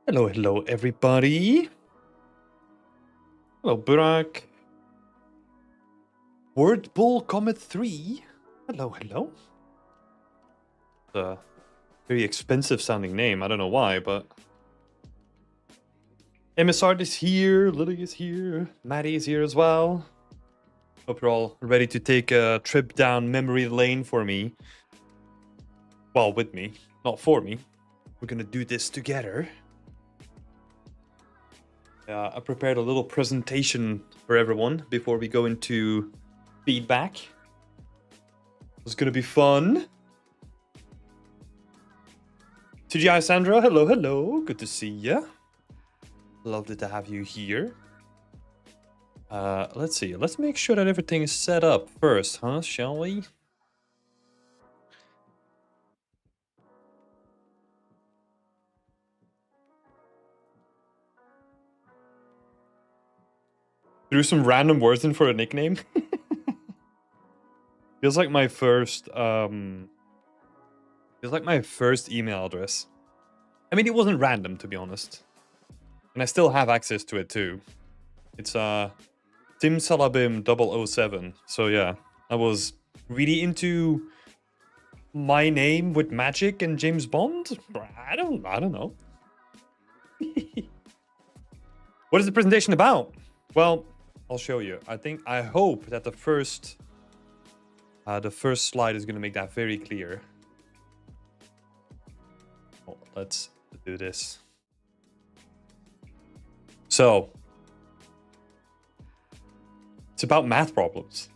Hello, hello, everybody. Hello, Burak. Word Bull Comet 3. Hello, hello. A very expensive sounding name. I don't know why, but. MSR is here. Lily is here. Maddie is here as well. Hope you're all ready to take a trip down memory lane for me. Well, with me, not for me. We're gonna do this together. I prepared a little presentation for everyone before we go into feedback. It's gonna be fun. TGI Sandra, hello, hello. Good to see you. Lovely to have you here. Let's see. Let's make sure that everything is set up first, huh? Shall we? Threw some random words in for a nickname. Feels like my first email address. I mean, it wasn't random, to be honest. And I still have access to it too. It's Tim Salabim 007. So yeah, I was really into my name with magic and James Bond. I don't know. What is the presentation about? Well, I'll show you. I hope that the first slide is going to make that very clear. Well, let's do this. So, it's about math problems.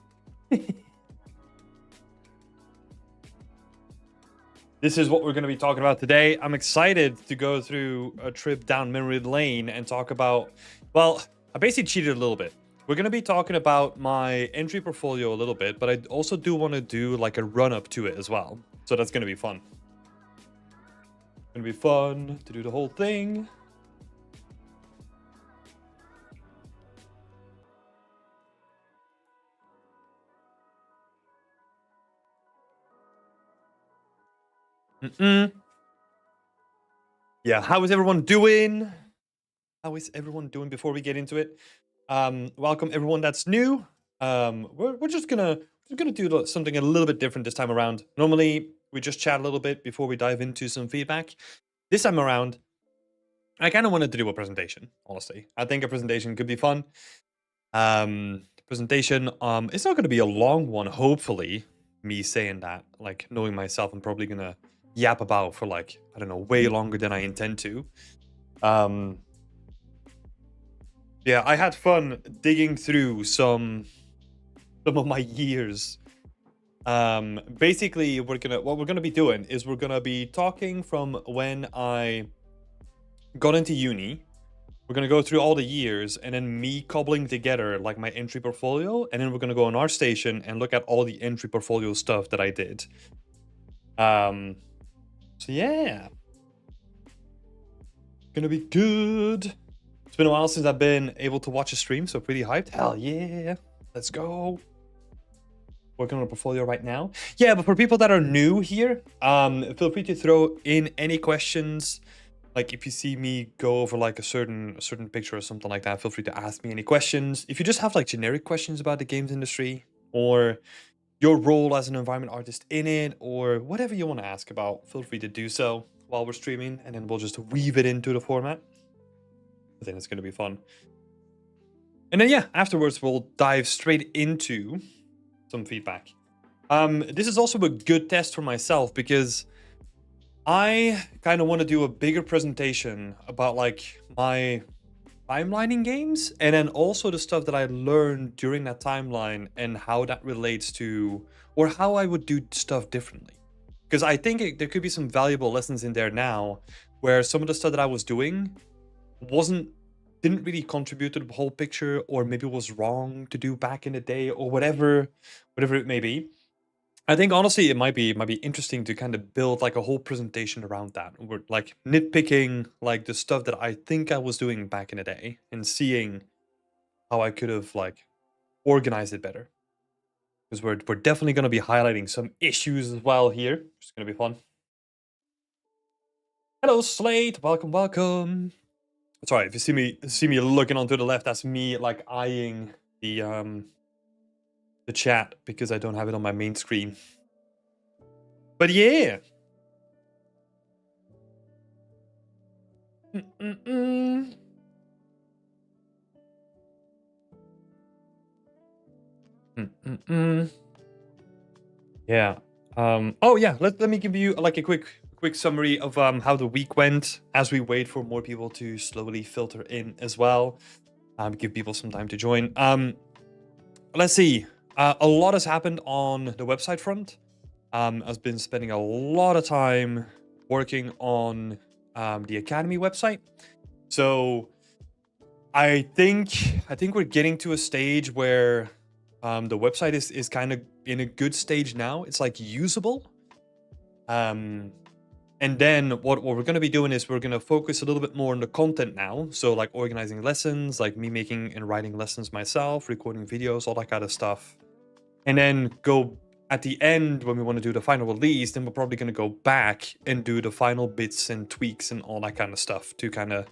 This is what we're going to be talking about today. I'm excited to go through a trip down memory lane and talk about, well, I basically cheated a little bit. We're going to be talking about my entry portfolio a little bit, but I also do want to do like a run up to it as well. So that's going to be fun. It's going to be fun to do the whole thing. Yeah, how is everyone doing? How is everyone doing before we get into it? Welcome everyone that's new. We're just gonna do something a little bit different this time around. Normally we just chat a little bit before we dive into some feedback. This time around, I kind of wanted to do a presentation. Honestly, I think a presentation could be fun. Presentation. It's not going to be a long one. Hopefully, me saying that, like knowing myself, I'm probably gonna yap about for like I don't know, way longer than I intend to. Yeah, I had fun digging through some of my years. Basically, what we're gonna be doing is we're gonna be talking from when I got into uni. We're gonna go through all the years and then me cobbling together like my entry portfolio, and then we're gonna go on ArtStation and look at all the entry portfolio stuff that I did. So yeah, gonna be good. It's been a while since I've been able to watch a stream, so pretty hyped. Hell yeah, let's go. Working on a portfolio right now. Yeah, but for people that are new here, feel free to throw in any questions. Like if you see me go over like a certain picture or something like that, feel free to ask me any questions. If you just have like generic questions about the games industry or your role as an environment artist in it or whatever you want to ask about, feel free to do so while we're streaming, and then we'll just weave it into the format. I think it's going to be fun. And then yeah, afterwards we'll dive straight into some feedback. This is also a good test for myself because I kind of want to do a bigger presentation about like my timeline in games, and then also the stuff that I learned during that timeline and how that relates to, or how I would do stuff differently. Because I think there could be some valuable lessons in there now where some of the stuff that I was doing didn't really contribute to the whole picture, or maybe was wrong to do back in the day, or whatever it may be. I think honestly it might be interesting to kind of build like a whole presentation around that. We're like nitpicking like the stuff that I think I was doing back in the day and seeing how I could have like organized it better. Because we're definitely going to be highlighting some issues as well here. It's going to be fun. Hello, Slate. Welcome, welcome. Sorry, if you see me looking onto the left, that's me like eyeing the chat because I don't have it on my main screen. But yeah. Yeah. Oh yeah. Let me give you like a quick summary of how the week went as we wait for more people to slowly filter in as well. Give people some time to join. Let's see. A lot has happened on the website front. I've been spending a lot of time working on the Academy website. So I think we're getting to a stage where the website is kind of in a good stage now. It's like usable. And then what we're going to be doing is we're going to focus a little bit more on the content now. So like organizing lessons, like me making and writing lessons myself, recording videos, all that kind of stuff. And then go at the end when we want to do the final release, then we're probably going to go back and do the final bits and tweaks and all that kind of stuff to kind of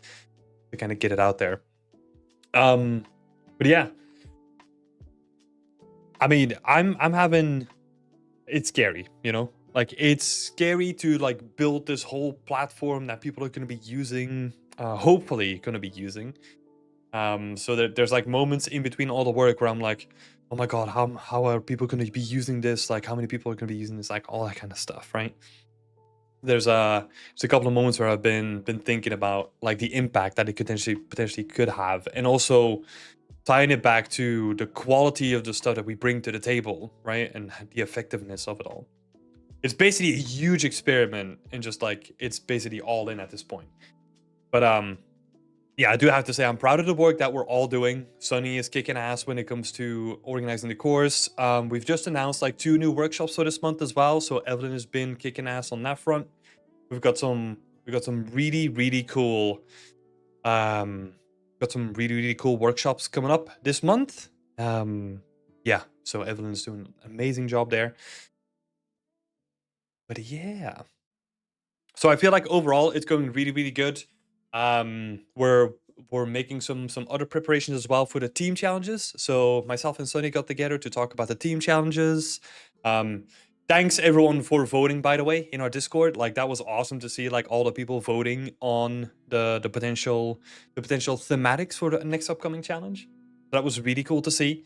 get it out there. But yeah, I mean, I'm having, it's scary, you know, like it's scary to like build this whole platform that people are going to be using, hopefully going to be using. So there's like moments in between all the work where I'm like, oh my god, how are people going to be using this? Like, how many people are going to be using this? Like all that kind of stuff, right? There's a couple of moments where I've been thinking about like the impact that it potentially could have, and also tying it back to the quality of the stuff that we bring to the table, right? And the effectiveness of it all. It's basically a huge experiment, and just like it's basically all in at this point. But yeah, I do have to say I'm proud of the work that we're all doing. Sunny is kicking ass when it comes to organizing the course. We've just announced like 2 new workshops for this month as well, so Evelyn has been kicking ass on that front. We've got some really cool really cool workshops coming up this month. Yeah, so Evelyn's doing an amazing job there. But yeah, so I feel like overall it's going really good. We're making some other preparations as well for the team challenges. So myself and Sunny got together to talk about the team challenges. Thanks everyone for voting, by the way, in our Discord. Like that was awesome to see like all the people voting on the potential thematics for the next upcoming challenge. That was really cool to see.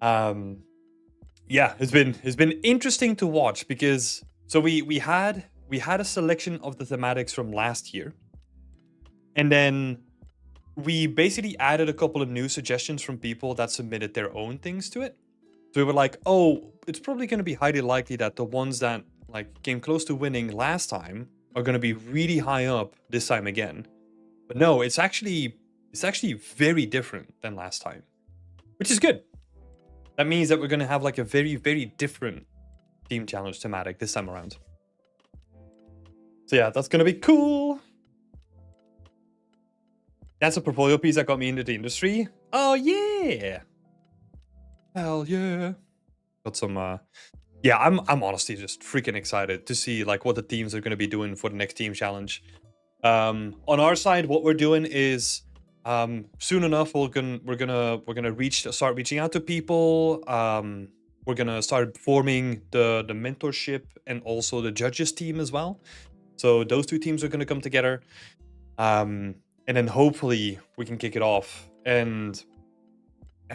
Yeah, it's been interesting to watch because so we had a selection of the thematics from last year, and then we basically added a couple of new suggestions from people that submitted their own things to it. So we were like, oh, it's probably going to be highly likely that the ones that like came close to winning last time are going to be really high up this time again. But no, it's actually very different than last time, which is good. That means that we're going to have like a very different team challenge thematic this time around. So yeah, that's going to be cool. That's a portfolio piece that got me into the industry. Oh yeah. Hell yeah. Got some yeah, I'm honestly just freaking excited to see like what the teams are going to be doing for the next team challenge. On our side, what we're doing is soon enough we're gonna start reaching out to people. We're gonna start forming the mentorship and also the judges team as well. So those 2 teams are gonna come together. And then hopefully we can kick it off and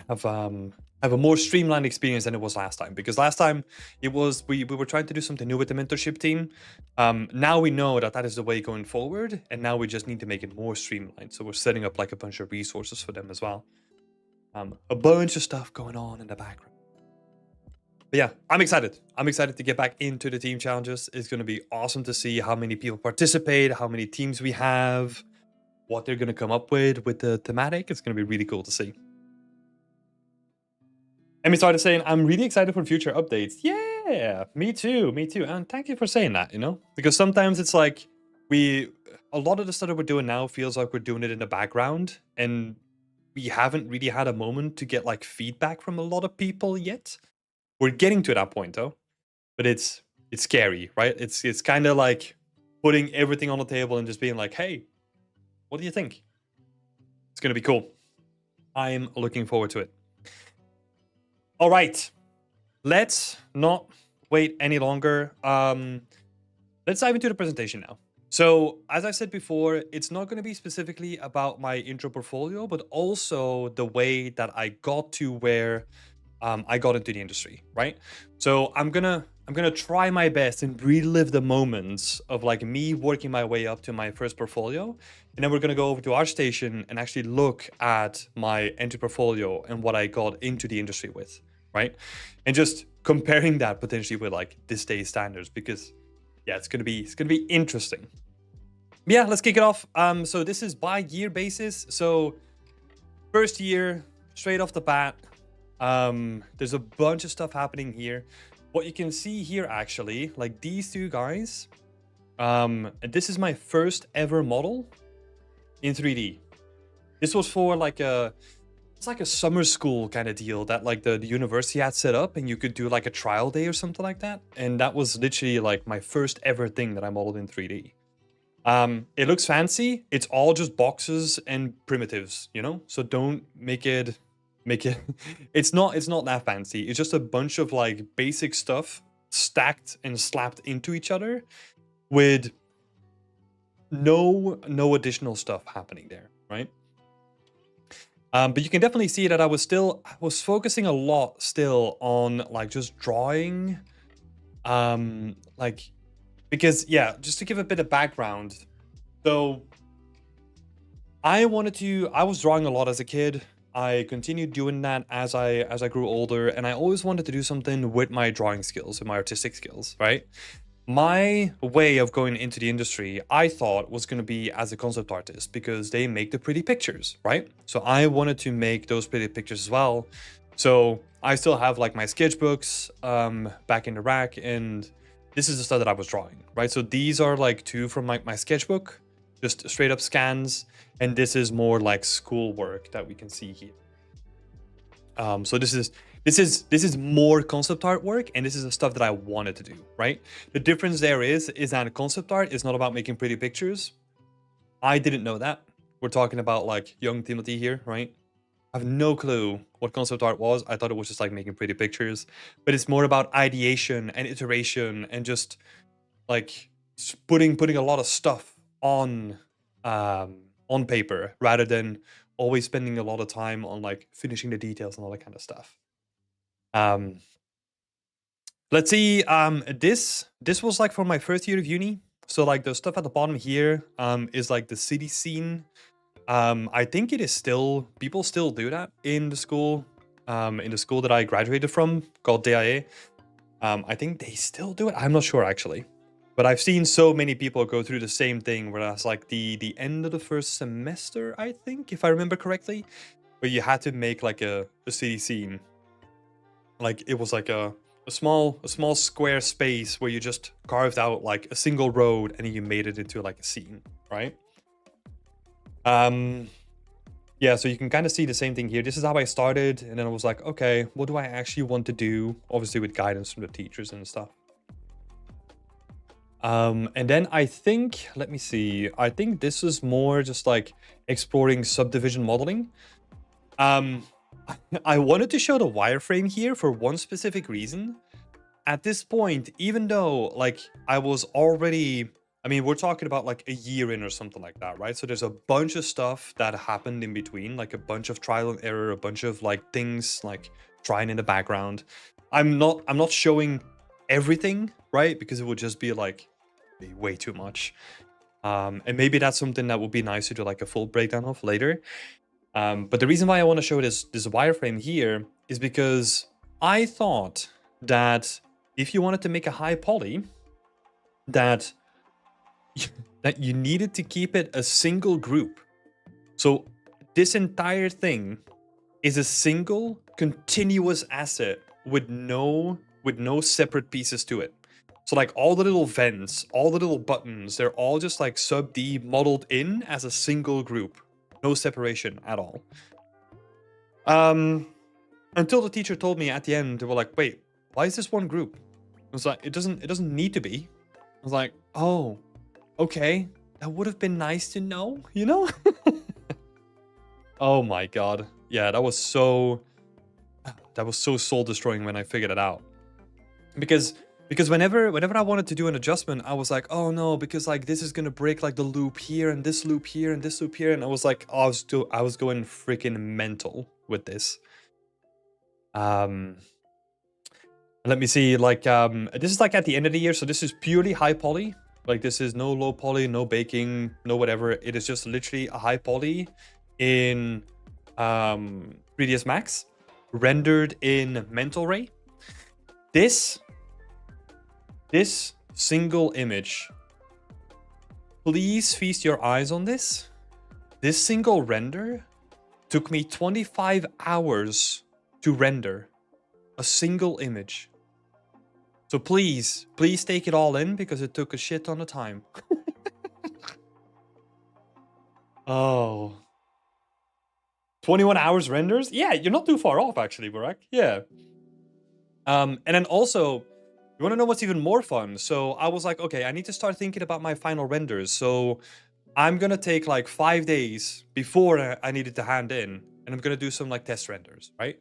have a more streamlined experience than it was last time, because last time it was we were trying to do something new with the mentorship team. Now we know that is the way going forward, and now we just need to make it more streamlined. So we're setting up like a bunch of resources for them as well. A bunch of stuff going on in the background. But yeah, I'm excited. I'm excited to get back into the team challenges. It's going to be awesome to see how many people participate, how many teams we have, what they're going to come up with the thematic. It's going to be really cool to see. Emmy started saying, I'm really excited for future updates. Yeah, me too. And thank you for saying that, you know? Because sometimes it's like a lot of the stuff that we're doing now feels like we're doing it in the background, and we haven't really had a moment to get like feedback from a lot of people yet. We're getting to that point though, but it's scary, right? It's kind of like putting everything on the table and just being like, hey, what do you think? It's going to be cool. I'm looking forward to it. All right. Let's not wait any longer. Let's dive into the presentation now. So, as I said before, it's not going to be specifically about my intro portfolio, but also the way that I got to where I got into the industry, right? So I'm gonna try my best and relive the moments of like me working my way up to my first portfolio, and then we're gonna go over to ArtStation and actually look at my entry portfolio and what I got into the industry with, right? And just comparing that potentially with like this day's standards, because yeah, it's gonna be interesting. Yeah, let's kick it off. So this is by year basis. So first year, straight off the bat, there's a bunch of stuff happening here. What you can see here, actually, like these two guys, and this is my first ever model in 3D. This was for like it's like a summer school kind of deal that like the university had set up, and you could do like a trial day or something like that. And that was literally like my first ever thing that I modeled in 3D. It looks fancy. It's all just boxes and primitives, you know? So don't make it it's not that fancy. It's just a bunch of like basic stuff stacked and slapped into each other with no additional stuff happening there, right? But you can definitely see that I was focusing a lot still on like just drawing, like, because yeah, just to give a bit of background. So I was drawing a lot as a kid. I continued doing that as I grew older, and I always wanted to do something with my drawing skills and my artistic skills, right? My way of going into the industry, I thought, was going to be as a concept artist, because they make the pretty pictures, right? So I wanted to make those pretty pictures as well. So I still have like my sketchbooks back in the rack, and this is the stuff that I was drawing, right? So these are like two from like my sketchbook, just straight up scans, and this is more like schoolwork that we can see here. So this is more concept art work, and this is the stuff that I wanted to do, right? The difference there is that concept art is not about making pretty pictures. I didn't know that. We're talking about like young Timothy here, right? I have no clue what concept art was. I thought it was just like making pretty pictures, but it's more about ideation and iteration and just like putting a lot of stuff on paper rather than always spending a lot of time on like finishing the details and all that kind of stuff. Let's see. This was like for my first year of uni. So like the stuff at the bottom here is like the city scene. I think it is still, people still do that in the school that I graduated from, called DIA. I think they still do it. I'm not sure actually, but I've seen so many people go through the same thing where that's like the end of the first semester, I think, if I remember correctly, where you had to make like a city scene. Like it was like a small square space where you just carved out like a single road and then you made it into like a scene, right? Yeah, so you can kind of see the same thing here. This is how I started, and then I was like, okay, what do I actually want to do? Obviously with guidance from the teachers and stuff. And then I think, let me see, I think this is more just like exploring subdivision modeling. I wanted to show the wireframe here for one specific reason. At this point, even though like I was already, I mean, we're talking about like a year in or something like that, right? So there's a bunch of stuff that happened in between, like a bunch of trial and error, a bunch of like things like trying in the background. I'm not showing everything, right? Because it would just be like way too much. And maybe that's something that would be nice to do like a full breakdown of later. But the reason why I want to show this wireframe here is because I thought that if you wanted to make a high poly, that you needed to keep it a single group. So this entire thing is a single continuous asset with no separate pieces to it. So like all the little vents, all the little buttons, they're all just like sub D modeled in as a single group. No separation at all. Until the teacher told me at the end, they were like, wait, why is this one group? I was like, it doesn't need to be. I was like, oh, Okay, that would have been nice to know, you know? Oh my god. Yeah, that was so soul destroying when I figured it out. Because whenever I wanted to do an adjustment, I was like, oh no, because like this is gonna break like the loop here and this loop here and this loop here, and I was like, oh, I was going freaking mental with this. Let me see, like this is like at the end of the year, so this is purely high poly. Like this is no low poly, no baking, no whatever. It is just literally a high poly in 3ds Max, rendered in Mental Ray. This single image, please feast your eyes on this. This single render took me 25 hours to render a single image. So please take it all in, because it took a shit ton of time. Oh. 21 hours renders? Yeah, you're not too far off actually, Burak. Yeah. And then also, you want to know what's even more fun? So I was like, okay, I need to start thinking about my final renders. So I'm going to take like 5 days before I needed to hand in, and I'm going to do some like test renders, right?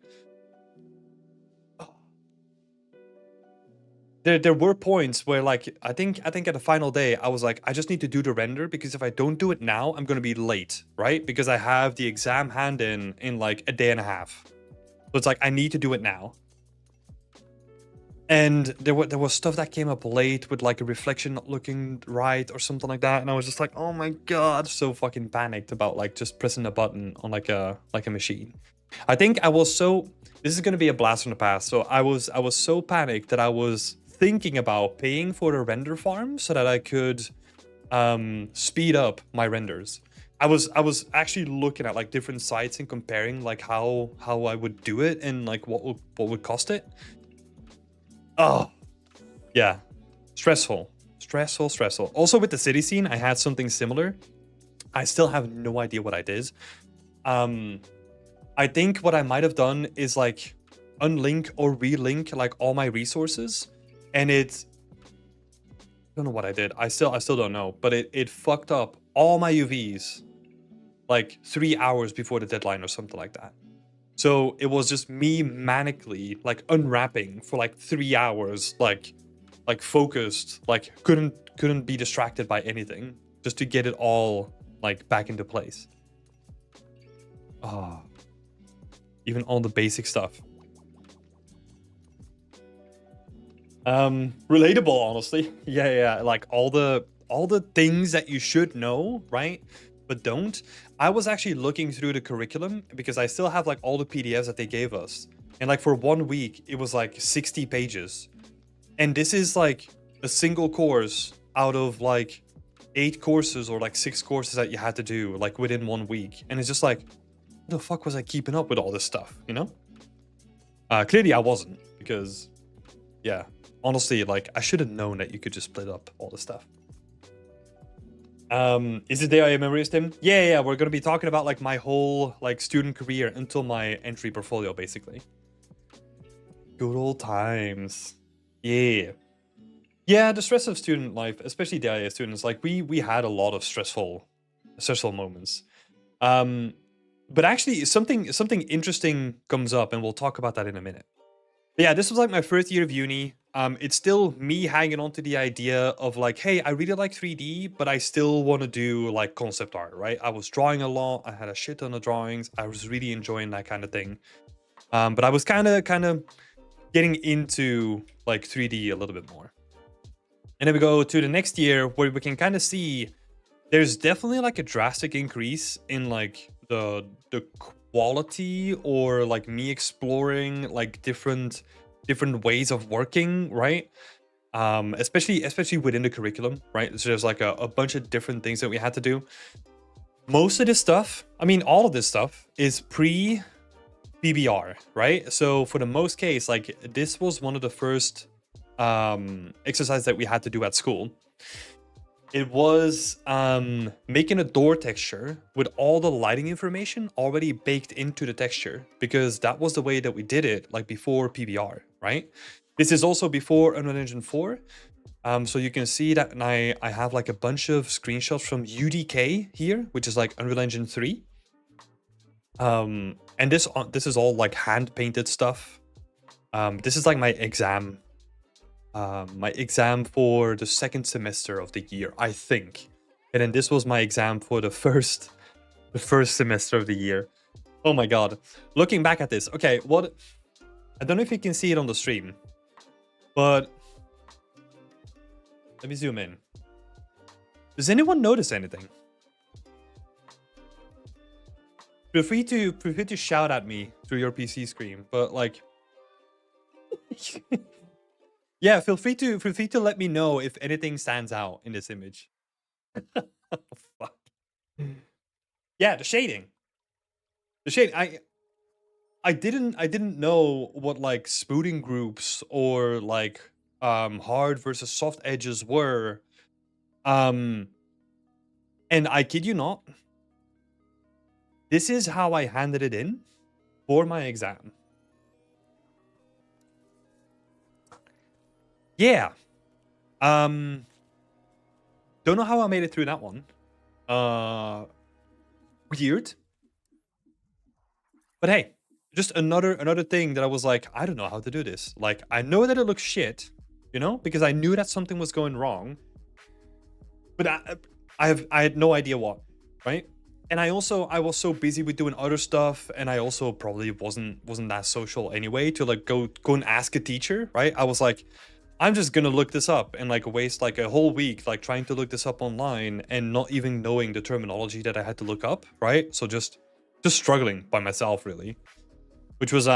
There were points where like, I think at the final day, I was like, I just need to do the render, because if I don't do it now, I'm going to be late, right? Because I have the exam hand in like a day and a half. So it's like, I need to do it now. And there was stuff that came up late with like a reflection not looking right or something like that, and I was just like, oh my god, so fucking panicked about like just pressing a button on like a machine. I think I was so, this is gonna be a blast from the past. So I was so panicked that I was thinking about paying for a render farm so that I could speed up my renders. I was actually looking at like different sites and comparing like how I would do it and like what would cost it. Oh, yeah. Stressful. Also with the city scene, I had something similar. I still have no idea what I did. I think what I might have done is like unlink or relink like all my resources, and I don't know what I did. I still don't know, but it fucked up all my UVs like 3 hours before the deadline or something like that. So it was just me manically like unwrapping for like 3 hours, like focused, like couldn't be distracted by anything, just to get it all like back into place. Oh, even all the basic stuff. Relatable, honestly. Yeah, like all the things that you should know, right? But don't. I was actually looking through the curriculum, because I still have like all the PDFs that they gave us, and like for 1 week it was like 60 pages, and this is like a single course out of like 8 courses or like 6 courses that you had to do like within 1 week, and it's just like, what the fuck was I keeping up with all this stuff, you know? Clearly I wasn't, because yeah, honestly, like I should have known that you could just split up all the stuff. Is it the IA memories, Tim? Yeah, we're gonna be talking about like my whole like student career until my entry portfolio, basically. Good old times. Yeah, the stress of student life, especially the IA students, like we had a lot of stressful moments. But actually something interesting comes up, and we'll talk about that in a minute. But yeah, this was like my first year of uni. It's still me hanging on to the idea of like, hey, I really like 3D, but I still want to do like concept art, right? I was drawing a lot. I had a shit ton of drawings. I was really enjoying that kind of thing. But I was kind of getting into like 3D a little bit more. And then we go to the next year, where we can kind of see there's definitely like a drastic increase in like the quality, or like me exploring like different ways of working, right? Especially within the curriculum, right? So there's like a bunch of different things that we had to do. Most of this stuff, I mean, all of this stuff is pre PBR, right? So for the most case, like this was one of the first exercises that we had to do at school. It was making a door texture with all the lighting information already baked into the texture, because that was the way that we did it like before PBR, right? This is also before Unreal Engine 4. So you can see that I have like a bunch of screenshots from UDK here, which is like Unreal Engine 3. And this is all like hand painted stuff. This is like my exam for the second semester of the year, I think. And then this was my exam for the first semester of the year. Oh my god. Looking back at this, okay, what I don't know if you can see it on the stream, but let me zoom in. Does anyone notice anything? Feel free to shout at me through your PC screen, but like yeah, feel free to let me know if anything stands out in this image. Oh, fuck. Yeah, the shading. The shade. I didn't know what like smoothing groups or like hard versus soft edges were. And I kid you not, this is how I handed it in for my exam. Yeah. Don't know how I made it through that one. Weird. But hey, just another thing that I was like, I don't know how to do this. Like, I know that it looks shit, you know, because I knew that something was going wrong. But I had no idea what, right? And I was so busy with doing other stuff, and I also probably wasn't that social anyway to like go and ask a teacher, right? I was like, I'm just gonna look this up and like waste like a whole week like trying to look this up online and not even knowing the terminology that I had to look up, right? So just struggling by myself, really. Which was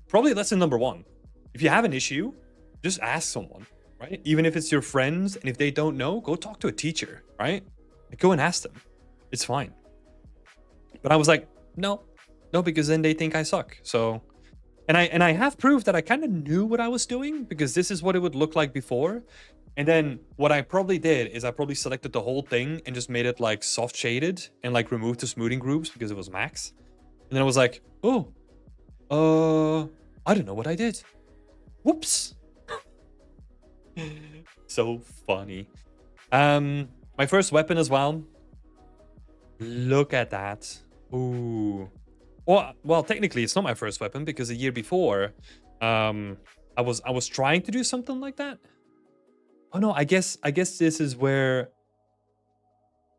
probably lesson number 1. If you have an issue, just ask someone, right? Even if it's your friends, and if they don't know, go talk to a teacher, right? Like, go and ask them. It's fine. But I was like, no, because then they think I suck. So, and I have proof that I kind of knew what I was doing, because this is what it would look like before. And then what I probably did is I probably selected the whole thing and just made it like soft shaded and like removed the smoothing groups because it was max. And then I was like, oh, I don't know what I did. Whoops. So funny. My first weapon as well. Look at that. Ooh. Well, technically it's not my first weapon, because a year before, I was trying to do something like that. Oh no, I guess this is where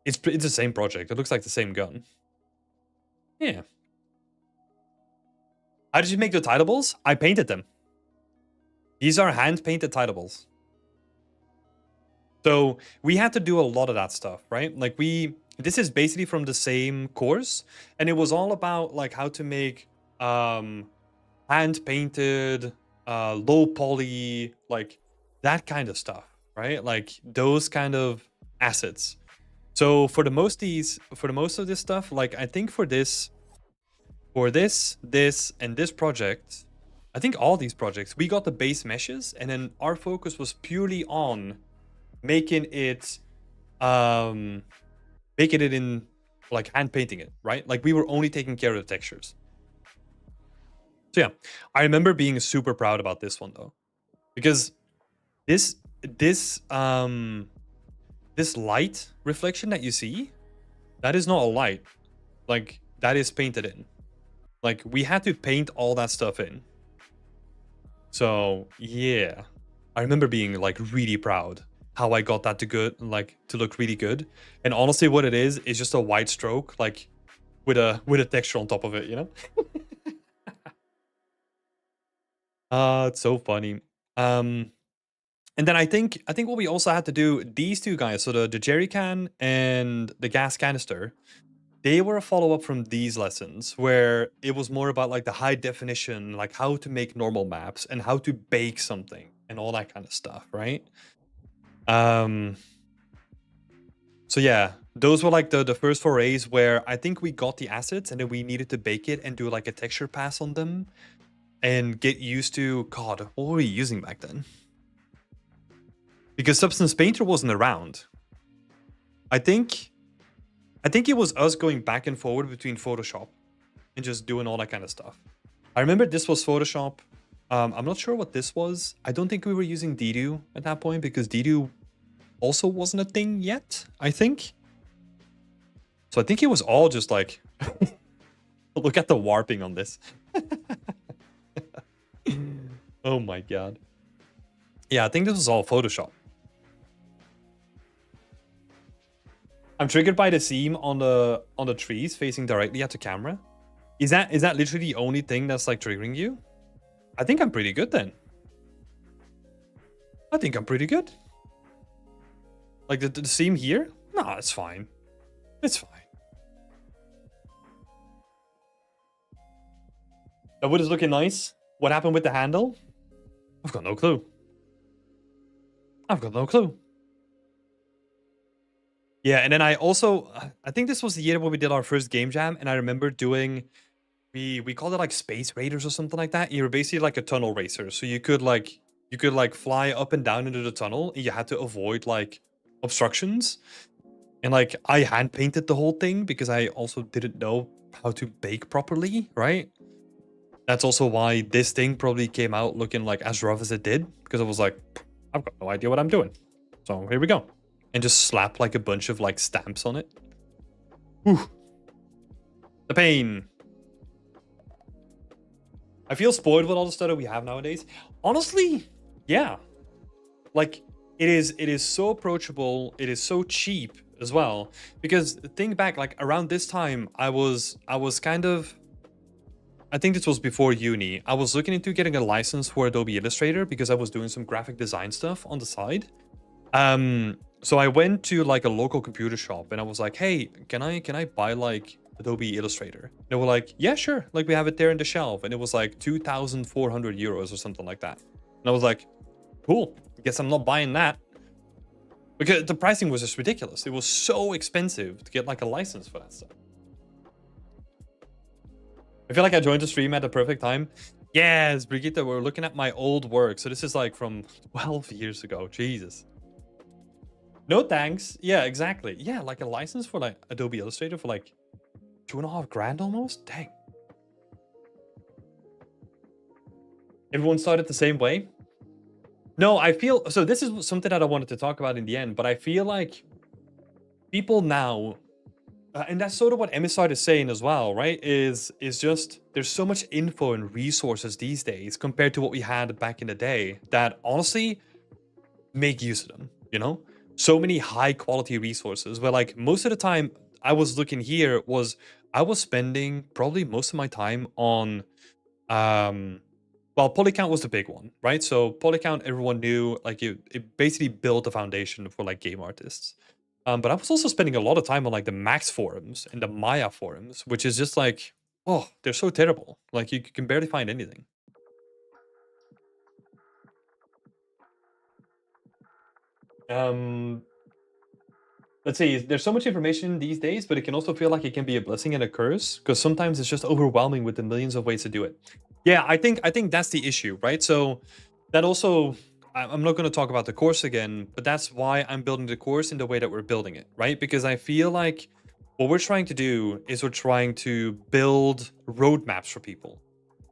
it's the same project. It looks like the same gun. Yeah. How did you make the titleables? I painted them. These are hand-painted titleables. So we had to do a lot of that stuff, right? Like this is basically from the same course, and it was all about like how to make hand-painted, low poly, like that kind of stuff, right? Like those kind of assets. So for the most of this stuff, like I think for this, and this project, I think all these projects, we got the base meshes, and then our focus was purely on making it in like hand painting it, right? Like we were only taking care of the textures. So yeah, I remember being super proud about this one though, because this light reflection that you see, that is not a light, like that is painted in. Like we had to paint all that stuff in. So yeah, I remember being like really proud how I got that to look really good. And honestly, what it is just a white stroke, like with a texture on top of it, you know? It's so funny. And then I think what we also had to do, these two guys, so the jerry can and the gas canister, they were a follow-up from these lessons, where it was more about like the high definition, like how to make normal maps and how to bake something and all that kind of stuff, right? So yeah, those were like the first forays where I think we got the assets and then we needed to bake it and do like a texture pass on them and get used to, God, what were we using back then? Because Substance Painter wasn't around. I think it was us going back and forward between Photoshop and just doing all that kind of stuff. I remember this was Photoshop. I'm not sure what this was. I don't think we were using Dedu at that point because Dedu also wasn't a thing yet, I think. So I think it was all just like, look at the warping on this. Oh my god. Yeah, I think this was all Photoshop. I'm triggered by the seam on the trees facing directly at the camera. Is that literally the only thing that's like triggering you? I think I'm pretty good then. I think I'm pretty good. Like the seam here? No, it's fine. It's fine. The wood is looking nice. What happened with the handle? I've got no clue. I've got no clue. Yeah, and then I also, I think this was the year when we did our first game jam, and I remember doing, we called it like Space Raiders or something like that. You were basically like a tunnel racer, so you could like fly up and down into the tunnel, and you had to avoid like obstructions. And like I hand painted the whole thing because I also didn't know how to bake properly, right? That's also why this thing probably came out looking like as rough as it did, because I was like, I've got no idea what I'm doing. So here we go. And just slap like a bunch of like stamps on it. Whew. The pain. I feel spoiled with all the stuff that we have nowadays. Honestly, yeah. Like it is so approachable. It is so cheap as well. Because think back, like around this time, I was kind of, I think this was before uni. I was looking into getting a license for Adobe Illustrator because I was doing some graphic design stuff on the side. So I went to like a local computer shop and I was like, hey, can I buy like Adobe Illustrator? And they were like, yeah, sure. Like we have it there in the shelf. And it was like 2,400 euros or something like that. And I was like, cool. Guess I'm not buying that. Because the pricing was just ridiculous. It was so expensive to get like a license for that stuff. I feel like I joined the stream at the perfect time. Yes, Brigitte, we're looking at my old work. So this is like from 12 years ago. Jesus. No thanks. Yeah, exactly. Yeah, like a license for like Adobe Illustrator for like 2.5 grand almost. Dang. Everyone started the same way. No, I feel so. This is something that I wanted to talk about in the end, but I feel like people now, and that's sort of what Emisard is saying as well, right? Is just there's so much info and resources these days compared to what we had back in the day that honestly make use of them. You know, so many high quality resources. Where like most of the time I was looking here was I was spending probably most of my time on well, Polycount was the big one, right? So Polycount, everyone knew, like it basically built a foundation for like game artists. But I was also spending a lot of time on like the Max forums and the Maya forums, which is just like, oh, they're so terrible. Like you can barely find anything. Let's see, there's so much information these days, but it can also feel like it can be a blessing and a curse because sometimes it's just overwhelming with the millions of ways to do it. Yeah, I think that's the issue, right? So that also, I'm not going to talk about the course again, but that's why I'm building the course in the way that we're building it, right? Because I feel like what we're trying to do is we're trying to build roadmaps for people.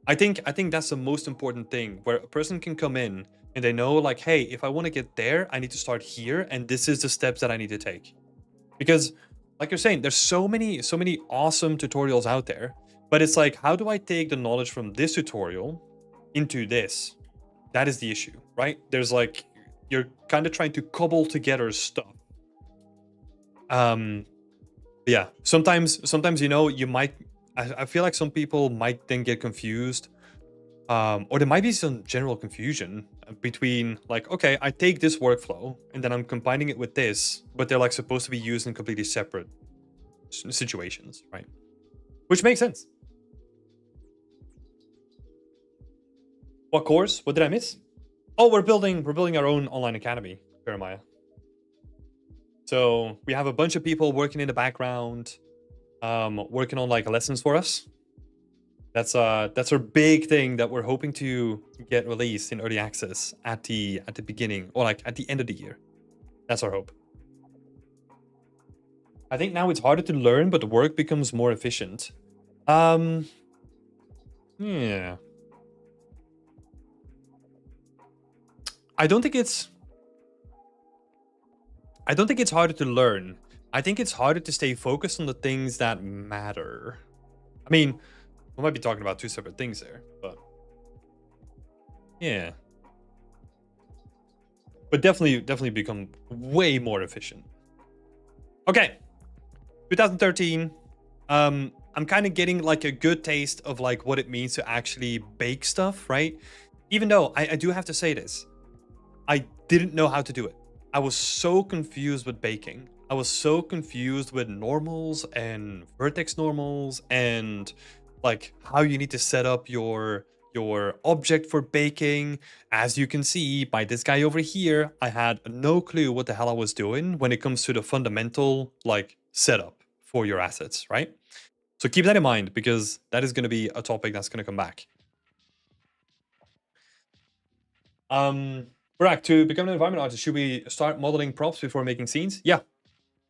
I think that's the most important thing, where a person can come in and they know like, hey, if I want to get there, I need to start here, and this is the steps that I need to take. Because like you're saying, there's so many awesome tutorials out there, but it's like, how do I take the knowledge from this tutorial into this? That is the issue, right? There's like, you're kind of trying to cobble together stuff. Yeah, sometimes, you know, you might, I feel like some people might then get confused, or there might be some general confusion between like, okay, I take this workflow and then I'm combining it with this, but they're like supposed to be used in completely separate situations, right? Which makes sense. What course? What did I miss? Oh, we're building our own online academy, Jeremiah. So we have a bunch of people working in the background, working on like lessons for us. That's our big thing that we're hoping to get released in early access at the beginning, or like at the end of the year. That's our hope. I think now it's harder to learn, but the work becomes more efficient. Yeah. I don't think it's harder to learn. I think it's harder to stay focused on the things that matter. I mean, we might be talking about two separate things there, but yeah. But definitely become way more efficient. Okay, 2013. I'm kind of getting like a good taste of like what it means to actually bake stuff, right? Even though I do have to say this, I didn't know how to do it. I was so confused with baking. I was so confused with normals and vertex normals and like how you need to set up your object for baking. As you can see by this guy over here, I had no clue what the hell I was doing when it comes to the fundamental like setup for your assets, right? So keep that in mind because that is going to be a topic that's going to come back. Barak, to become an environment artist, should we start modeling props before making scenes? Yeah.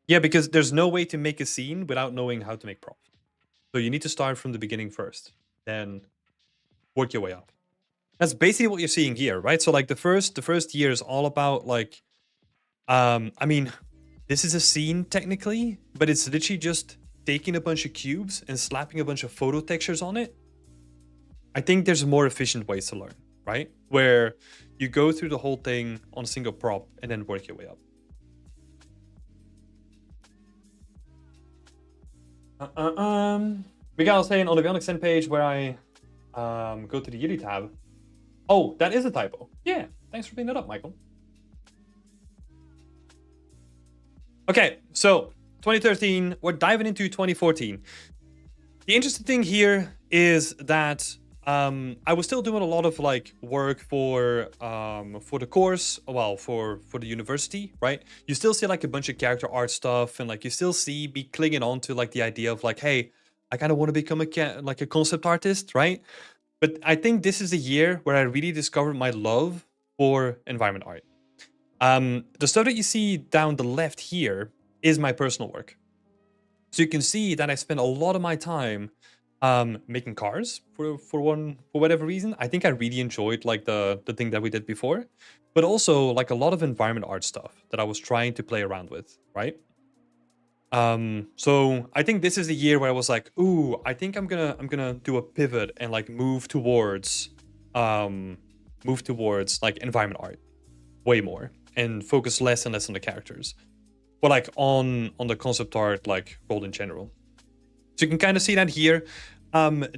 Yeah, because there's no way to make a scene without knowing how to make props. So you need to start from the beginning first, then work your way up. That's basically what you're seeing here, right? So like the first year is all about like, I mean, this is a scene technically, but it's literally just taking a bunch of cubes and slapping a bunch of photo textures on it. I think there's more efficient ways to learn, right? Where you go through the whole thing on a single prop and then work your way up. Miguel saying on the Beyond Extend page where I go to the Yuri tab. Oh, that is a typo. Yeah, thanks for bringing that up, Michael. Okay, so 2013, we're diving into 2014. The interesting thing here is that I was still doing a lot of like work for the course, well, for the university, right? You still see like a bunch of character art stuff, and like you still see me clinging on to like the idea of like, hey, I kind of want to become a concept artist, right? But I think this is a year where I really discovered my love for environment art. The stuff that you see down the left here is my personal work. So you can see that I spent a lot of my time making cars for whatever reason. I think I really enjoyed like the thing that we did before, but also like a lot of environment art stuff that I was trying to play around with, right? So I think this is the year where I was like, ooh, I think I'm gonna do a pivot and like move towards like environment art way more and focus less and less on the characters, but like on the concept art like role in general. So you can kind of see that here.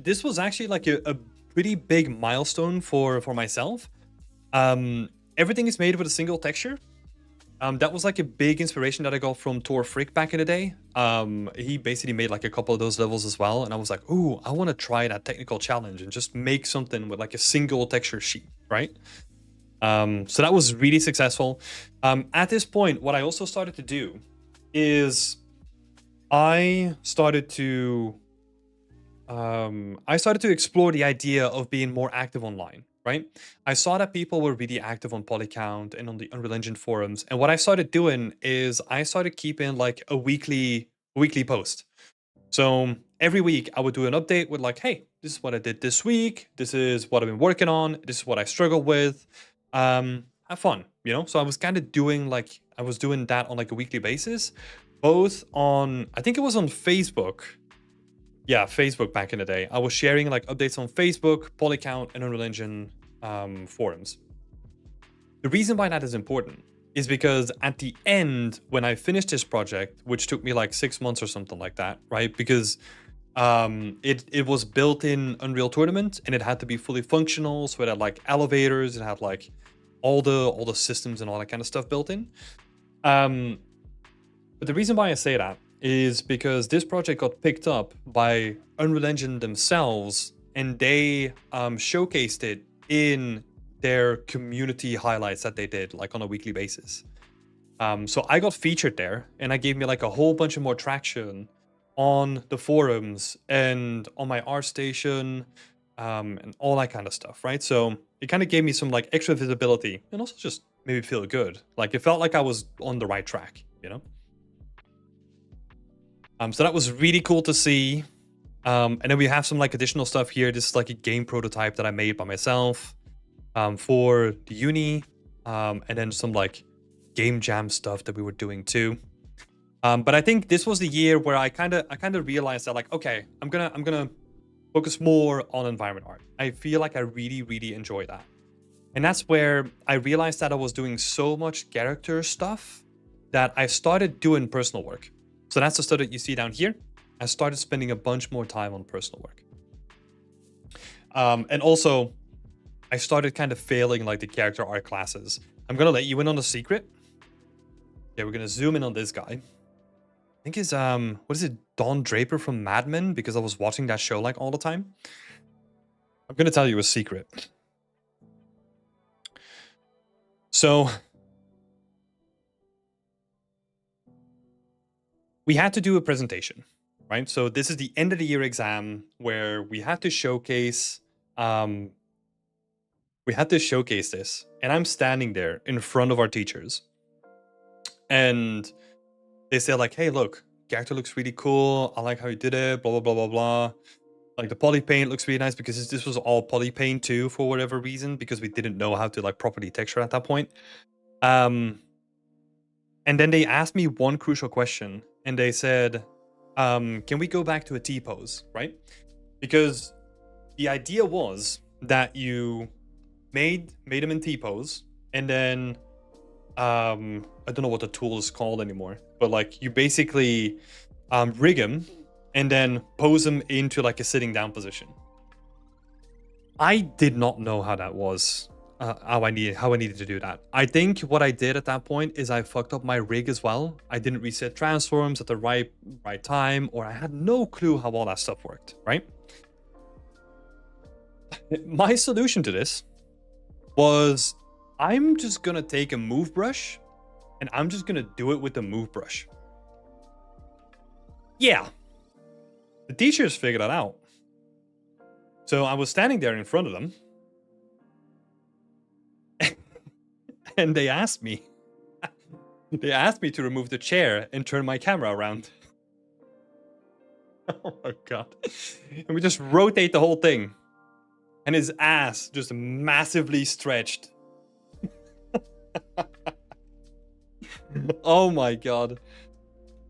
This was actually like a pretty big milestone for myself. Everything is made with a single texture. That was like a big inspiration that I got from Thor Frick back in the day. He basically made like a couple of those levels as well. And I was like, ooh, I want to try that technical challenge and just make something with like a single texture sheet, right? So that was really successful. At this point, what I also started to do is I started to explore the idea of being more active online, right? I saw that people were really active on Polycount and on the Unreal Engine forums. And what I started doing is I started keeping like a weekly post. So every week I would do an update with like, hey, this is what I did this week. This is what I've been working on. This is what I struggled with. Have fun, you know? So I was kind of doing like, I was doing that on like a weekly basis, both on, I think it was on Facebook. Yeah, Facebook back in the day. I was sharing like updates on Facebook, Polycount, and Unreal Engine forums. The reason why that is important is because at the end, when I finished this project, which took me like 6 months or something like that, right? Because it was built in Unreal Tournament and it had to be fully functional. So it had like elevators, it had like all the systems and all that kind of stuff built in. But the reason why I say that is because this project got picked up by Unreal Engine themselves, and they showcased it in their community highlights that they did like on a weekly basis. So I got featured there, and I gave me like a whole bunch of more traction on the forums and on my ArtStation and all that kind of stuff, right? So it kind of gave me some like extra visibility and also just made me feel good. Like it felt like I was on the right track, you know? So that was really cool to see. And then we have some like additional stuff here. This is like a game prototype that I made by myself for the uni. and then some like game jam stuff that we were doing too. But I think this was the year where I kind of realized that like, okay, I'm gonna focus more on environment art. I feel like I really enjoy that. And that's where I realized that I was doing so much character stuff that I started doing personal work. So that's the stuff that you see down here. I started spending a bunch more time on personal work. And also, I started kind of failing like the character art classes. I'm gonna let you in on a secret. Yeah, we're gonna zoom in on this guy. I think he's what is it, Don Draper from Mad Men? Because I was watching that show like all the time. I'm gonna tell you a secret. So we had to do a presentation, right? So this is the end of the year exam where we had to showcase this, and I'm standing there in front of our teachers, and they say like, hey, look, character looks really cool. I like how you did it, blah, blah, blah, blah, blah. Like the poly paint looks really nice because this was all poly paint too, for whatever reason, because we didn't know how to like properly texture at that point. And then they asked me one crucial question, and they said, can we go back to a T-pose, right? Because the idea was that you made them in T-pose, and then I don't know what the tool is called anymore, but like you basically rig them and then pose them into like a sitting down position. I did not know how that was, how I needed to do that. I think what I did at that point is I fucked up my rig as well. I didn't reset transforms at the right time, or I had no clue how all that stuff worked, right? My solution to this was I'm just gonna take a move brush and I'm just gonna do it with the move brush. Yeah. The teachers figured that out. So I was standing there in front of them and they asked me to remove the chair and turn my camera around. Oh my god. And we just rotate the whole thing. And his ass just massively stretched. Oh my god.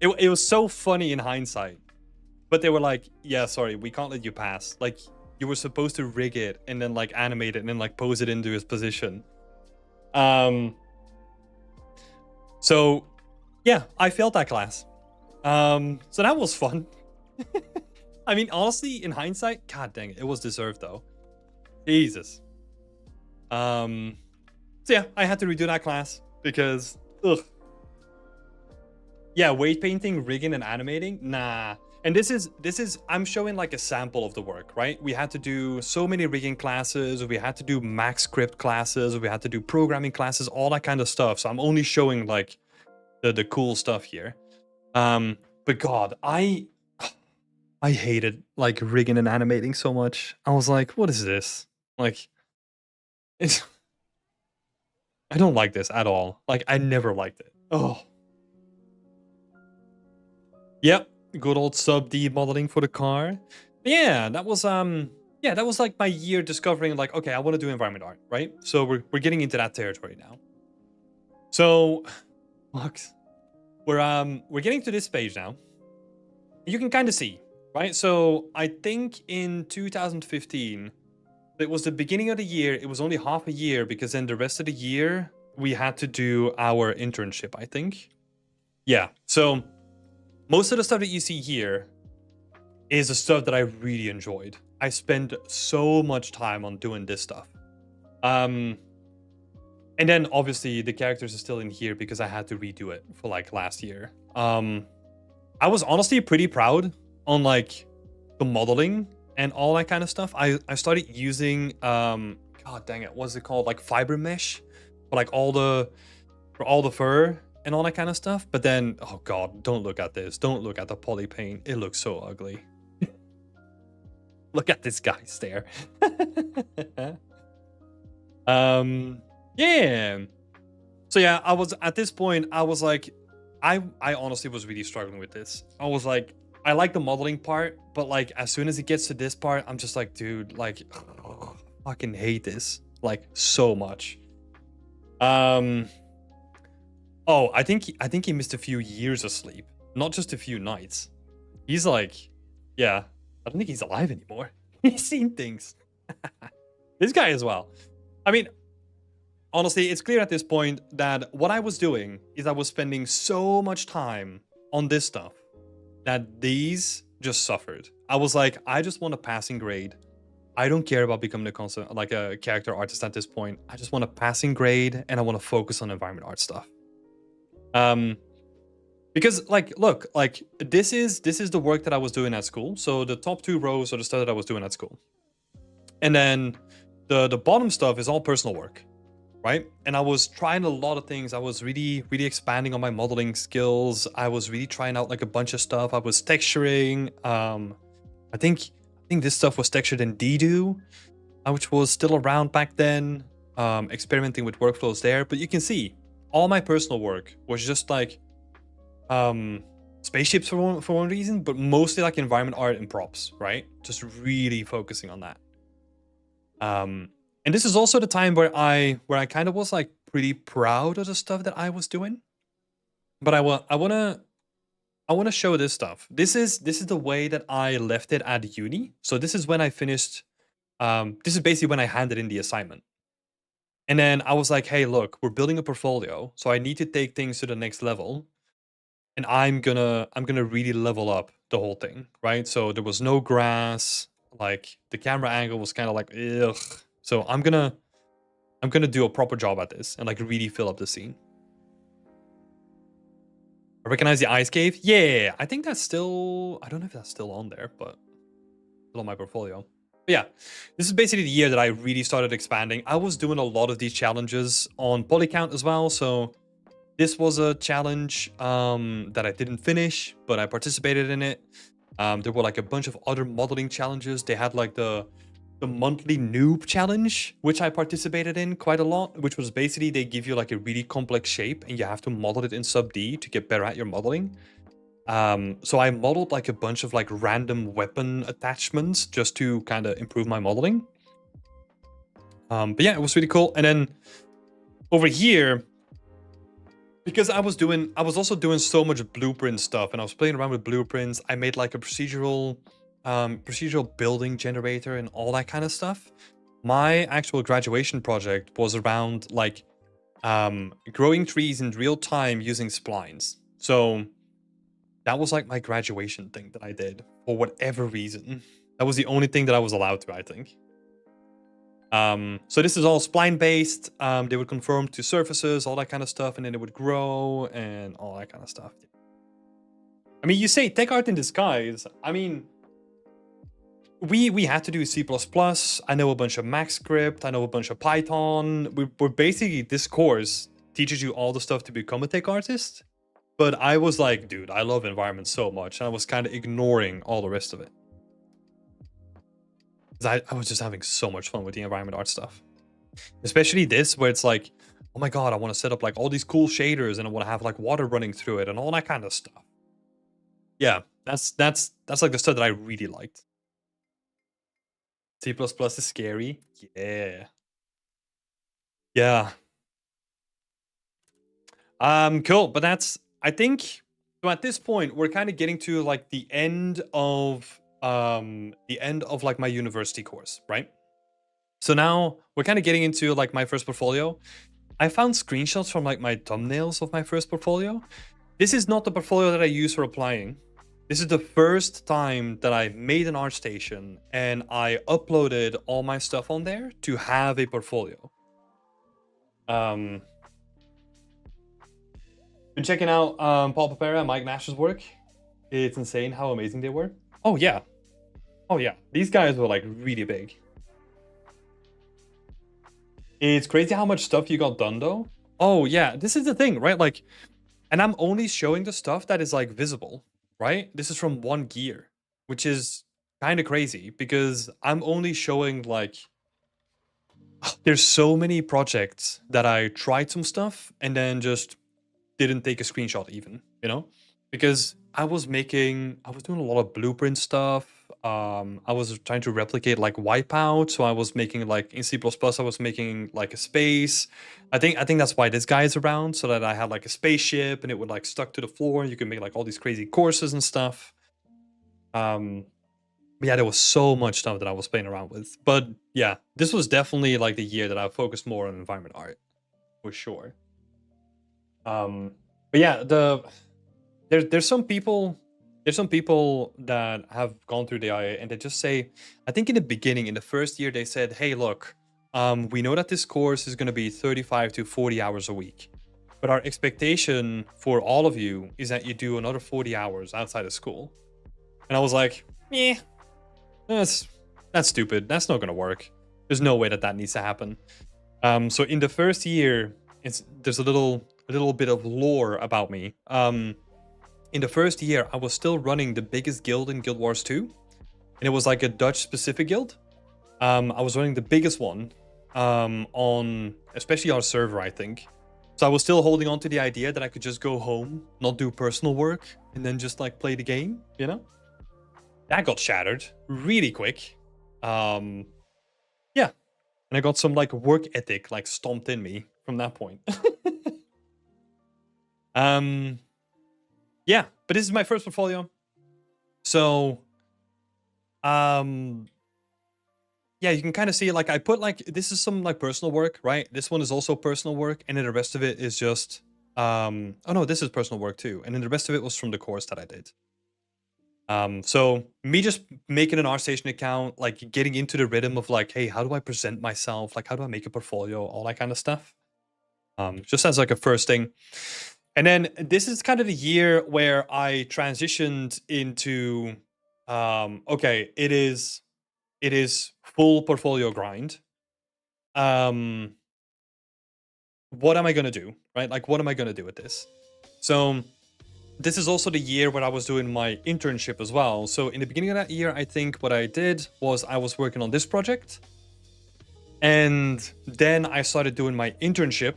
It was so funny in hindsight. But they were like, yeah, sorry, we can't let you pass. Like, you were supposed to rig it and then like animate it and then like pose it into his position. So yeah, I failed that class. So that was fun. I mean, honestly, in hindsight, god dang it, it was deserved though. Jesus. So yeah, I had to redo that class because ugh. Yeah, weight painting, rigging, and animating, nah. And this is I'm showing like a sample of the work, right? We had to do so many rigging classes, we had to do max script classes, we had to do programming classes, all that kind of stuff. So I'm only showing like the cool stuff here. But god, I hated like rigging and animating so much. I was like, what is this? Like, I don't like this at all. Like, I never liked it. Oh. Yep. Good old sub D modeling for the car. Yeah, that was that was like my year discovering like, okay, I want to do environment art, right? So we're getting into that territory now. So we're getting to this page now. You can kind of see, right? So I think in 2015, it was the beginning of the year. It was only half a year because then the rest of the year we had to do our internship, I think. Yeah. So most of the stuff that you see here is the stuff that I really enjoyed. I spent so much time on doing this stuff. And then obviously the characters are still in here because I had to redo it for like last year. I was honestly pretty proud on like the modeling and all that kind of stuff. I started using god dang it, what's it called? Like fiber mesh for like all the fur and all that kind of stuff. But then, oh god, don't look at this. Don't look at the poly paint. It looks so ugly. Look at this guy stare. Yeah. So yeah, I was at this point, I was like, I honestly was really struggling with this. I was like, I like the modeling part, but like as soon as it gets to this part, I'm just like, dude, like, fucking hate this like so much. Um. Oh, I think he missed a few years of sleep, not just a few nights. He's like, yeah, I don't think he's alive anymore. He's seen things. This guy as well. I mean, honestly, it's clear at this point that what I was doing is I was spending so much time on this stuff that these just suffered. I was like, I just want a passing grade. I don't care about becoming a character artist at this point. I just want a passing grade and I want to focus on environment art stuff. Because look, this is the work that I was doing at school. So the top 2 rows are the stuff that I was doing at school. And then the bottom stuff is all personal work, right? And I was trying a lot of things. I was really expanding on my modeling skills. I was really trying out like a bunch of stuff. I was texturing. I think this stuff was textured in Dedo, which was still around back then. Experimenting with workflows there. But you can see all my personal work was just like spaceships for one reason, but mostly like environment art and props, right? Just really focusing on that. And this is also the time where I kind of was like pretty proud of the stuff that I was doing. But I want to show this stuff. This is the way that I left it at uni. So this is when I finished. This is basically when I handed in the assignment. And then I was like, hey, look, we're building a portfolio, so I need to take things to the next level. And I'm gonna really level up the whole thing, right? So there was no grass, like the camera angle was kind of like ugh. So I'm gonna do a proper job at this and like really fill up the scene. I recognize the ice cave. Yeah, I think that's still, I don't know if that's still on there, but still on my portfolio. But yeah, this is basically the year that I really started expanding. I was doing a lot of these challenges on Polycount as well. So this was a challenge that I didn't finish, but I participated in it. There were like a bunch of other modeling challenges. They had like the monthly noob challenge, which I participated in quite a lot, which was basically they give you like a really complex shape and you have to model it in sub D to get better at your modeling. So I modeled like a bunch of like random weapon attachments just to kind of improve my modeling. But yeah, it was really cool. And then over here, because I was also doing so much blueprint stuff and I was playing around with blueprints. I made like a procedural building generator and all that kind of stuff. My actual graduation project was around like growing trees in real time using splines. So that was like my graduation thing that I did for whatever reason. That was the only thing that I was allowed to, I think. So this is all spline based. They would conform to surfaces, all that kind of stuff, and then it would grow and all that kind of stuff. I mean, you say tech art in disguise. I mean, we had to do C++. I know a bunch of MaxScript. I know a bunch of Python. We're basically, this course teaches you all the stuff to become a tech artist. But I was like, dude, I love environment so much. And I was kind of ignoring all the rest of it. I was just having so much fun with the environment art stuff. Especially this, where it's like, oh my god, I want to set up like all these cool shaders and I want to have like water running through it and all that kind of stuff. Yeah, that's like the stuff that I really liked. C++ is scary. Yeah. Yeah. Cool, but that's, I think, so at this point, we're kind of getting to like the end of like my university course, right? So now we're kind of getting into like my first portfolio. I found screenshots from like my thumbnails of my first portfolio. This is not the portfolio that I use for applying. This is the first time that I made an ArtStation and I uploaded all my stuff on there to have a portfolio. Been checking out Paul Papera and Mike Nash's work. It's insane how amazing they were. Oh yeah. Oh yeah. These guys were like really big. It's crazy how much stuff you got done though. Oh yeah, this is the thing, right? Like, and I'm only showing the stuff that is like visible, right? This is from one gear, which is kind of crazy because I'm only showing like, there's so many projects that I tried some stuff and then just didn't take a screenshot even, you know? Because I was doing a lot of blueprint stuff. I was trying to replicate like Wipeout, so I was making like in C++, I was making like a space. I think that's why this guy is around, so that I had like a spaceship and it would like stuck to the floor, and you can make like all these crazy courses and stuff. But yeah, there was so much stuff that I was playing around with. But yeah, this was definitely like the year that I focused more on environment art, for sure. But yeah, there's some people that have gone through the IA and they just say, I think in the beginning, in the first year, they said, hey, look, we know that this course is going to be 35 to 40 hours a week, but our expectation for all of you is that you do another 40 hours outside of school. And I was like, yeah, that's stupid. That's not going to work. There's no way that that needs to happen. So in the first year, there's a little bit of lore about me. In the first year, I was still running the biggest guild in Guild Wars 2, and it was like a Dutch-specific guild. I was running the biggest one on, especially our server, I think. So I was still holding on to the idea that I could just go home, not do personal work, and then just like play the game, you know? That got shattered really quick. Yeah, and I got some like work ethic like stomped in me from that point. Yeah, but this is my first portfolio. So, yeah, you can kind of see like I put like, this is some like personal work, right? This one is also personal work. And then the rest of it is just, oh no, this is personal work too. And then the rest of it was from the course that I did. So me just making an ArtStation account, like getting into the rhythm of like, hey, how do I present myself? Like, how do I make a portfolio? All that kind of stuff. Just as like a first thing. And then this is kind of the year where I transitioned into, okay, it is full portfolio grind. What am I going to do, right? Like, what am I going to do with this? So this is also the year where I was doing my internship as well. So in the beginning of that year, I think what I did was I was working on this project. And then I started doing my internship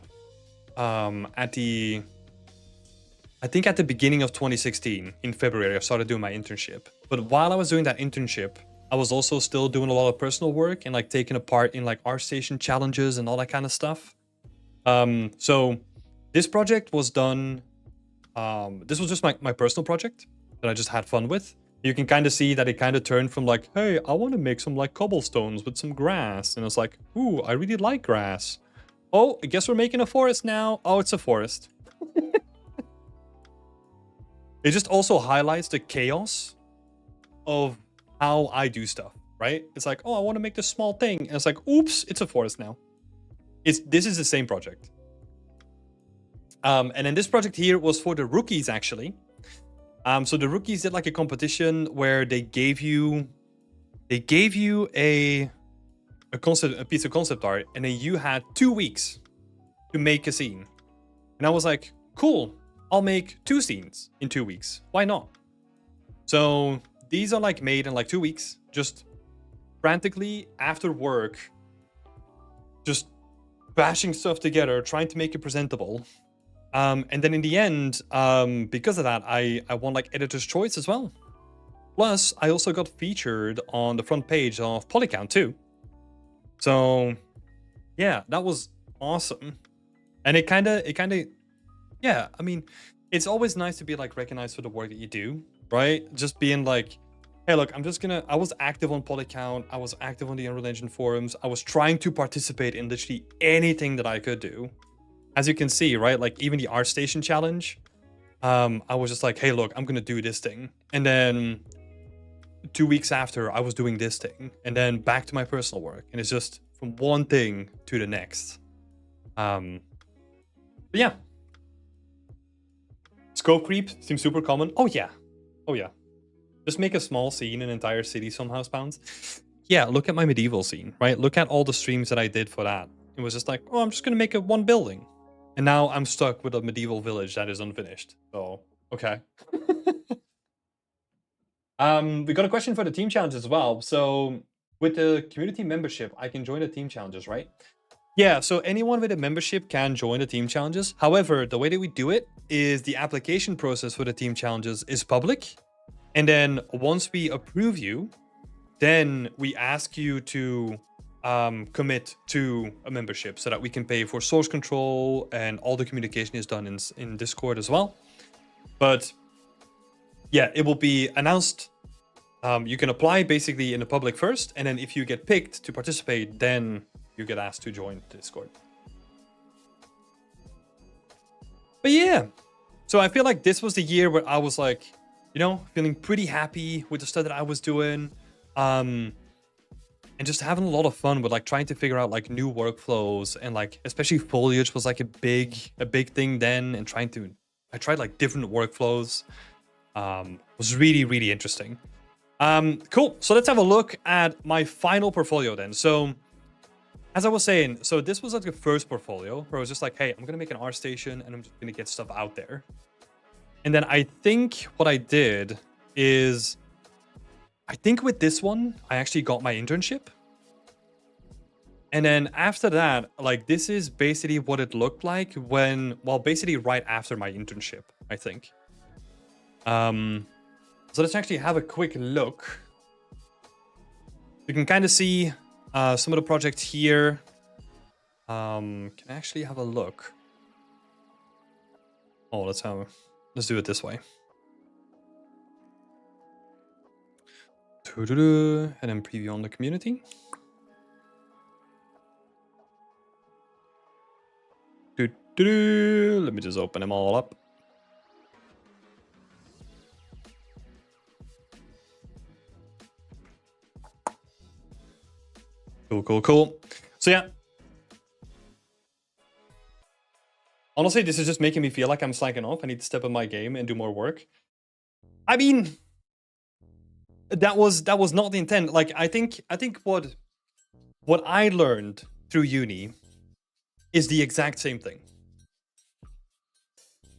I think at the beginning of 2016, in February, I started doing my internship. But while I was doing that internship, I was also still doing a lot of personal work and like taking a part in like ArtStation challenges and all that kind of stuff. So this project was done, this was just my personal project that I just had fun with. You can kind of see that it kind of turned from like, hey, I want to make some like cobblestones with some grass. And it's like, ooh, I really like grass. Oh, I guess we're making a forest now. Oh, it's a forest. It just also highlights the chaos of how I do stuff, right? It's like, oh, I want to make this small thing. And it's like, oops, it's a forest now. This is the same project. And then this project here was for the rookies, actually. So the rookies did like a competition where they gave you a piece of concept art, and then you had 2 weeks to make a scene. And I was like, cool. I'll make 2 scenes in 2 weeks. Why not? So these are like made in like 2 weeks, just frantically after work, just bashing stuff together, trying to make it presentable. And then in the end, because of that, I won like editor's choice as well. Plus, I also got featured on the front page of Polycount too. So yeah, that was awesome. And it kind of, yeah, I mean, it's always nice to be like recognized for the work that you do, right? Just being like, hey, look, I was active on Polycount. I was active on the Unreal Engine forums. I was trying to participate in literally anything that I could do. As you can see, right? Like even the ArtStation challenge, I was just like, hey, look, I'm going to do this thing. And then 2 weeks after, I was doing this thing. And then back to my personal work. And it's just from one thing to the next. But yeah. Scope creep seems super common. Oh yeah. Just make a small scene, an entire city somehow spawns. Yeah, look at my medieval scene, right? Look at all the streams that I did for that. It was just like, oh, I'm just gonna make one building. And now I'm stuck with a medieval village that is unfinished. So, okay. We got a question for the team challenge as well. So with the community membership, I can join the team challenges, right? Yeah, so anyone with a membership can join the team challenges. However, the way that we do it is the application process for the team challenges is public. And then once we approve you, then we ask you to commit to a membership so that we can pay for source control, and all the communication is done in Discord as well. But yeah, it will be announced. You can apply basically in the public first, and then if you get picked to participate, then you get asked to join Discord. But yeah, so I feel like this was the year where I was like, you know, feeling pretty happy with the stuff that I was doing. And just having a lot of fun with like trying to figure out like new workflows, and like especially foliage was like a big thing then, and I tried like different workflows. Was really interesting. Cool. So let's have a look at my final portfolio then. So as I was saying, so this was like the first portfolio where I was just like, hey, I'm gonna make an ArtStation and I'm just gonna get stuff out there. And then I think what I did is, I think with this one, I actually got my internship. And then after that, like this is basically what it looked like well, basically right after my internship, I think. So let's actually have a quick look. You can kind of see some of the projects here. Can I actually have a look? Oh, let's do it this way. And then preview on the community. Let me just open them all up. Cool. So yeah. Honestly, this is just making me feel like I'm slacking off. I need to step up my game and do more work. I mean, that was not the intent. Like I think what I learned through uni is the exact same thing.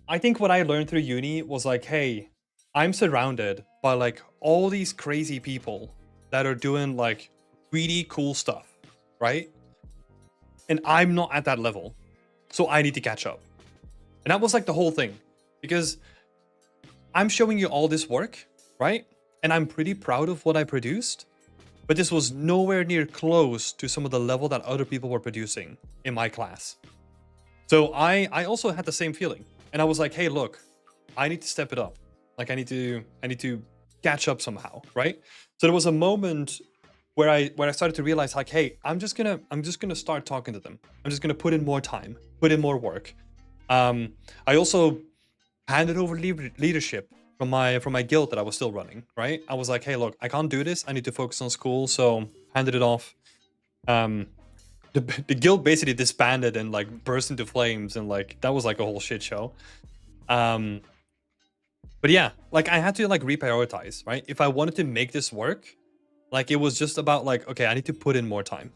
I think what I learned through uni was like, hey, I'm surrounded by like all these crazy people that are doing like really cool stuff, right? And I'm not at that level, so I need to catch up. And that was like the whole thing, because I'm showing you all this work, right? And I'm pretty proud of what I produced, but this was nowhere near close to some of the level that other people were producing in my class. So I also had the same feeling, and I was like, hey, look, I need to step it up. Like I need to catch up somehow, right? So there was a moment where I started to realize like, hey, I'm just gonna start talking to them. I'm just gonna put in more time, put in more work. I also handed over leadership from my guild that I was still running, right? I was like, hey, look, I can't do this. I need to focus on school, so handed it off. The guild basically disbanded and like burst into flames, and like that was like a whole shit show. But yeah, like I had to like reprioritize, right? If I wanted to make this work, like it was just about like, okay, I need to put in more time.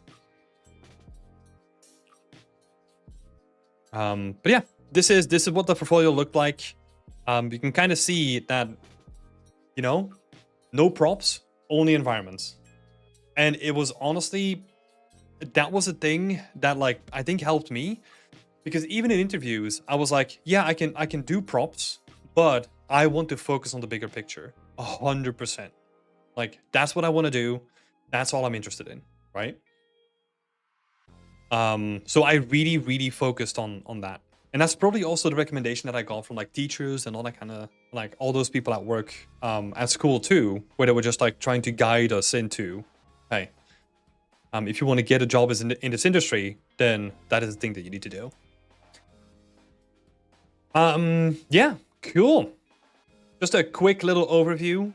But yeah, this is what the portfolio looked like. You can kind of see that, you know, no props, only environments. And it was honestly, that was a thing that like I think helped me, because even in interviews I was like, yeah, I can do props, but I want to focus on the bigger picture 100%. Like that's what I want to do, that's all I'm interested in, right? So I really focused on that. And that's probably also the recommendation that I got from like teachers and all that kind of like all those people at work at school too, where they were just like trying to guide us into, hey, if you want to get a job in this industry, then that is the thing that you need to do. Yeah, cool. Just a quick little overview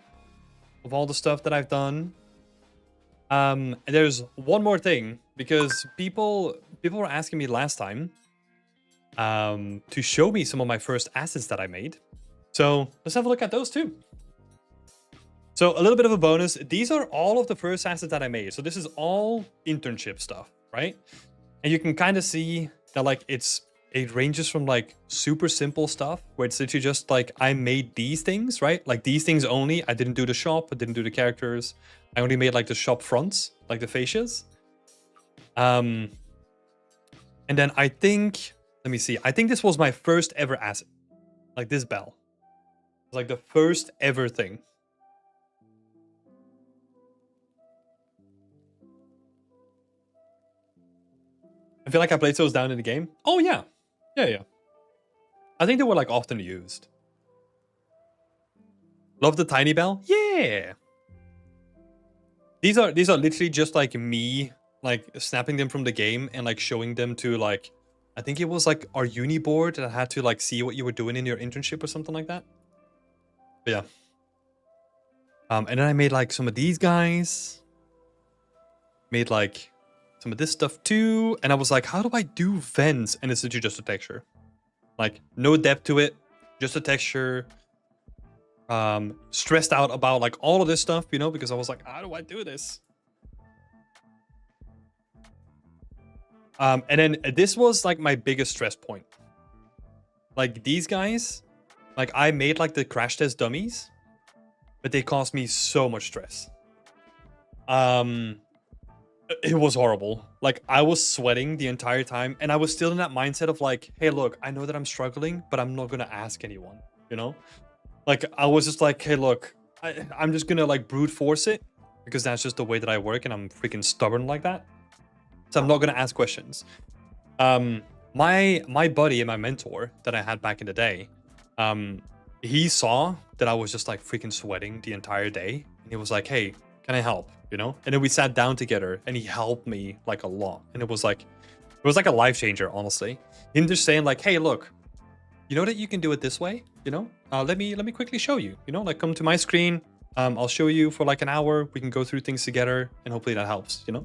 of all the stuff that I've done. And there's one more thing, because people were asking me last time to show me some of my first assets that I made. So let's have a look at those too. So a little bit of a bonus. These are all of the first assets that I made. So this is all internship stuff, right? And you can kind of see that like it ranges from like super simple stuff where it's literally just like I made these things, right? Like these things only. I didn't do the shop. I didn't do the characters. I only made like the shop fronts, like the fascias. And then I think, let me see. I think this was my first ever asset. Like this bell. It's like the first ever thing. I feel like I played those down in the game. Oh yeah. Yeah. I think they were like often used. Love the tiny bell. Yeah. These are literally just like me like snapping them from the game and like showing them to like, I think it was like our uni board that had to like see what you were doing in your internship or something like that. But yeah. And then I made like some of these guys. Made like some of this stuff too. And I was like, how do I do vents? And it's literally just a texture. Like no depth to it, just a texture. Stressed out about like all of this stuff, you know, because I was like, how do I do this? And then this was like my biggest stress point. Like these guys, like I made like the crash test dummies, but they caused me so much stress. It was horrible. Like I was sweating the entire time, and I was still in that mindset of like, hey, look, I know that I'm struggling, but I'm not gonna ask anyone, you know? Like I was just like, hey, look, I'm just gonna like brute force it because that's just the way that I work, and I'm freaking stubborn like that. So I'm not gonna ask questions. My buddy and my mentor that I had back in the day, he saw that I was just like freaking sweating the entire day, and he was like, hey, can I help? You know? And then we sat down together, and he helped me like a lot, and it was like a life changer, honestly. Him just saying like, hey, look, you know that you can do it this way, you know? Let me quickly show you, you know, like come to my screen. I'll show you for like an hour. We can go through things together, and hopefully that helps, you know?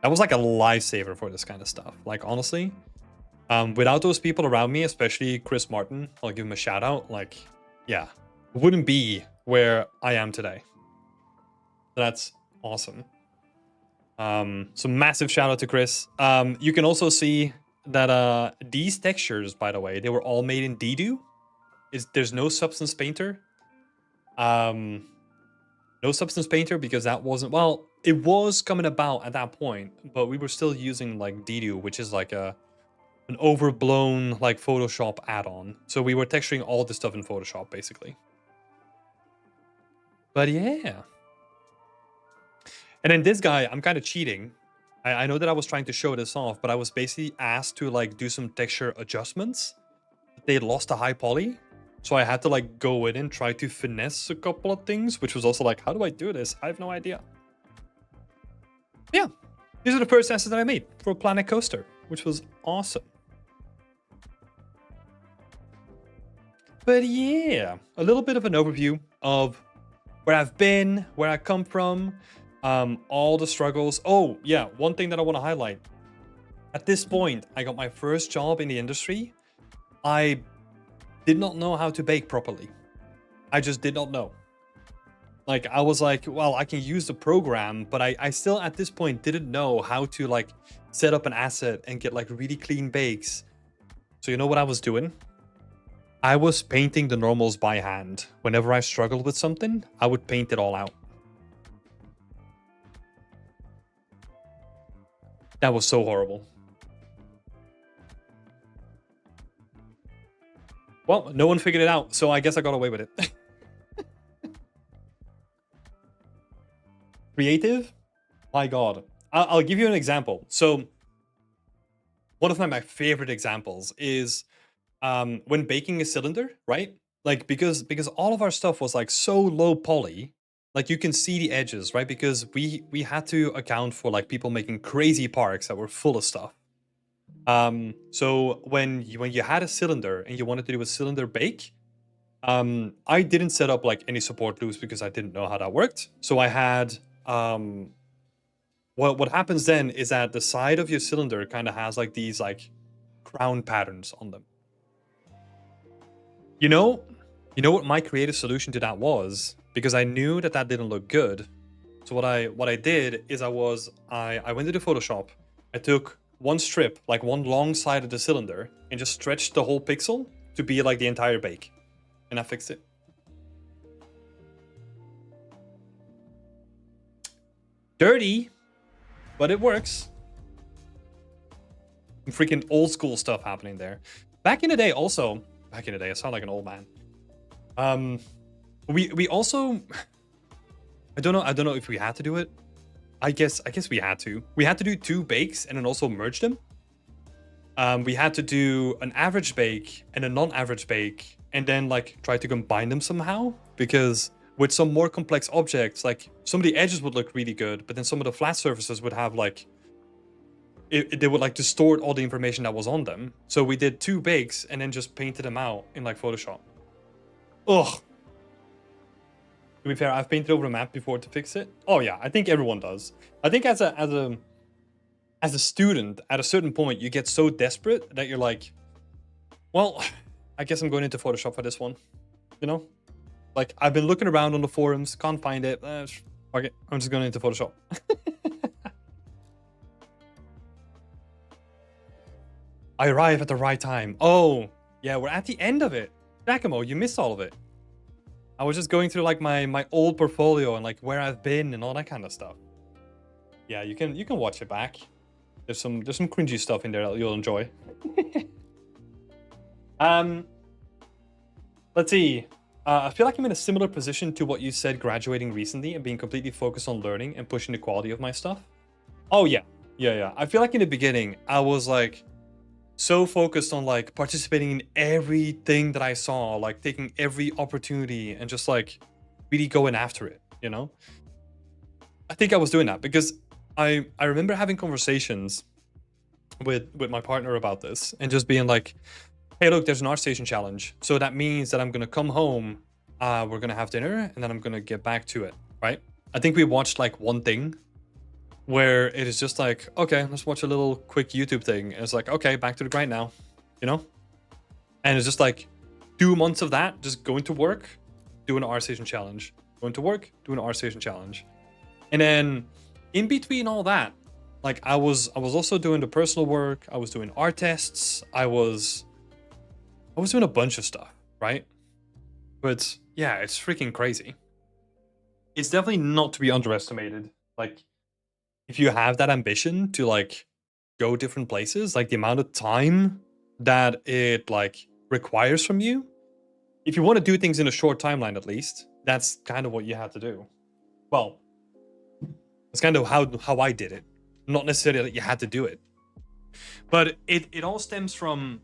That was like a lifesaver for this kind of stuff. Like, honestly, without those people around me, especially Chris Martin, I'll give him a shout out. Like, yeah, wouldn't be where I am today. That's awesome. So massive shout out to Chris. You can also see that these textures, by the way, they were all made in Dedo. There's no Substance Painter. No Substance Painter because that wasn't, well, it was coming about at that point, but we were still using like Dedo, which is like an overblown like Photoshop add-on. So we were texturing all this stuff in Photoshop basically. But yeah. And then this guy, I'm kind of cheating. I know that I was trying to show this off, but I was basically asked to like do some texture adjustments. They lost a high poly. So I had to like go in and try to finesse a couple of things, which was also like, how do I do this? I have no idea. Yeah, these are the first assets that I made for Planet Coaster, which was awesome. But yeah, a little bit of an overview of where I've been, where I come from, all the struggles. Oh yeah, one thing that I want to highlight. At this point, I got my first job in the industry. I did not know how to bake properly. I just did not know. Like, I was like, well, I can use the program, but I still at this point didn't know how to like set up an asset and get like really clean bakes. So you know what I was doing? I was painting the normals by hand. Whenever I struggled with something, I would paint it all out. That was so horrible. Well, no one figured it out, so I guess I got away with it. Creative? My God. I'll give you an example. So one of my favorite examples is when baking a cylinder, right? Like because all of our stuff was like so low poly, like you can see the edges, right? Because we had to account for like people making crazy parks that were full of stuff. So when you had a cylinder and you wanted to do a cylinder bake, I didn't set up like any support loops because I didn't know how that worked. So I had what happens then is that the side of your cylinder kind of has like these like crown patterns on them. You know what my creative solution to that was? Because I knew that didn't look good. So what I did is I went into Photoshop. I took one strip, like one long side of the cylinder, and just stretched the whole pixel to be like the entire bake. And I fixed it. Dirty, but it works. Some freaking old school stuff happening there. Back in the day, I sound like an old man. We also, I don't know if we had to do it. I guess we had to. We had to do 2 bakes and then also merge them. we had to do an average bake and a non-average bake, and then like try to combine them somehow, because with some more complex objects, like some of the edges would look really good, but then some of the flat surfaces would have like they would like distort all the information that was on them. So we did 2 bakes and then just painted them out in like Photoshop. Ugh. To be fair, I've painted over a map before to fix it. Oh yeah, I think everyone does. I think as a student, at a certain point, you get so desperate that you're like, well, I guess I'm going into Photoshop for this one. You know? Like, I've been looking around on the forums, can't find it. Okay, I'm just going into Photoshop. I arrive at the right time. Oh, yeah, we're at the end of it. Giacomo, you missed all of it. I was just going through like my old portfolio and like where I've been and all that kind of stuff. Yeah, you can watch it back. There's some cringy stuff in there that you'll enjoy. Let's see. I feel like I'm in a similar position to what you said graduating recently and being completely focused on learning and pushing the quality of my stuff. Oh yeah. Yeah. I feel like in the beginning, I was like so focused on like participating in everything that I saw, like taking every opportunity and just like really going after it, you know? I think I was doing that because I remember having conversations with my partner about this and just being like, hey, look, there's an ArtStation challenge. So that means that I'm going to come home, we're going to have dinner, and then I'm going to get back to it, right? I think we watched like one thing where it is just like, okay, let's watch a little quick YouTube thing. And it's like, okay, back to the grind now, you know? And it's just like 2 months of that, just going to work, doing an ArtStation challenge. Going to work, doing an ArtStation challenge. And then in between all that, like I was also doing the personal work. I was doing art tests. I was doing a bunch of stuff, right? But yeah, it's freaking crazy. It's definitely not to be underestimated. Like if you have that ambition to like go different places, like the amount of time that it like requires from you, if you want to do things in a short timeline at least, that's kind of what you have to do. Well, it's kind of how I did it. Not necessarily that you had to do it. But it all stems from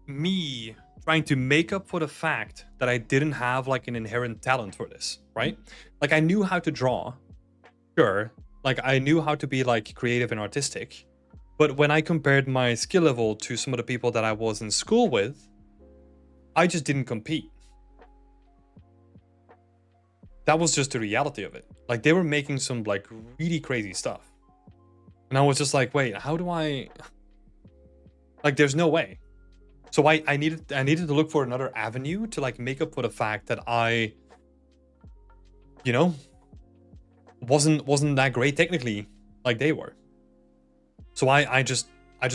me trying to make up for the fact that I didn't have like an inherent talent for this, right? Like I knew how to draw, sure. Like I knew how to be like creative and artistic. But when I compared my skill level to some of the people that I was in school with, I just didn't compete. That was just the reality of it. Like they were making some like really crazy stuff. And I was just like, wait, how do I, like, there's no way. So I needed to look for another avenue to like make up for the fact that I, you know, wasn't that great technically like they were. So I just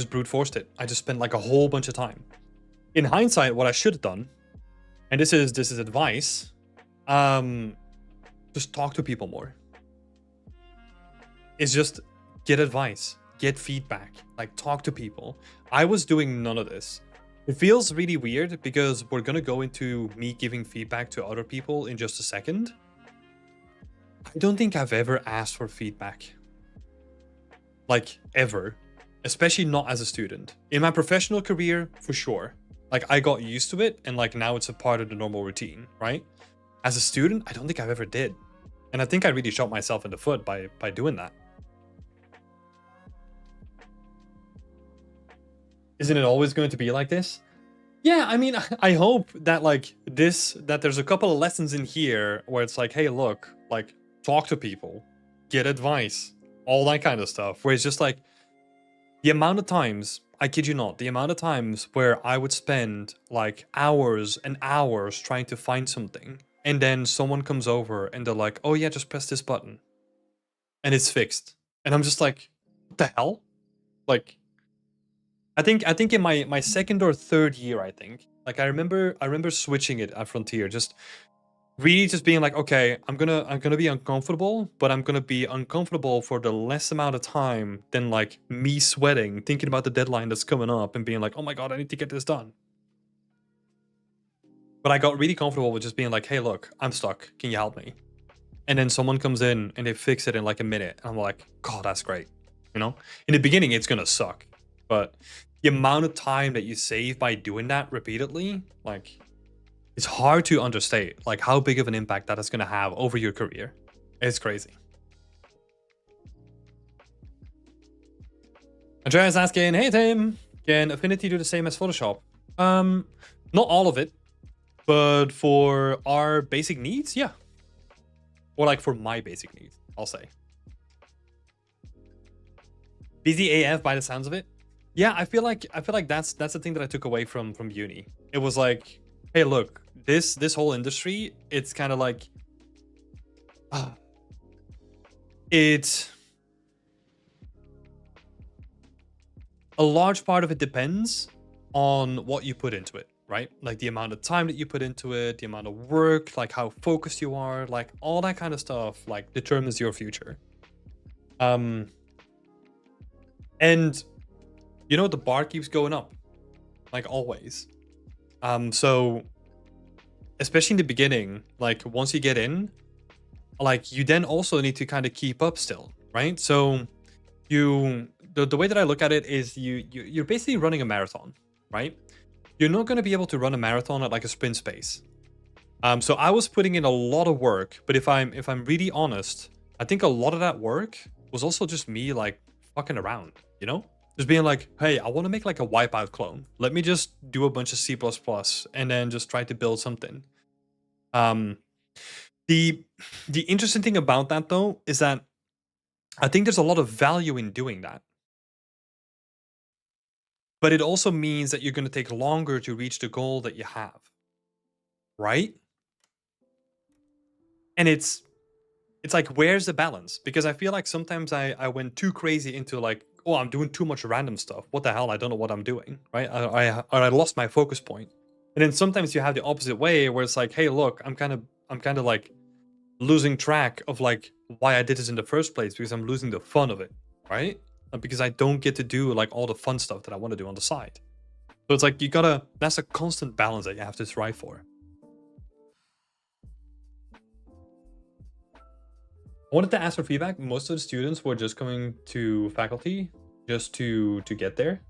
brute forced it. I just spent like a whole bunch of time. In hindsight, what I should have done, and this is advice, just talk to people more. It's just get advice, get feedback, like talk to people. I was doing none of this. It feels really weird because we're gonna go into me giving feedback to other people in just a second. I don't think I've ever asked for feedback. Like ever. Especially not as a student. In my professional career, for sure. Like I got used to it and like now it's a part of the normal routine, right? As a student, I don't think I've ever did. And I think I really shot myself in the foot by doing that. Isn't it always going to be like this? Yeah, I mean, I hope that like that there's a couple of lessons in here where it's like, hey, look, like talk to people, get advice, all that kind of stuff. Where it's just like the amount of times, I kid you not, the amount of times where I would spend like hours and hours trying to find something. And then someone comes over and they're like, oh yeah, just press this button. And it's fixed. And I'm just like, what the hell? Like, I think in my second or third year, I think, like I remember switching it at Frontier, just really just being like, okay, I'm gonna be uncomfortable, but I'm gonna be uncomfortable for the less amount of time than like me sweating, thinking about the deadline that's coming up and being like, oh my god, I need to get this done. But I got really comfortable with just being like, hey, look, I'm stuck. Can you help me? And then someone comes in and they fix it in like a minute. And I'm like, god, that's great. You know, in the beginning, it's gonna suck, but the amount of time that you save by doing that repeatedly, like, it's hard to understate, like, how big of an impact that is going to have over your career. It's crazy. Andrea's asking, hey Tim, can Affinity do the same as Photoshop? Not all of it, but for our basic needs, yeah. Or like for my basic needs, I'll say. Busy AF by the sounds of it. Yeah, I feel like that's the thing that I took away from uni. It was like, hey, look, this whole industry, it's kind of like, it's a large part of it depends on what you put into it, right? Like the amount of time that you put into it, the amount of work, like how focused you are, like all that kind of stuff, like determines your future. And you know, the bar keeps going up, like always. So especially in the beginning, like once you get in, like you then also need to kind of keep up still, right? So the way that I look at it is you're basically running a marathon, right? You're not going to be able to run a marathon at like a sprint space. So I was putting in a lot of work, but if I'm really honest, I think a lot of that work was also just me like fucking around, you know? Just being like, hey, I want to make like a Wipeout clone. Let me just do a bunch of C++ and then just try to build something. The interesting thing about that though is that I think there's a lot of value in doing that. But it also means that you're going to take longer to reach the goal that you have. Right? And it's like, where's the balance? Because I feel like sometimes I went too crazy into like, oh, I'm doing too much random stuff. What the hell? I don't know what I'm doing. Right? I lost my focus point. And then sometimes you have the opposite way where it's like, hey, look, I'm kind of like losing track of like why I did this in the first place because I'm losing the fun of it. Right? Because I don't get to do like all the fun stuff that I want to do on the side. So it's like that's a constant balance that you have to strive for. I wanted to ask for feedback. Most of the students were just coming to faculty just to get there.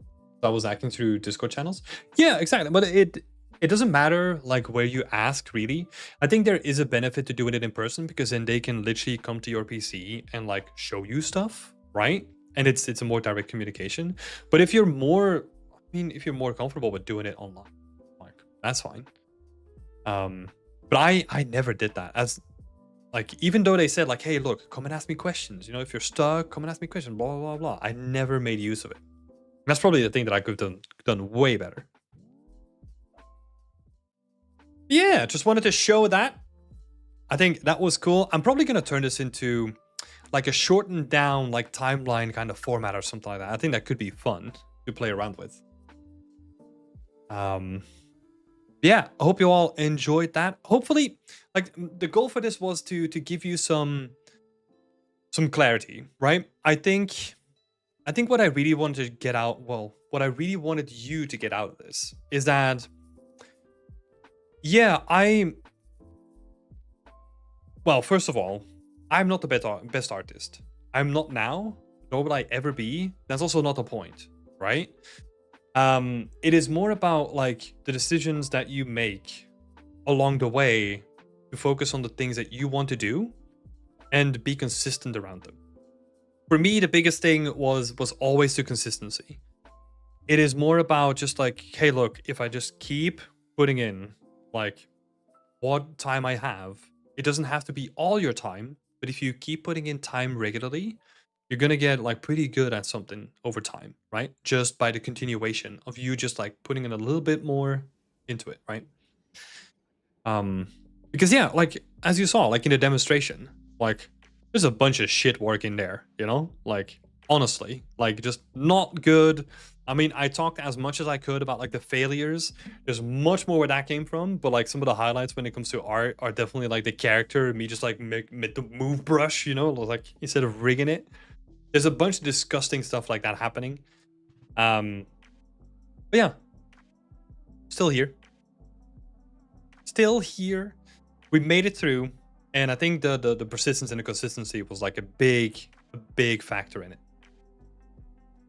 So I was acting through Discord channels. Yeah, exactly. But it doesn't matter like where you ask really. I think there is a benefit to doing it in person because then they can literally come to your PC and like show you stuff, right? And it's a more direct communication. But if you're more comfortable with doing it online, like that's fine. But I never did that. As like, even though they said like, hey, look, come and ask me questions. You know, if you're stuck, come and ask me questions, blah, blah, blah, blah. I never made use of it. That's probably the thing that I could have done way better. Yeah, just wanted to show that. I think that was cool. I'm probably going to turn this into like a shortened down like timeline kind of format or something like that. I think that could be fun to play around with. Yeah, I hope you all enjoyed that. Hopefully, like the goal for this was to give you some clarity, right? I think what I really wanted to get out, well, what I really wanted you to get out of this is that, yeah, well, first of all, I'm not the best artist. I'm not now, nor will I ever be. That's also not the point, right? It is more about like the decisions that you make along the way to focus on the things that you want to do and be consistent around them. For me, the biggest thing was always the consistency. It is more about just like, hey, look, if I just keep putting in like what time I have, it doesn't have to be all your time, but if you keep putting in time regularly, you're going to get like pretty good at something over time, right? Just by the continuation of you just like putting in a little bit more into it, right? Because yeah, like as you saw, like in the demonstration, like there's a bunch of shit work in there, you know? Like honestly, like just not good. I mean, I talked as much as I could about like the failures. There's much more where that came from, but like some of the highlights when it comes to art are definitely like the character, me just like make the move brush, you know, like instead of rigging it. There's a bunch of disgusting stuff like that happening. But yeah, still here. Still here. We made it through, and I think the persistence and the consistency was like a big factor in it.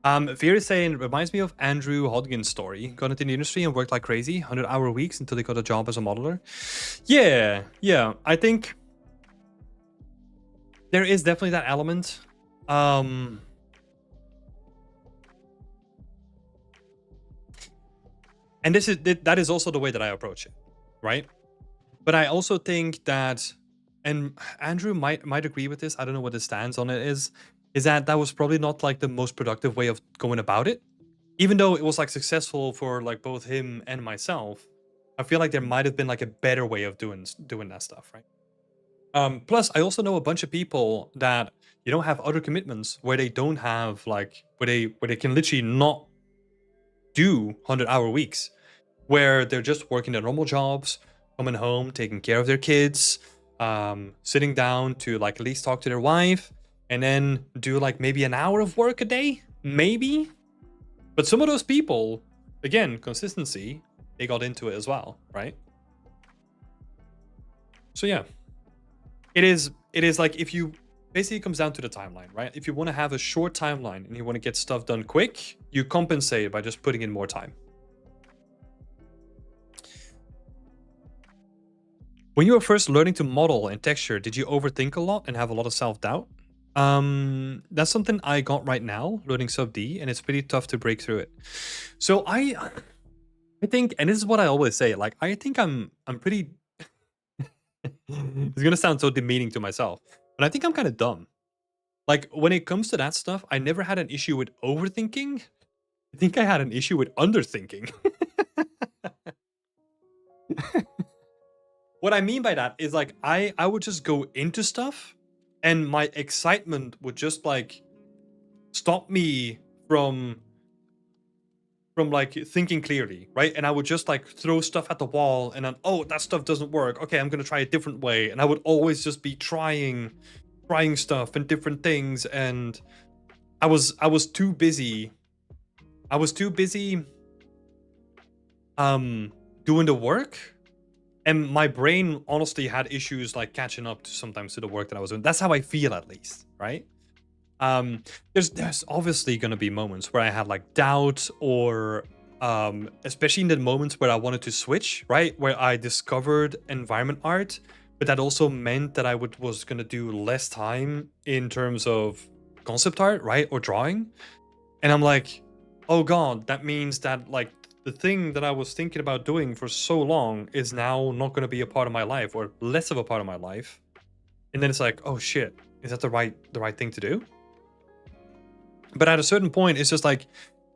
Fear is saying, reminds me of Andrew Hodgins' story. Got into the industry and worked like crazy, 100-hour weeks until he got a job as a modeler. Yeah. I think there is definitely that element. And that is also the way that I approach it, right? But I also think that, and Andrew might agree with this, I don't know what his stance on it is that was probably not like the most productive way of going about it. Even though it was like successful for like both him and myself, I feel like there might have been like a better way of doing that stuff, right? Plus, I also know a bunch of people that have other commitments where they don't have like where they can literally not do 100-hour weeks, where they're just working their normal jobs, coming home, taking care of their kids, sitting down to like at least talk to their wife, and then do like maybe an hour of work a day, maybe. But some of those people, again, consistency, they got into it as well, right? So yeah, it is like, if you basically, it comes down to the timeline, right? If you want to have a short timeline and you want to get stuff done quick, you compensate by just putting in more time. When you were first learning to model and texture, did you overthink a lot and have a lot of self-doubt? That's something I got right now, learning sub D, and it's pretty tough to break through it. So I think, and this is what I always say, like, I think I'm pretty it's gonna sound so demeaning to myself, but I think I'm kind of dumb. Like, when it comes to that stuff, I never had an issue with overthinking. I think I had an issue with underthinking. What I mean by that is, like, I would just go into stuff and my excitement would just like stop me from like thinking clearly, right? And I would just like throw stuff at the wall and then, oh, that stuff doesn't work. Okay, I'm gonna try a different way. And I would always just be trying stuff and different things. And I was too busy. I was too busy doing the work. And my brain honestly had issues like catching up to sometimes to the work that I was doing. That's how I feel, at least, right? There's obviously gonna be moments where I had like doubt, or especially in the moments where I wanted to switch, right? Where I discovered environment art, but that also meant that I was gonna do less time in terms of concept art, right? Or drawing. And I'm like, oh god, that means that like the thing that I was thinking about doing for so long is now not going to be a part of my life, or less of a part of my life. And then it's like, oh shit, is that the right thing to do? But at a certain point, it's just like,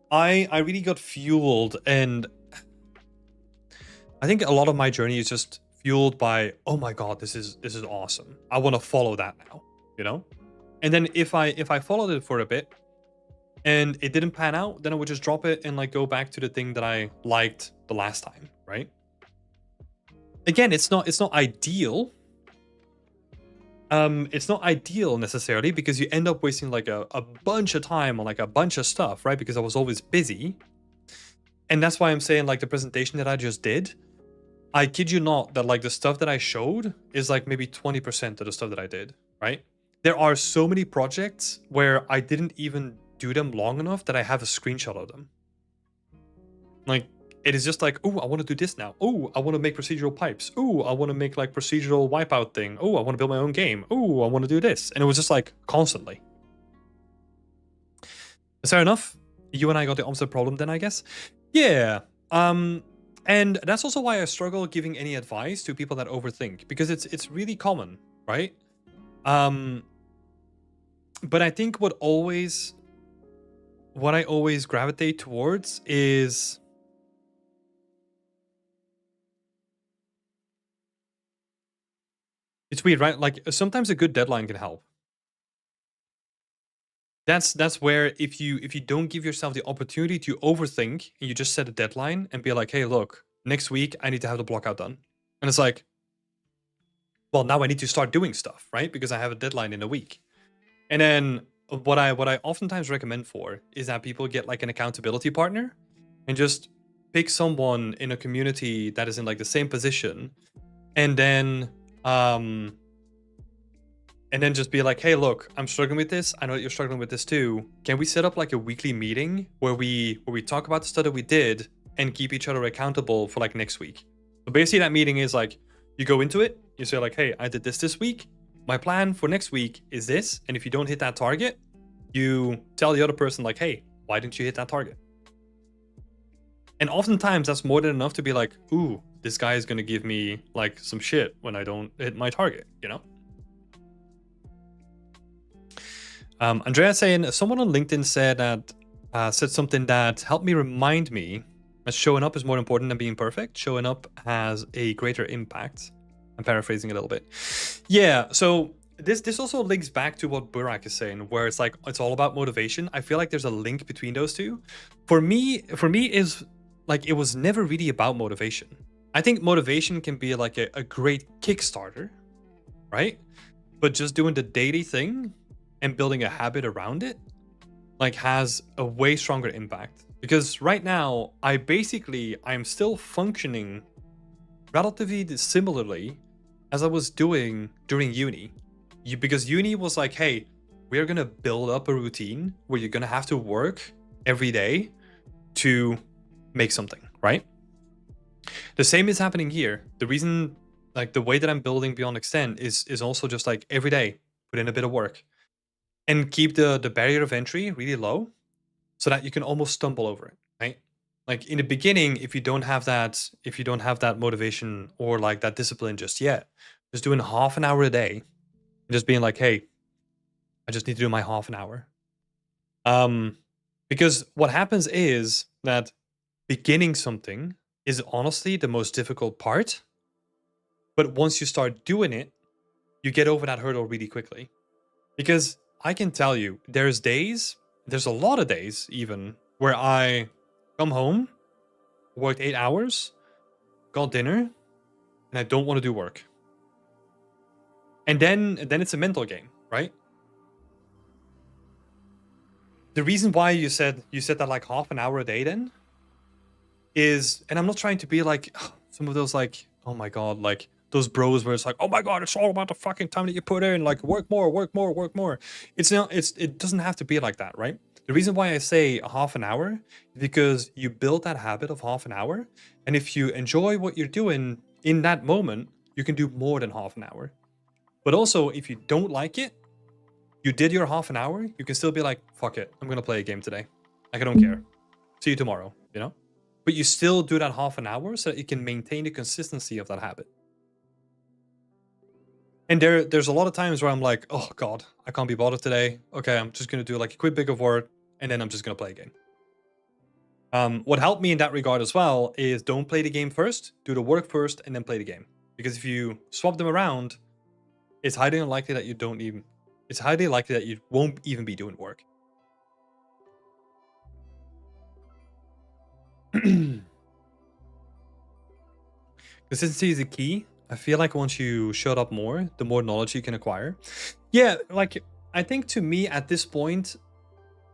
I really got fueled, and I think a lot of my journey is just fueled by, oh my god, this is awesome. I want to follow that now, And then if I followed it for a bit, and it didn't pan out, then I would just drop it and like go back to the thing that I liked the last time, right? Again, it's not ideal. It's not ideal necessarily, because you end up wasting like a bunch of time on like a bunch of stuff, right? Because I was always busy. And that's why I'm saying, like, the presentation that I just did, I kid you not, that like the stuff that I showed is like maybe 20% of the stuff that I did, right? There are so many projects where I didn't even do them long enough that I have a screenshot of them. Like, it is just like, oh, I want to do this now. Oh, I want to make procedural pipes. Oh, I want to make like procedural wipeout thing. Oh, I want to build my own game. Oh, I want to do this. And it was just like constantly. Fair enough. You and I got the opposite problem then, I guess. Yeah. And that's also why I struggle giving any advice to people that overthink, because it's really common, right? But I think what I always gravitate towards is, it's weird, right? Like, sometimes a good deadline can help. That's where, if you don't give yourself the opportunity to overthink, and you just set a deadline and be like, hey, look, next week I need to have the blockout done. And it's like, well, now I need to start doing stuff, right? Because I have a deadline in a week. And then what I oftentimes recommend for is that people get like an accountability partner, and just pick someone in a community that is in like the same position, and then and then just be like, hey, look, I'm struggling with this. I know that you're struggling with this too. Can we set up like a weekly meeting where we talk about the stuff that we did and keep each other accountable for like next week? So basically that meeting is like, you go into it, you say like, hey, I did this week. My plan for next week is this. And if you don't hit that target, you tell the other person like, hey, why didn't you hit that target? And oftentimes that's more than enough to be like, ooh, this guy is going to give me like some shit when I don't hit my target, you know? Andrea saying, someone on LinkedIn said that, said something that helped me remind me that showing up is more important than being perfect. Showing up has a greater impact. I'm paraphrasing a little bit. Yeah, so this also links back to what Burak is saying, where it's like, it's all about motivation. I feel like there's a link between those two. For me is like, it was never really about motivation. I think motivation can be like a great Kickstarter, right? But just doing the daily thing and building a habit around it like has a way stronger impact. Because right now I'm still functioning relatively similarly as I was doing during uni. Because uni was like, hey, we're gonna build up a routine where you're gonna have to work every day to make something, right? The same is happening here. The reason, like the way that I'm building Beyond Extend is also just like every day, put in a bit of work and keep the barrier of entry really low so that you can almost stumble over it, right? Like in the beginning, if you don't have that motivation or like that discipline just yet, just doing half an hour a day, and just being like, hey, I just need to do my half an hour. Because what happens is that beginning something is honestly the most difficult part. But once you start doing it, you get over that hurdle really quickly. Because I can tell you, there's a lot of days even, where I come home, worked 8 hours, got dinner, and I don't want to do work. And then it's a mental game, right? The reason why you said that like half an hour a day then is, and I'm not trying to be like some of those like, oh my god, like those bros where it's like, oh my god, it's all about the fucking time that you put in, like work more. It's not, it doesn't have to be like that, right? The reason why I say a half an hour is because you build that habit of half an hour, and if you enjoy what you're doing in that moment, you can do more than half an hour. But also, if you don't like it, you did your half an hour, you can still be like, fuck it, I'm gonna play a game today. Like, I don't care. See you tomorrow, you know? But you still do that half an hour so that you can maintain the consistency of that habit. And there's a lot of times where I'm like, oh god, I can't be bothered today. Okay, I'm just gonna do like a quick bit of work, and then I'm just gonna play a game. What helped me in that regard as well is don't play the game first, do the work first, and then play the game. Because if you swap them around, it's highly unlikely that you won't even be doing work. Consistency is the key. I feel like once you shut up more, the more knowledge you can acquire. Yeah, like I think to me at this point,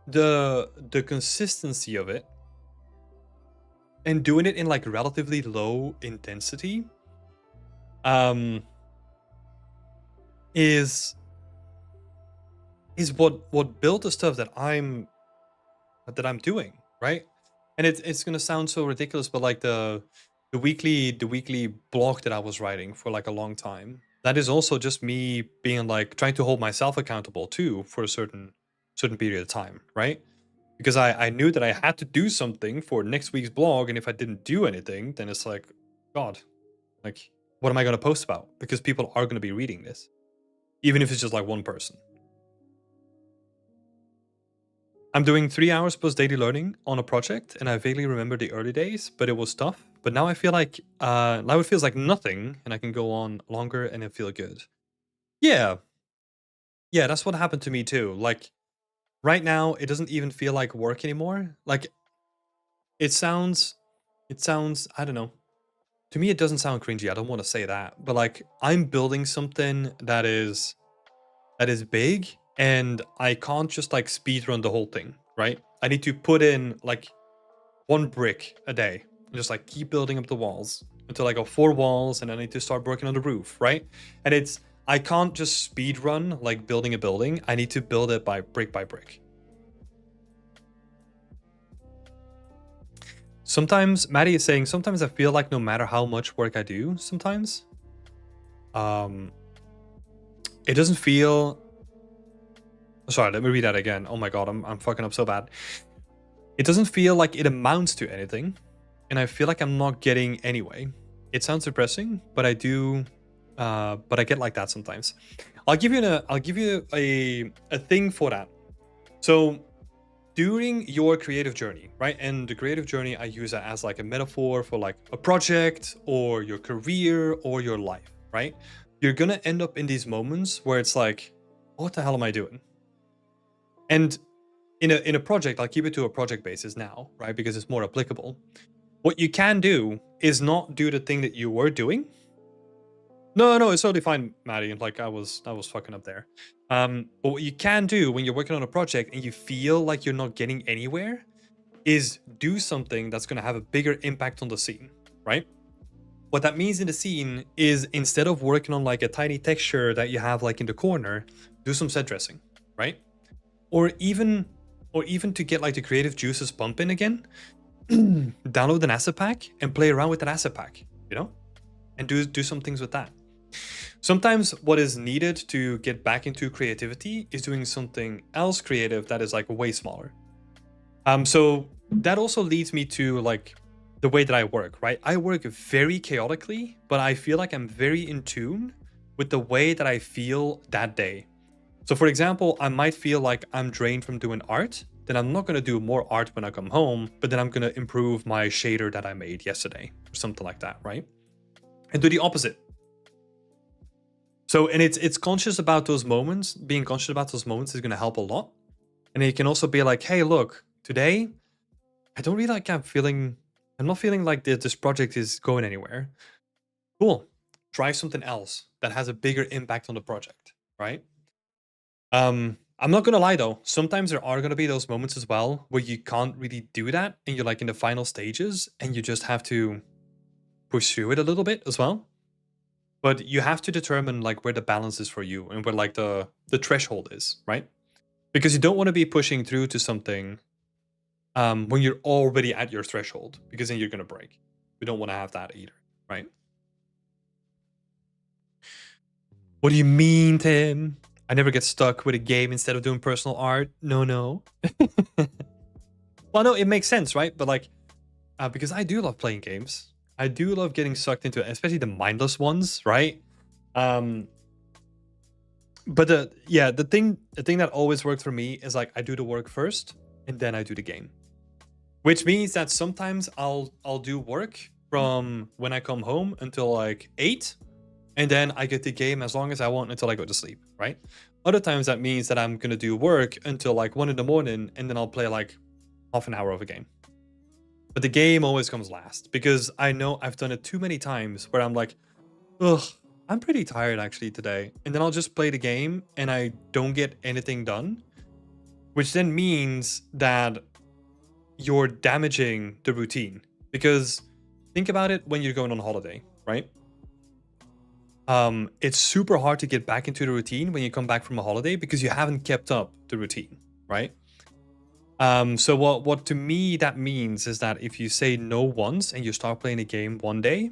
the consistency of it and doing it in like relatively low intensity is what built the stuff that I'm doing, right? And it's gonna sound so ridiculous, but like the weekly blog that I was writing for like a long time, that is also just me being like trying to hold myself accountable too for a certain period of time, right? Because I knew that I had to do something for next week's blog, and if I didn't do anything, then it's like, god, like what am I gonna post about? Because people are gonna be reading this, even if it's just like one person. I'm doing 3 hours plus daily learning on a project, and I vaguely remember the early days, but it was tough. But now I feel like now it feels like nothing, and I can go on longer and it feel good. Yeah, yeah, that's what happened to me too. Like right now, it doesn't even feel like work anymore. Like it sounds, I don't know. To me, it doesn't sound cringy. I don't want to say that, but like I'm building something that is big, and I can't just like speed run the whole thing, right? I need to put in like 1 brick a day and just like keep building up the walls until I go 4 walls, and I need to start working on the roof, right? And I can't just speed run like building a building. I need to build it by brick by brick. Sometimes, Maddie is saying, sometimes I feel like no matter how much work I do, sometimes, it doesn't feel... Sorry, let me read that again. Oh my god, I'm fucking up so bad. It doesn't feel like it amounts to anything, and I feel like I'm not getting anyway. It sounds depressing, but I do, but I get like that sometimes. I'll give you a thing for that. So during your creative journey, right? And the creative journey, I use it as like a metaphor for like a project or your career or your life, right? You're gonna end up in these moments where it's like, what the hell am I doing? And in a project, I'll keep it to a project basis now, right? Because it's more applicable. What you can do is not do the thing that you were doing. No, it's totally fine, Maddie. Like I was fucking up there. But what you can do when you're working on a project and you feel like you're not getting anywhere is do something that's going to have a bigger impact on the scene, right? What that means in the scene is instead of working on like a tiny texture that you have like in the corner, do some set dressing, right? Or even to get like the creative juices pumping again, download an asset pack and play around with an asset pack, you know, and do some things with that. Sometimes what is needed to get back into creativity is doing something else creative that is like way smaller. So that also leads me to like the way that I work, right? I work very chaotically, but I feel like I'm very in tune with the way that I feel that day. So for example, I might feel like I'm drained from doing art, then I'm not going to do more art when I come home, but then I'm going to improve my shader that I made yesterday or something like that, right? And do the opposite. So, and it's conscious about those moments. Being conscious about those moments is going to help a lot. And it can also be like, hey, look, today, I don't really like I'm not feeling like this project is going anywhere. Cool. Try something else that has a bigger impact on the project, right? I'm not gonna lie though, sometimes there are gonna be those moments as well where you can't really do that and you're like in the final stages and you just have to push through it a little bit as well. But you have to determine like where the balance is for you and where like the threshold is, right? Because you don't want to be pushing through to something when you're already at your threshold, because then you're gonna break. We don't want to have that either, right? What do you mean, Tim? I never get stuck with a game instead of doing personal art. No. Well, no, it makes sense, right? But like, because I do love playing games. I do love getting sucked into it, especially the mindless ones, right? But the thing that always worked for me is like I do the work first and then I do the game. Which means that sometimes I'll do work from when I come home until like 8. And then I get the game as long as I want until I go to sleep, right? Other times that means that I'm gonna do work until like 1 in the morning and then I'll play like half an hour of a game. But the game always comes last because I know I've done it too many times where I'm like, ugh, I'm pretty tired actually today. And then I'll just play the game and I don't get anything done, which then means that you're damaging the routine. Because think about it when you're going on holiday, right? It's super hard to get back into the routine when you come back from a holiday because you haven't kept up the routine, right? So what to me that means is that if you say no once and you start playing a game one day,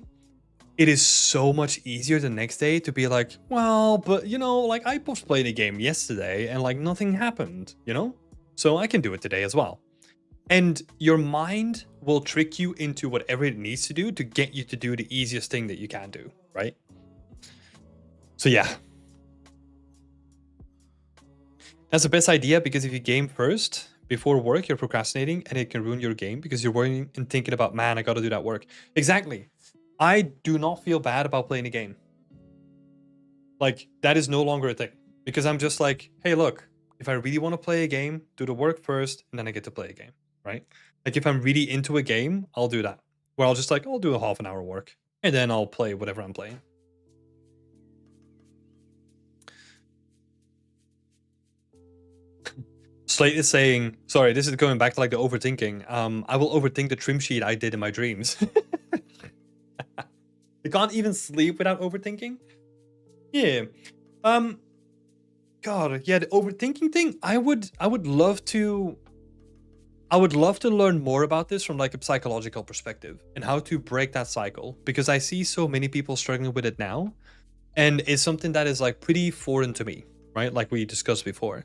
it is so much easier the next day to be like, well, but you know, like I was playing a game yesterday and like nothing happened, you know? So I can do it today as well. And your mind will trick you into whatever it needs to do to get you to do the easiest thing that you can do, right? So yeah. That's the best idea because if you game first, before work, you're procrastinating and it can ruin your game because you're worrying and thinking about, man, I gotta do that work. Exactly. I do not feel bad about playing a game. Like, that is no longer a thing. Because I'm just like, hey, look, if I really want to play a game, do the work first and then I get to play a game, right? Like, if I'm really into a game, I'll do that. Where I'll just like, I'll do a half an hour work and then I'll play whatever I'm playing. Slate is saying, sorry, this is going back to like the overthinking. I will overthink the trim sheet I did in my dreams. You can't even sleep without overthinking? Yeah. God, yeah, the overthinking thing. I would love to learn more about this from like a psychological perspective and how to break that cycle, because I see so many people struggling with it now, and it's something that is like pretty foreign to me, right? Like we discussed before.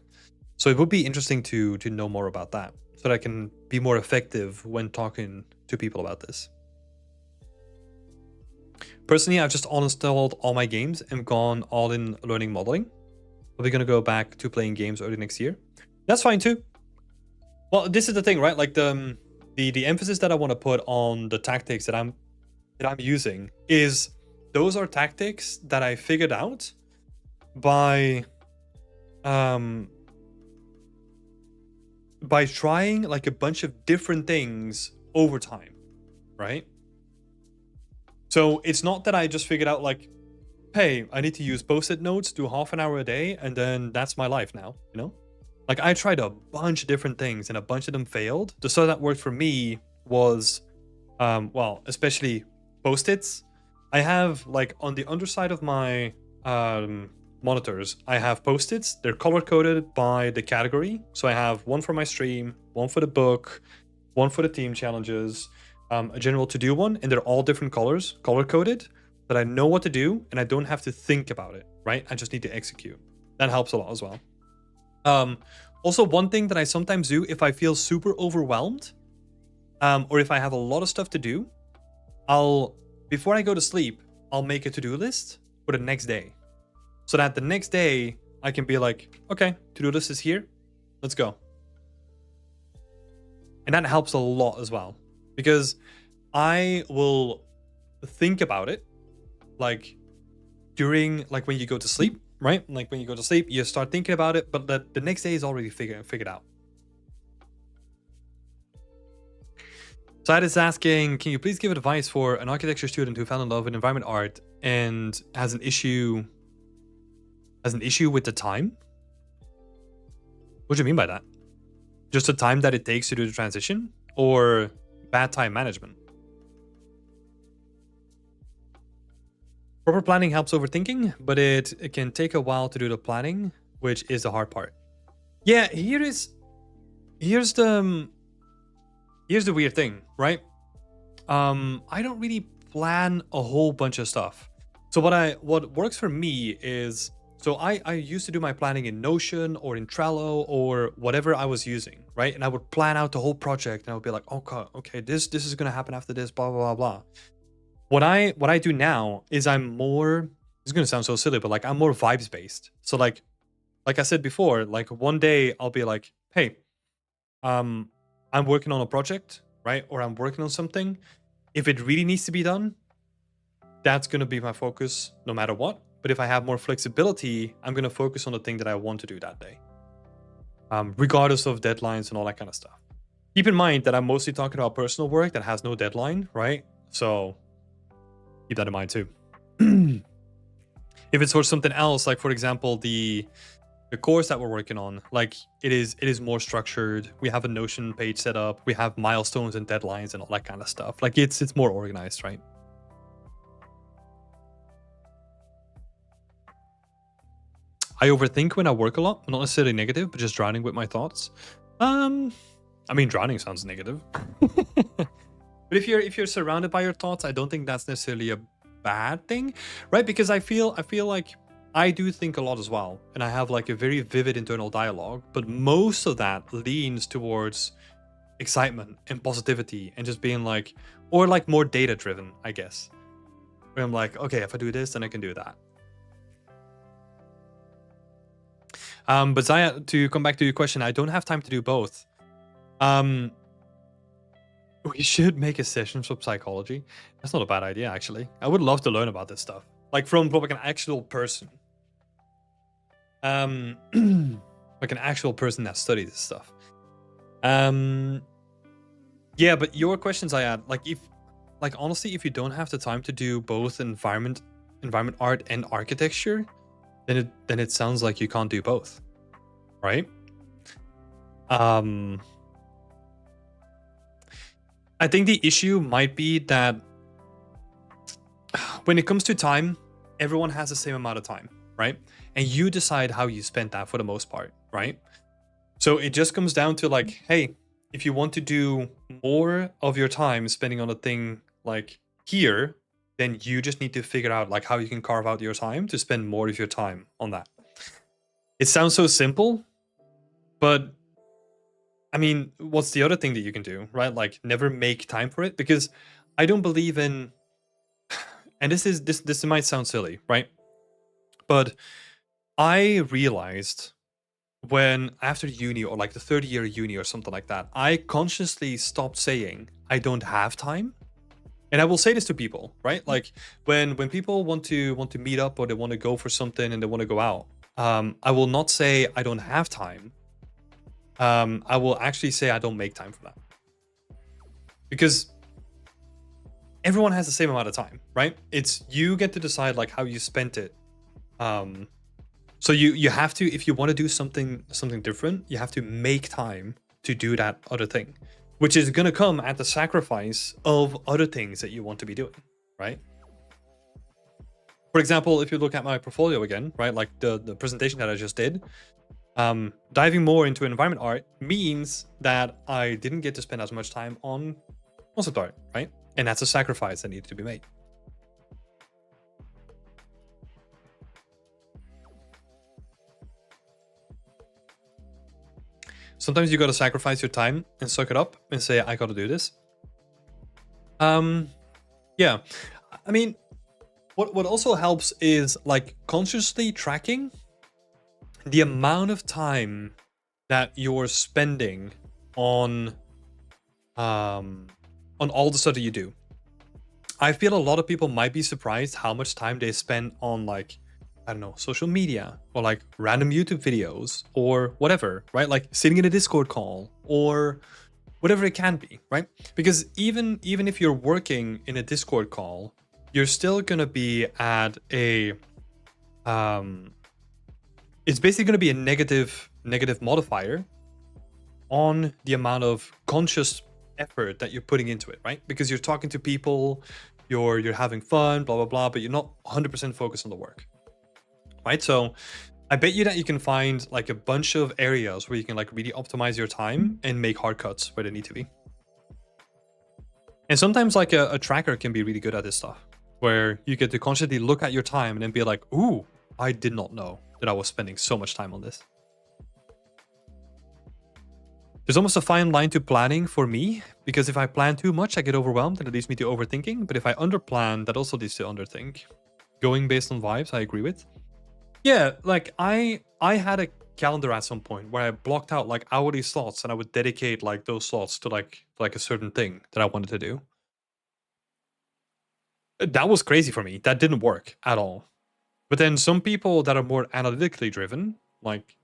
So it would be interesting to know more about that, so that I can be more effective when talking to people about this. Personally, I've just uninstalled all my games and gone all in learning modeling. We're gonna go back to playing games early next year. That's fine too. Well, this is the thing, right? Like the emphasis that I want to put on the tactics that I'm using is those are tactics that I figured out by trying like a bunch of different things over time, right? So it's not that I just figured out like, hey, I need to use post-it notes, do half an hour a day, and then that's my life now, you know? Like I tried a bunch of different things and a bunch of them failed. The stuff that worked for me was, well, especially post-its. I have like on the underside of my monitors, I have post-its. They're color-coded by the category. So I have one for my stream, one for the book, one for the team challenges, a general to-do one, and they're all different colors, color-coded, that I know what to do and I don't have to think about it, right? I just need to execute. That helps a lot as well. Also, one thing that I sometimes do if I feel super overwhelmed, or if I have a lot of stuff to do, before I go to sleep, I'll make a to-do list for the next day. So that the next day I can be like, okay, to-do list is here, let's go. And that helps a lot as well, because I will think about it like during, like when you go to sleep, right? Like when you go to sleep, you start thinking about it, but the next day is already figured out. Side is asking, can you please give advice for an architecture student who fell in love with environment art and has an issue with the time? What do you mean by that? Just the time that it takes to do the transition, or bad time management? Proper planning helps overthinking, but it can take a while to do the planning, which is the hard part. Yeah, here's the weird thing, right? I don't really plan a whole bunch of stuff. So what works for me is, so I used to do my planning in Notion or in Trello or whatever I was using, right? And I would plan out the whole project and I would be like, okay, this is gonna happen after this, blah blah blah blah. What I do now is I'm more, this is gonna sound so silly, but like I'm more vibes based. So like I said before, like one day I'll be like, hey, I'm working on a project, right? Or I'm working on something. If it really needs to be done, that's gonna be my focus no matter what. But if I have more flexibility, I'm gonna focus on the thing that I want to do that day, regardless of deadlines and all that kind of stuff. Keep in mind that I'm mostly talking about personal work that has no deadline, right? So keep that in mind too. If it's for something else, like for example, the course that we're working on, like it is more structured. We have a Notion page set up. We have milestones and deadlines and all that kind of stuff. Like it's more organized, right? I overthink when I work a lot, not necessarily negative, but just drowning with my thoughts. I mean, drowning sounds negative. But if you're surrounded by your thoughts, I don't think that's necessarily a bad thing, right? Because I feel like I do think a lot as well, and I have like a very vivid internal dialogue, but most of that leans towards excitement and positivity and just being like, or like more data driven, I guess. Where I'm like, okay, if I do this, then I can do that. But Zaya, to come back to your question, I don't have time to do both. We should make a session for psychology. That's not a bad idea, actually. I would love to learn about this stuff, like from like an actual person. Like an actual person that studies this stuff. Yeah, but your questions, Zaya, like honestly, if you don't have the time to do both environment art and architecture, then it sounds like you can't do both, right? I think the issue might be that when it comes to time, everyone has the same amount of time, right? and you decide how you spend that for the most part, right? So it just comes down to like, hey, if you want to do more of your time spending on a thing like here, then you just need to figure out like how you can carve out your time to spend more of your time on that. It sounds so simple, but I mean, what's the other thing that you can do, right? Like never make time for it, because I don't believe in, and this might sound silly, right? But I realized when after uni or like the third year of uni or something like that, I consciously stopped saying I don't have time. And I will say this to people, right? Like when people want to meet up or they want to go for something and they want to go out, I will not say I don't have time. I will actually say I don't make time for that, because everyone has the same amount of time, right? It's you get to decide like how you spent it. So you have to, if you want to do something different, you have to make time to do that other thing, which is gonna come at the sacrifice of other things that you want to be doing, right? For example, if you look at my portfolio again, right, like the presentation that I just did, diving more into environment art means that I didn't get to spend as much time on concept art, right? And that's a sacrifice that needed to be made. Sometimes you gotta sacrifice your time and suck it up and say, I gotta do this. Yeah. I mean, what also helps is like consciously tracking the amount of time that you're spending on all the stuff that you do. I feel a lot of people might be surprised how much time they spend on like, I don't know, social media or like random YouTube videos or whatever, right? Like sitting in a Discord call or whatever it can be, right? Because even if you're working in a Discord call, you're still gonna be at a it's basically gonna be a negative modifier on the amount of conscious effort that you're putting into it, right? Because you're talking to people, you're having fun, blah blah blah, but you're not 100% focused on the work, right? So I bet you that you can find like a bunch of areas where you can like really optimize your time and make hard cuts where they need to be. And sometimes like a tracker can be really good at this stuff, where you get to constantly look at your time and then be like, ooh, I did not know that I was spending so much time on this. There's almost a fine line to planning for me, because if I plan too much, I get overwhelmed and it leads me to overthinking. But if I underplan, that also leads to underthink. Going based on vibes, I agree with. Yeah, like I had a calendar at some point where I blocked out like hourly slots and I would dedicate like those slots to like a certain thing that I wanted to do. That was crazy for me. That didn't work at all. But then some people that are more analytically driven, like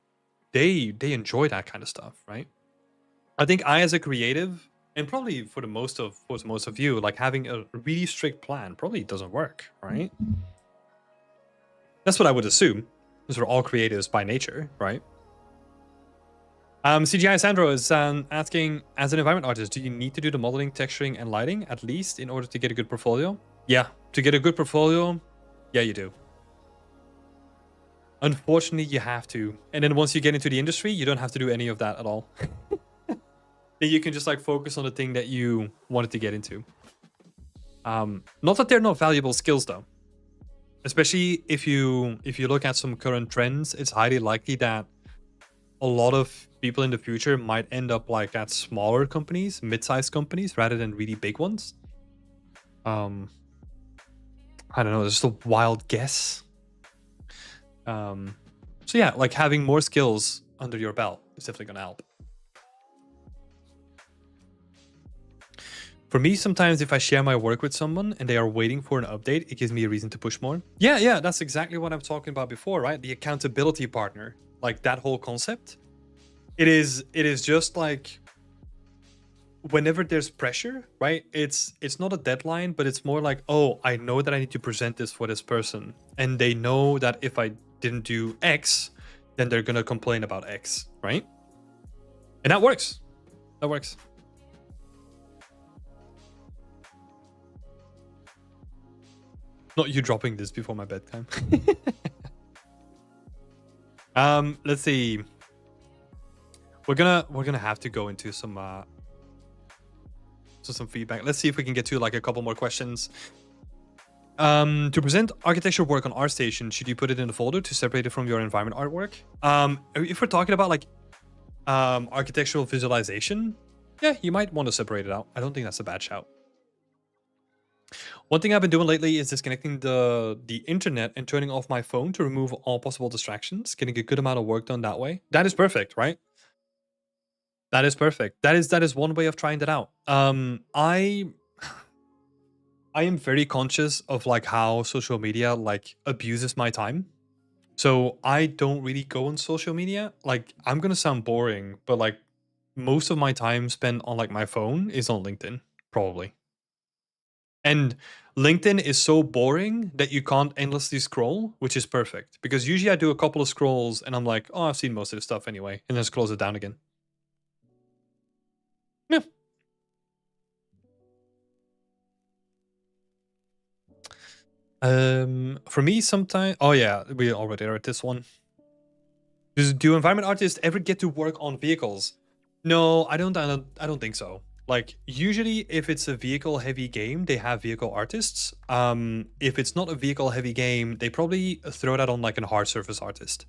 they enjoy that kind of stuff, right? I think I, as a creative, and probably for most of you, like having a really strict plan probably doesn't work, right? That's what I would assume, because we're all creatives by nature, right? CGI Sandro is asking, as an environment artist, do you need to do the modeling, texturing, and lighting at least in order to get a good portfolio? Yeah, to get a good portfolio, yeah, you do. Unfortunately, you have to. And then once you get into the industry, you don't have to do any of that at all. Then you can just like focus on the thing that you wanted to get into. Not that they're not valuable skills though. Especially if you look at some current trends, it's highly likely that a lot of people in the future might end up like at smaller companies, mid-sized companies, rather than really big ones. I don't know, just a wild guess. So yeah, like having more skills under your belt is definitely gonna help. For me, sometimes if I share my work with someone and they are waiting for an update, it gives me a reason to push more. Yeah, that's exactly what I'm talking about before, right? The accountability partner, like that whole concept. It is just like whenever there's pressure, right? It's not a deadline, but it's more like, oh, I know that I need to present this for this person. And they know that if I didn't do X, then they're gonna complain about X, right? And that works. That works. Not you dropping this before my bedtime. Let's see. We're gonna have to go into some feedback. Let's see if we can get to like a couple more questions. To present architecture work on ArtStation, should you put it in a folder to separate it from your environment artwork? If we're talking about like architectural visualization, yeah, you might want to separate it out. I don't think that's a bad shout. One thing I've been doing lately is disconnecting the internet and turning off my phone to remove all possible distractions, getting a good amount of work done that way. That is perfect, right? That is perfect. That is one way of trying that out. I am very conscious of like how social media like abuses my time. So I don't really go on social media. Like, I'm gonna sound boring, but like most of my time spent on like my phone is on LinkedIn, probably. And LinkedIn is so boring that you can't endlessly scroll, which is perfect. Because usually I do a couple of scrolls and I'm like, oh, I've seen most of the stuff anyway, and then just close it down again. Yeah. For me, sometimes. Oh yeah, we already read this one. Do environment artists ever get to work on vehicles? No, I don't think so. Like, usually if it's a vehicle heavy game, they have vehicle artists. If it's not a vehicle heavy game, they probably throw that on like a hard surface artist.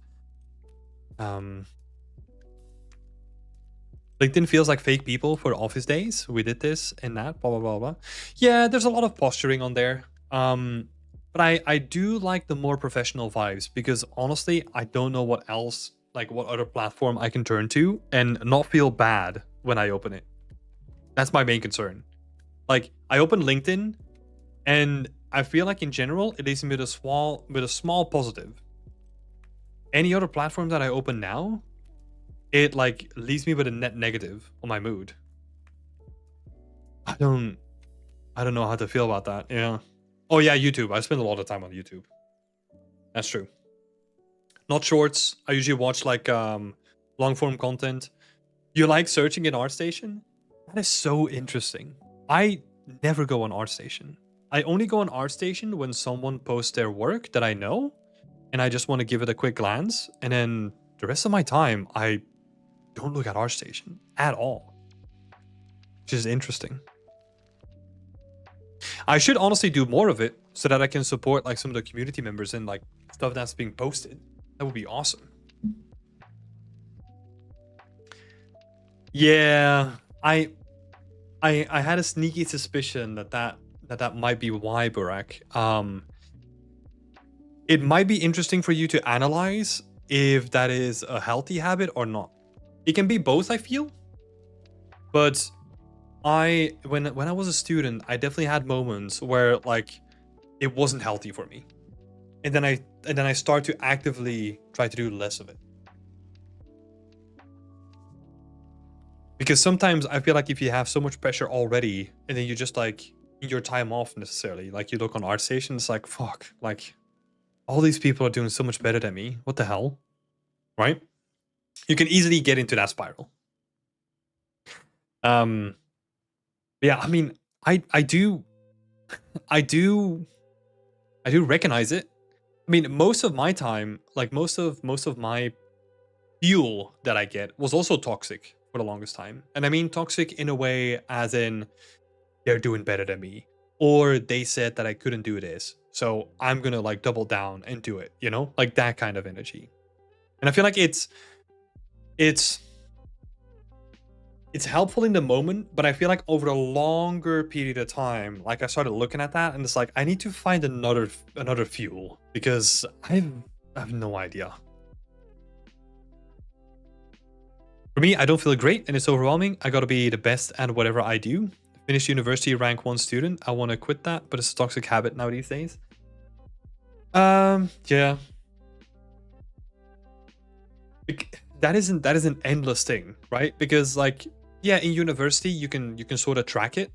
LinkedIn feels like fake people for office days. We did this and that, blah, blah, blah, blah. Yeah, there's a lot of posturing on there. But I do like the more professional vibes because honestly, I don't know what else, like what other platform I can turn to and not feel bad when I open it. That's my main concern. Like, I open LinkedIn and I feel like in general, it leaves me with a small positive. Any other platform that I open now, it like leaves me with a net negative on my mood. I don't know how to feel about that. Yeah. Oh yeah, YouTube. I spend a lot of time on YouTube. That's true. Not shorts. I usually watch like long form content. You like searching in ArtStation? That is so interesting. I never go on ArtStation. I only go on ArtStation when someone posts their work that I know, and I just want to give it a quick glance. And then the rest of my time, I don't look at ArtStation at all, which is interesting. I should honestly do more of it so that I can support like some of the community members and like stuff that's being posted. That would be awesome. Yeah, I had a sneaky suspicion that might be why, Burak. It might be interesting for you to analyze if that is a healthy habit or not. It can be both, I feel. But when I was a student, I definitely had moments where like it wasn't healthy for me. And then I start to actively try to do less of it. Because sometimes I feel like if you have so much pressure already, and then you just like in your time off necessarily, like you look on ArtStation, it's like, fuck, like all these people are doing so much better than me. What the hell? Right? You can easily get into that spiral. Yeah, I mean, I do recognize it. I mean, most of my time, like most of my fuel that I get was also toxic for the longest time. And I mean toxic in a way as in they're doing better than me, or they said that I couldn't do this, so I'm gonna like double down and do it, you know, like that kind of energy. And I feel like it's helpful in the moment, but I feel like over a longer period of time, like I started looking at that and it's like I need to find another fuel because I have no idea. For me, I don't feel great and it's overwhelming. I gotta be the best at whatever I do. Finish university, rank 1 student. I want to quit that, but it's a toxic habit now these days. Yeah. That isn't an endless thing, right? Because like, yeah, in university you can sort of track it,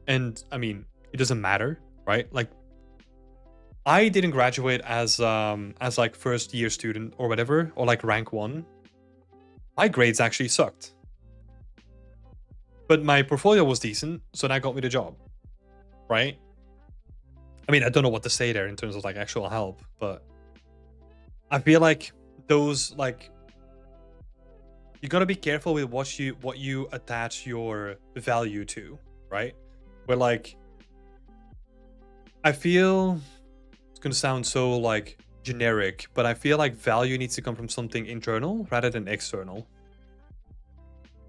and I mean it doesn't matter, right? Like, I didn't graduate as like first year student or whatever, or like rank 1. My grades actually sucked, but my portfolio was decent, so that got me the job, right? I mean, I don't know what to say there in terms of like actual help, but I feel like those like, you gotta be careful with what you attach your value to, right? Where like, I feel it's gonna sound so like generic, but I feel like value needs to come from something internal rather than external,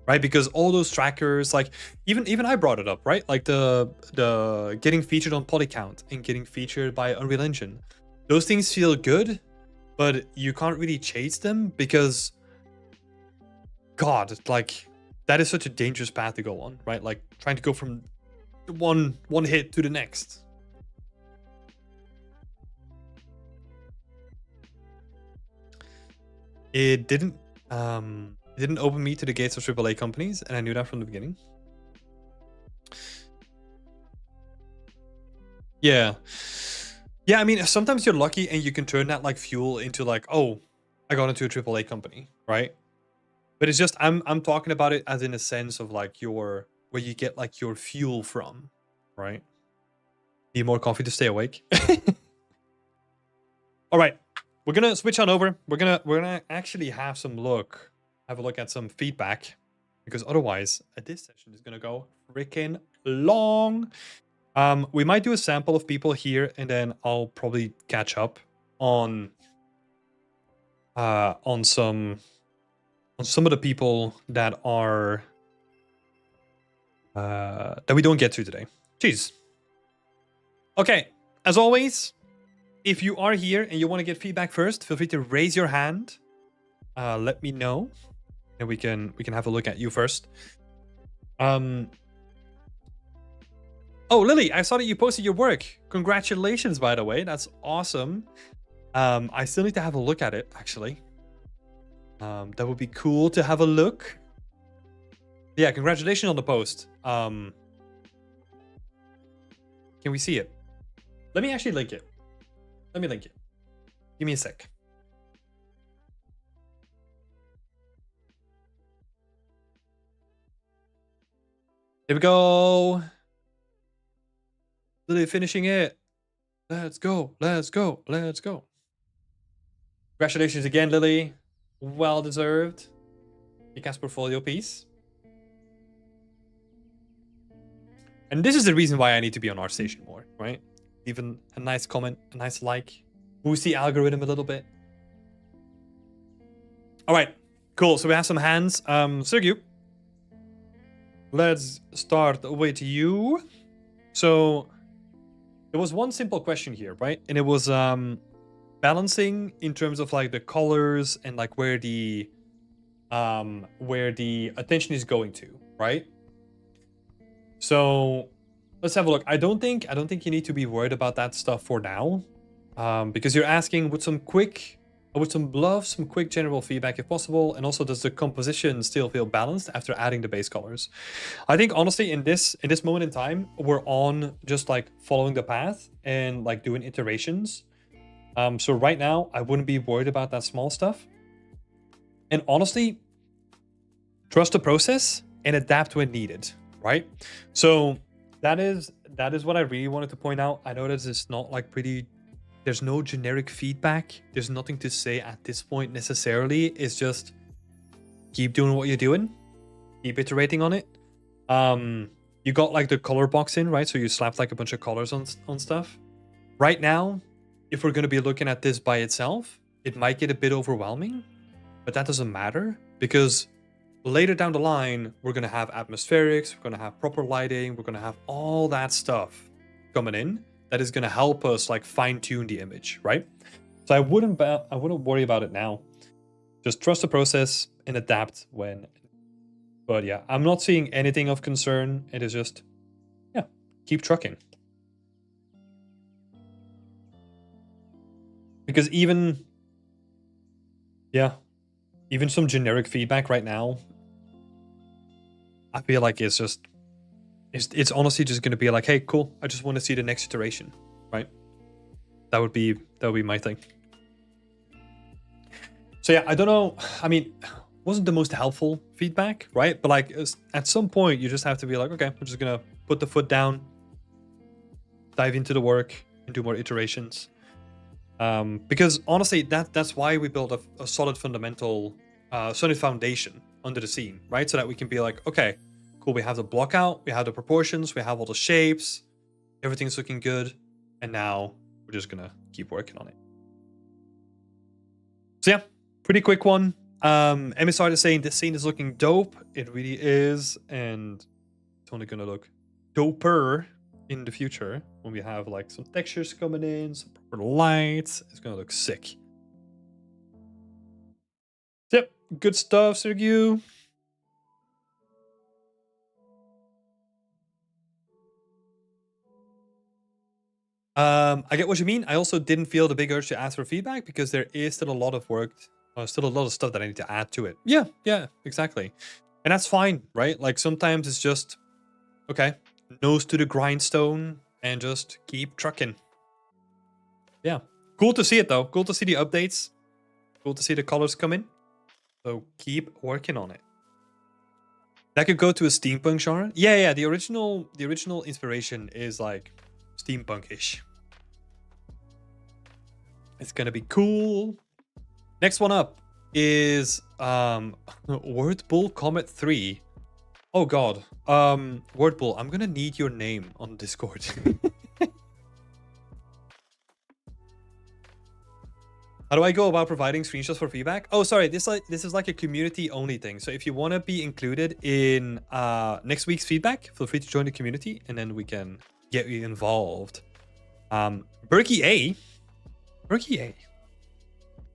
right? Because all those trackers, like even I brought it up, right? Like the getting featured on Polycount and getting featured by Unreal Engine, those things feel good, but you can't really chase them because, God, like that is such a dangerous path to go on, right? Like trying to go from one hit to the next. It didn't open me to the gates of AAA companies, and I knew that from the beginning. Yeah. Yeah, I mean, sometimes you're lucky and you can turn that like fuel into like, oh, I got into a AAA company, right? But it's just I'm talking about it as in a sense of like where you get like your fuel from, right? Need more coffee to stay awake. All right, we're gonna switch on over. We're gonna actually have a look at some feedback, because otherwise this session is gonna go freaking long. We might do a sample of people here, and then I'll probably catch up on some of the people that are that we don't get to today. Jeez. Okay, as always, if you are here and you want to get feedback first, feel free to raise your hand. Let me know, and we can have a look at you first. Oh, Lily, I saw that you posted your work. Congratulations, by the way. That's awesome. I still need to have a look at it, actually. That would be cool to have a look. Yeah, congratulations on the post. Can we see it? Let me actually link it. Let me link it. Give me a sec. Here we go. Lily finishing it. Let's go. Let's go. Let's go. Congratulations again, Lily. Well deserved. Kick-ass portfolio piece. And this is the reason why I need to be on ArtStation more, right? Even a nice comment, a nice like, boost the algorithm a little bit. All right, cool. So we have some hands. Sergio, let's start with you. So there was one simple question here, right? And it was balancing in terms of like the colors and like where the attention is going to, right? So let's have a look. I don't think you need to be worried about that stuff for now, because you're asking with some quick general feedback if possible, and also does the composition still feel balanced after adding the base colors? I think honestly in this moment in time, we're on just like following the path and like doing iterations. So right now I wouldn't be worried about that small stuff, and honestly trust the process and adapt when needed, right? So that is what I really wanted to point out. I know that it's not like there's no generic feedback. There's nothing to say at this point necessarily. It's just keep doing what you're doing. Keep iterating on it. You got like the color box in, right? So you slapped like a bunch of colors on stuff. Right now, if we're going to be looking at this by itself, it might get a bit overwhelming, but that doesn't matter, because later down the line, we're going to have atmospherics, we're going to have proper lighting, we're going to have all that stuff coming in that is going to help us like fine tune the image, right? So I wouldn't worry about it now. Just trust the process and adapt when. But yeah, I'm not seeing anything of concern. It is just, yeah, keep trucking. Because even some generic feedback right now, I feel like it's honestly just going to be like, hey, cool, I just want to see the next iteration, right? That would be my thing. So yeah, I don't know. I mean, wasn't the most helpful feedback, right? But like at some point, you just have to be like, okay, we're just going to put the foot down, dive into the work, and do more iterations. Because honestly, that's why we build a solid fundamental, solid foundation under the scene, right? So that we can be like, okay, cool, we have the block out, we have the proportions, we have all the shapes, everything's looking good, and now we're just gonna keep working on it. So yeah, pretty quick one. Emissary is saying this scene is looking dope. It really is, and it's only gonna look doper in the future when we have like some textures coming in, some proper lights. It's gonna look sick. Yep, good stuff, Sergio. I get what you mean. I also didn't feel the big urge to ask for feedback because there is still a lot of work, still a lot of stuff that I need to add to it. Yeah, exactly. And that's fine, right? Like sometimes it's just, okay, nose to the grindstone and just keep trucking. Yeah, cool to see it though. Cool to see the updates. Cool to see the colors come in. So keep working on it. That could go to a steampunk genre. Yeah. The original inspiration is like steampunk-ish. It's gonna be cool. Next one up is Wordbull Comet 3. Oh god. Wordbull, I'm gonna need your name on Discord. How do I go about providing screenshots for feedback? Oh, sorry, this is like a community only thing. So if you want to be included in next week's feedback, feel free to join the community and then we can get you involved. Berkey A. Are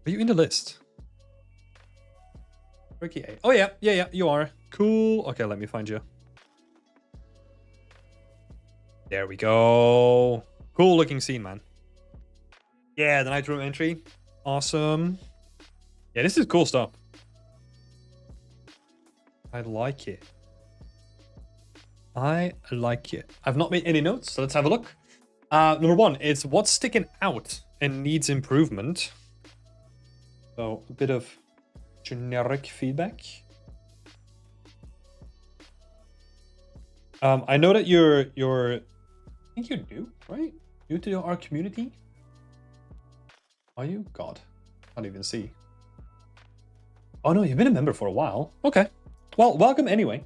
you in the list? Berkey A. Oh yeah, you are. Cool. Okay, let me find you. There we go. Cool looking scene, man. Yeah, the night room entry. Awesome. Yeah, this is cool stuff. I like it. I've not made any notes, so let's have a look. Number one, it's what's sticking out and needs improvement. So a bit of generic feedback. I know that you're I think you're new, right? New to our community? Are you? God, can't even see. Oh no, you've been a member for a while. Okay. Well, welcome anyway.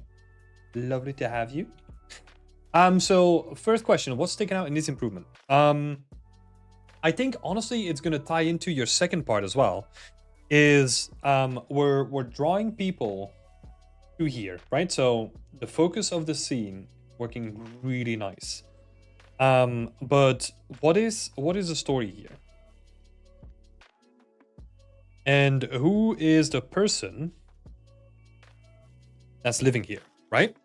Lovely to have you. So first question, what's sticking out in this improvement? I think honestly it's gonna tie into your second part as well. Is we're drawing people to here, right? So the focus of the scene working really nice. But what is the story here? And who is the person that's living here, right?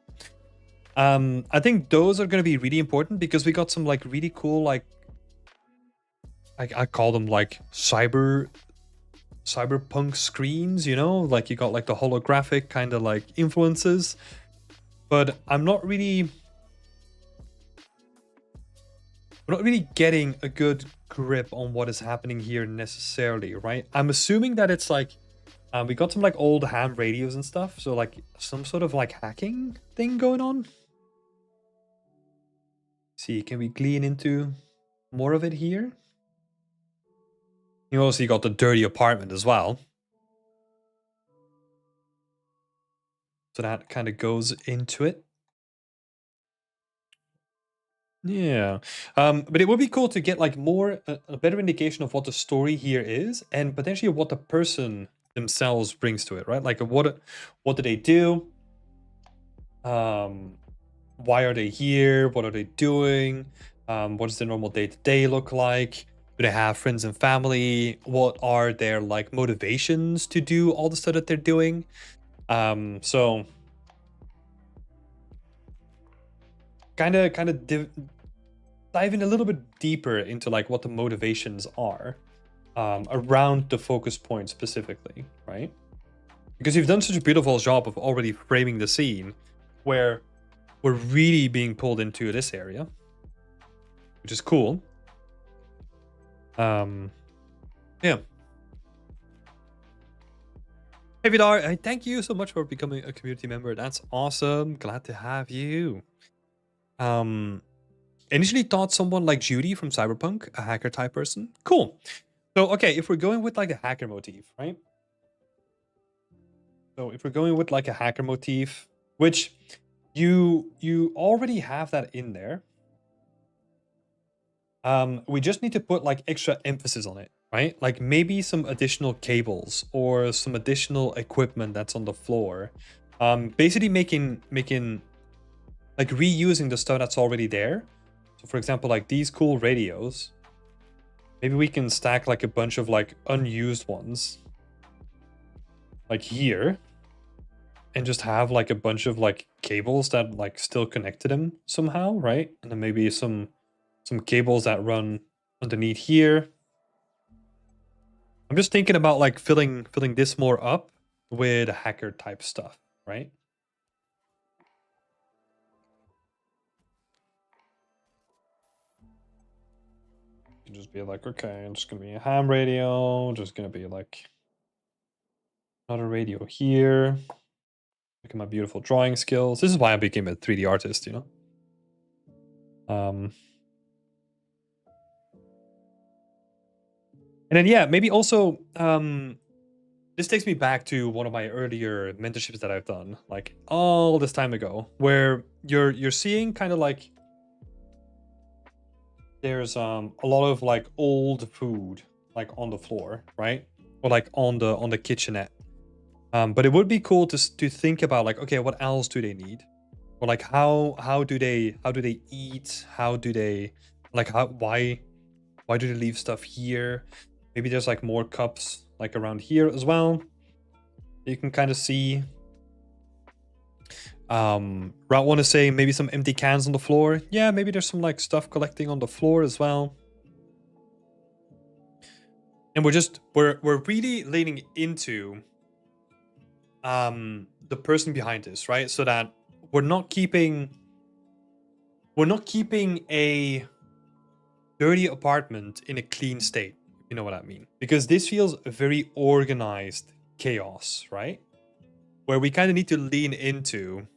I think those are going to be really important because we got some like really cool, like I call them like cyberpunk screens, you know, like you got like the holographic kind of like influences, but I'm not really getting a good grip on what is happening here necessarily, right? I'm assuming that it's like we got some like old ham radios and stuff, so like some sort of like hacking thing going on. See, can we glean into more of it here? You also got the dirty apartment as well. So that kind of goes into it. Yeah. But it would be cool to get like more, a better indication of what the story here is and potentially what the person themselves brings to it, right? Like what do they do? Why are they here? What are they doing? What does their normal day-to-day look like? Do they have friends and family? What are their like motivations to do all the stuff that they're doing? So kind of diving a little bit deeper into like what the motivations are around the focus point specifically, right? Because you've done such a beautiful job of already framing the scene where we're really being pulled into this area, which is cool. Yeah. Hey Vidar, thank you so much for becoming a community member. That's awesome. Glad to have you. Initially thought someone like Judy from Cyberpunk, a hacker type person. Cool. So, okay, if we're going with like a hacker motif, right? So if we're going with like a hacker motif, which you already have that in there. We just need to put like extra emphasis on it, right? Like maybe some additional cables or some additional equipment that's on the floor. Basically making like reusing the stuff that's already there. So for example, like these cool radios, maybe we can stack like a bunch of like unused ones like here and just have like a bunch of like cables that like still connect to them somehow, right? And then maybe some cables that run underneath here. I'm just thinking about like filling this more up with hacker type stuff, right? You can just be like, okay, I'm just gonna be a ham radio, just gonna be like another radio here. Look at my beautiful drawing skills. This is why I became a 3D artist, you know? And then yeah, maybe also this takes me back to one of my earlier mentorships that I've done, like all this time ago, where you're seeing kind of like there's a lot of like old food like on the floor, right? Or like on the kitchenette. But it would be cool to think about like, okay, what else do they need? Or like how do they eat? How do they like why do they leave stuff here? Maybe there's like more cups like around here as well. You can kind of see. Route 1 is saying maybe some empty cans on the floor. Yeah, maybe there's some like stuff collecting on the floor as well. And we're really leaning into the person behind this, right? So that we're not keeping a dirty apartment in a clean state. You know what I mean? Because this feels very organized chaos, right? Where we kind of need to lean into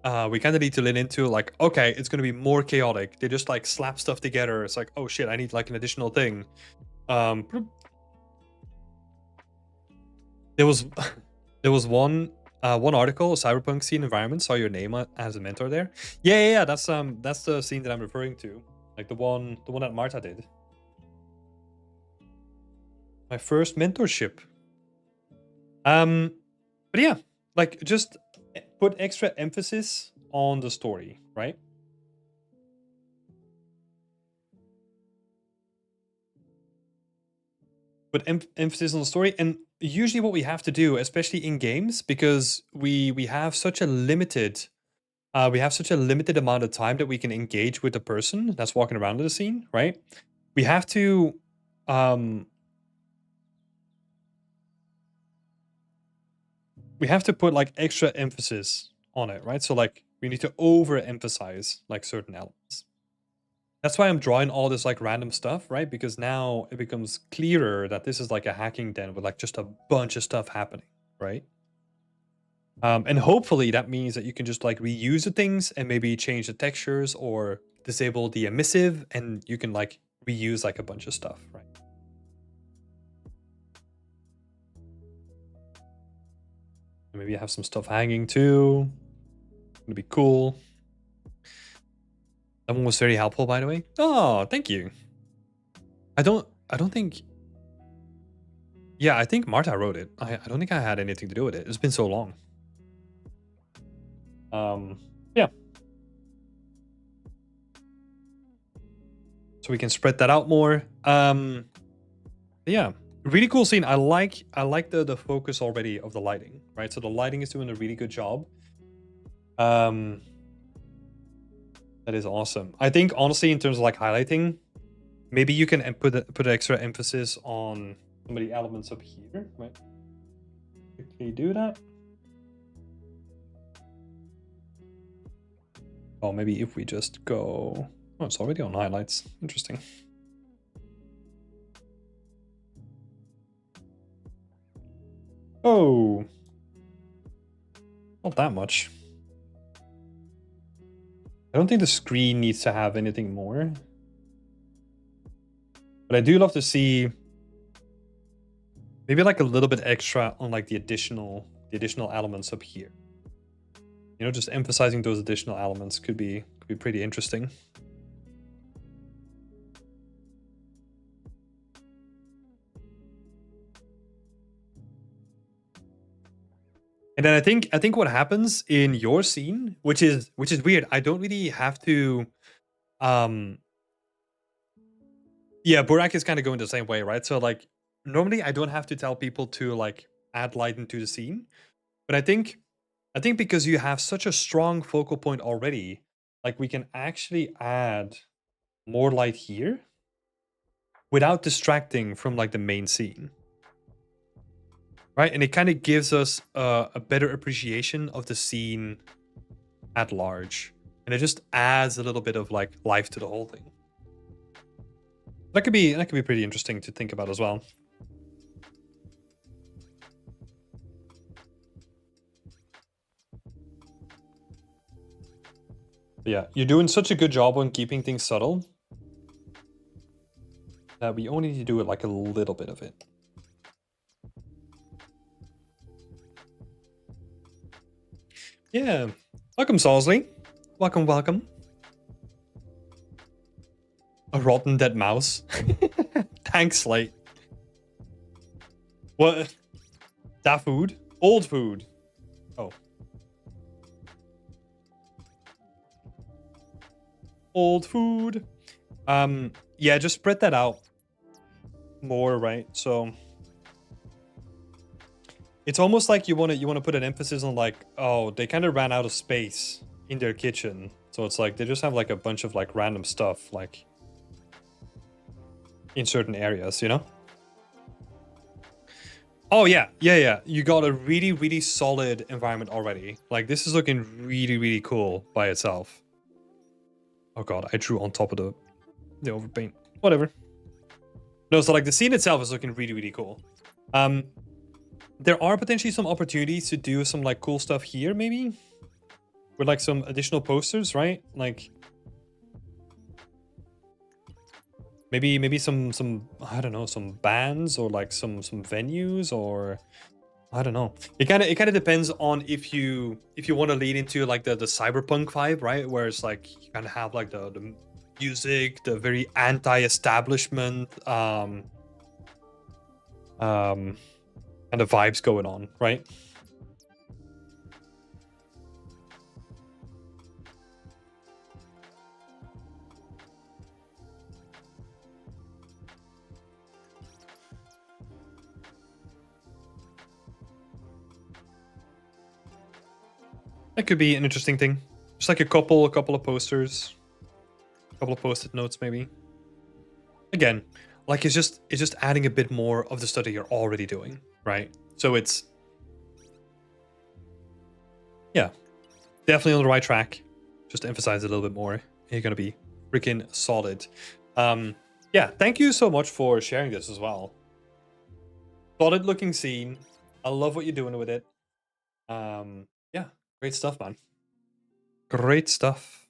like, okay, it's gonna be more chaotic. They just like slap stuff together. It's like, oh shit, I need like an additional thing. There was one article, Cyberpunk Scene Environment, saw your name as a mentor there. Yeah. That's the scene that I'm referring to. Like the one that Marta did. My first mentorship. But yeah, like just put extra emphasis on the story, right? Put emphasis on the story, and usually what we have to do, especially in games, because we have such a limited amount of time that we can engage with the person that's walking around in the scene, right? We have to put like extra emphasis on it, right? So like we need to overemphasize like certain elements. That's why I'm drawing all this like random stuff, right? Because now it becomes clearer that this is like a hacking den with like just a bunch of stuff happening, right? And hopefully that means that you can just like reuse the things and maybe change the textures or disable the emissive, and you can like reuse like a bunch of stuff, right? Maybe have some stuff hanging too. It'd be cool. That one was very helpful, by the way. Oh, thank you. I don't think. Yeah, I think Marta wrote it. I don't think I had anything to do with it. It's been so long. Yeah. So we can spread that out more. Yeah, really cool scene. I like the focus already of the lighting, right? So the lighting is doing a really good job. That is awesome. I think honestly, in terms of like highlighting, maybe you can put extra emphasis on some of the elements up here, right? Quickly do that. Oh, maybe if we just go. Oh, it's already on highlights. Interesting. Oh, not that much. I don't think the screen needs to have anything more. But I do love to see maybe like a little bit extra on like the additional elements up here. You know, just emphasizing those additional elements could be pretty interesting. And then I think what happens in your scene, which is weird. I don't really have to yeah, Burak is kind of going the same way, right? So like normally I don't have to tell people to like add light into the scene. But I think because you have such a strong focal point already, like we can actually add more light here without distracting from like the main scene. Right? And it kind of gives us a better appreciation of the scene at large. And it just adds a little bit of like life to the whole thing. That could be pretty interesting to think about as well. But yeah, you're doing such a good job on keeping things subtle that we only need to do it like a little bit of it. Yeah. Welcome, Salsley. Welcome, welcome. A rotten dead mouse. Thanks, Slate. What? That food? Old food. Oh. Old food. Yeah, just spread that out more, right? So it's almost like you want to put an emphasis on like, oh, they kind of ran out of space in their kitchen. So it's like they just have like a bunch of like random stuff like in certain areas, you know? Oh yeah. You got a really, really solid environment already. Like this is looking really, really cool by itself. Oh god, I drew on top of the overpaint. Whatever. No, so like the scene itself is looking really, really cool. There are potentially some opportunities to do some like cool stuff here, maybe with like some additional posters, right? Like maybe some I don't know, some bands or like some venues, or I don't know. It kind of depends on if you want to lean into like the cyberpunk vibe, right? Where it's like you kind of have like the music, the very anti-establishment kind of vibes going on, right? That could be an interesting thing. Just like a couple of posters, a couple of post-it notes, maybe. Again, like it's just adding a bit more of the stuff that you're already doing, right? So it's yeah, definitely on the right track. Just emphasize it a little bit more. You're gonna be freaking solid. Yeah, thank you so much for sharing this as well. Solid looking scene. I love what you're doing with it. Yeah, great stuff, man. Great stuff.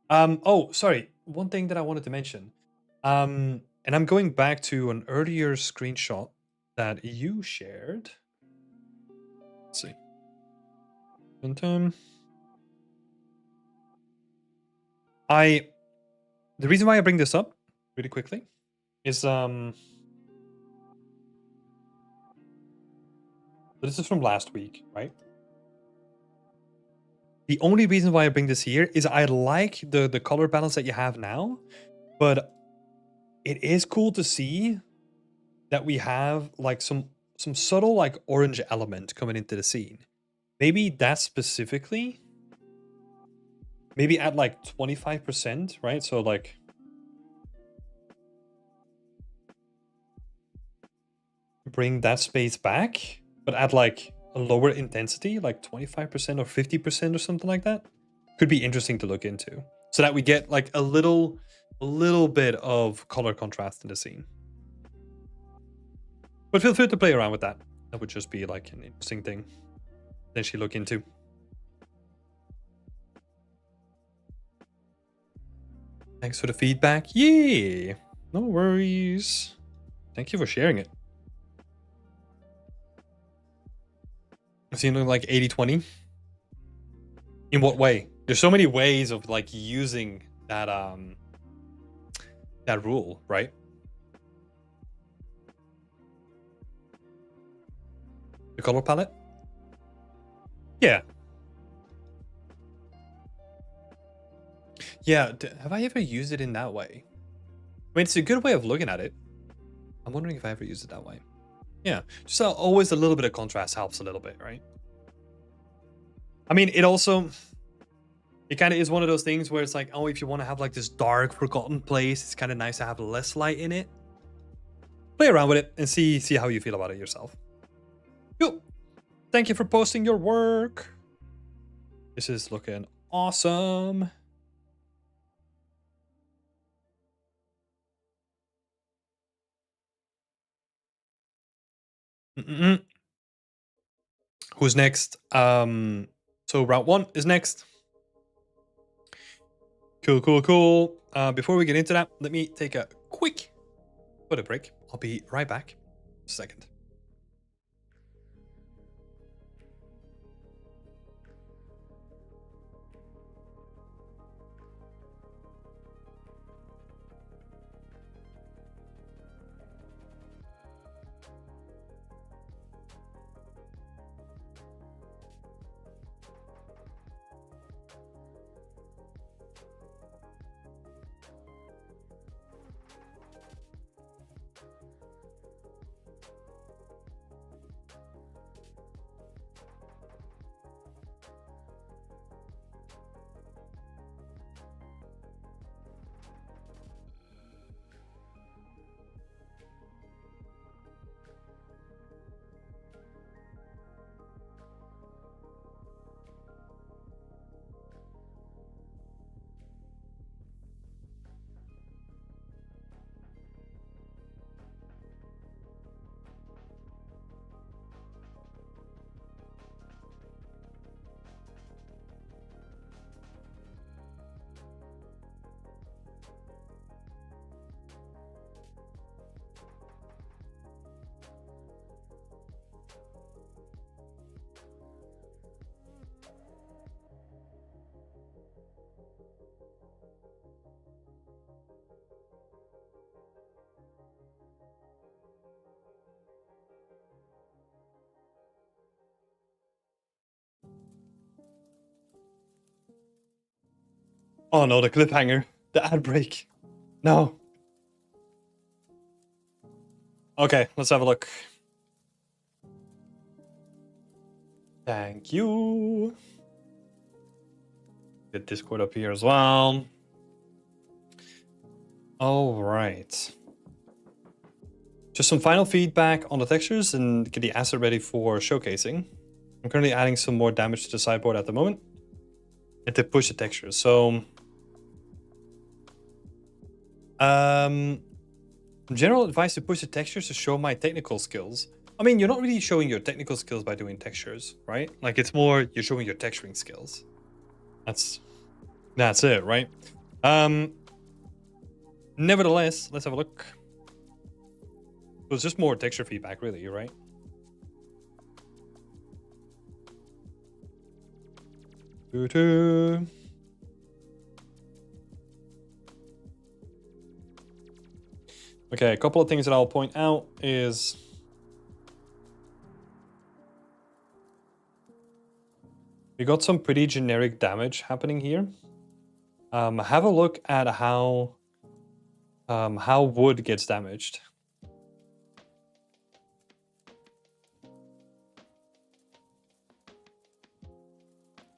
Oh, sorry. One thing that I wanted to mention. And I'm going back to an earlier screenshot that you shared. Let's see. The reason why I bring this up really quickly is this is from last week, right? The only reason why I bring this here is I like the color balance that you have now, but it is cool to see that we have like some subtle like orange element coming into the scene. Maybe that specifically, maybe at like 25%, right? So like bring that space back, but at like a lower intensity, like 25% or 50% or something like that. Could be interesting to look into, so that we get like a little bit of color contrast in the scene. But feel free to play around with that. That would just be like an interesting thing potentially look into. Thanks for the feedback. Yeah, No worries. Thank you for sharing it. I've seen it like 80-20. In what way? There's so many ways of like using that that rule, right? The color palette? Yeah. Yeah, have I ever used it in that way? I mean, it's a good way of looking at it. I'm wondering if I ever used it that way. Yeah, just always a little bit of contrast helps a little bit, right? I mean, it also, it kind of is one of those things where it's like, oh, if you want to have like this dark, forgotten place, it's kind of nice to have less light in it. Play around with it and see how you feel about it yourself. Cool. Thank you for posting your work. This is looking awesome. Who's next? So round 1 is next. Cool. Before we get into that, let me take a quick photo break. I'll be right back. A second. Oh no, the cliffhanger. The ad break. No. Okay, let's have a look. Thank you. Get Discord up here as well. All right. Just some final feedback on the textures and get the asset ready for showcasing. I'm currently adding some more damage to the sideboard at the moment and to push the textures. So, general advice to push the textures to show my technical skills. I mean, you're not really showing your technical skills by doing textures, right? Like it's more you're showing your texturing skills. That's it, right? Nevertheless, let's have a look. So it's just more texture feedback, really, you're right. Okay, a couple of things that I'll point out is we got some pretty generic damage happening here. Have a look at how wood gets damaged.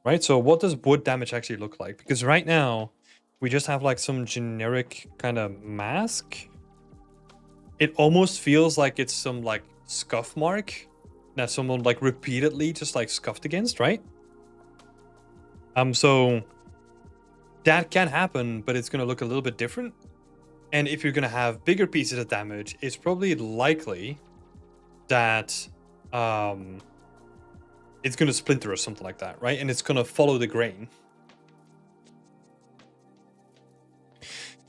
Right, so what does wood damage actually look like? Because right now, we just have like some generic kind of mask. It almost feels like it's some like scuff mark that someone like repeatedly just like scuffed against, right? So that can happen, but it's gonna look a little bit different. And if you're gonna have bigger pieces of damage, it's probably likely that it's gonna splinter or something like that, right? And it's gonna follow the grain.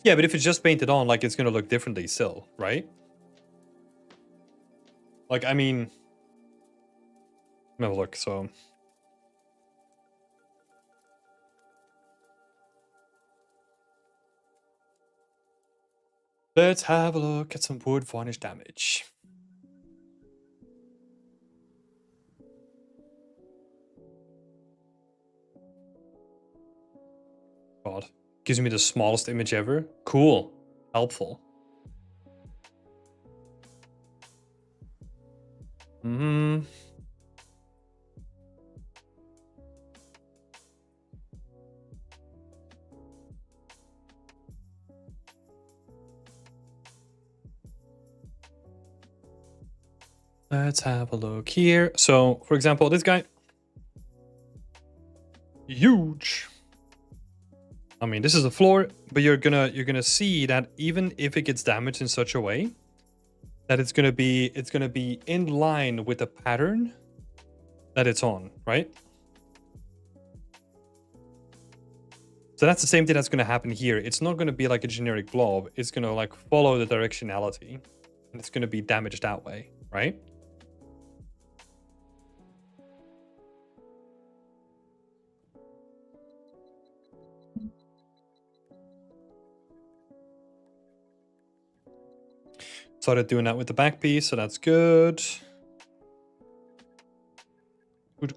Yeah, but if it's just painted on, like, it's gonna look differently still, right? Like, I mean, let me have a look. So let's have a look at some wood varnish damage. God, gives me the smallest image ever. Cool, helpful. Let's have a look here. So, for example, this guy, huge. I mean, this is a floor, but you're gonna see that even if it gets damaged in such a way that it's gonna be in line with the pattern that it's on, right? So that's the same thing that's gonna happen here. It's not gonna be like a generic blob. It's gonna like follow the directionality, and it's gonna be damaged that way, right? Started doing that with the back piece, so that's good.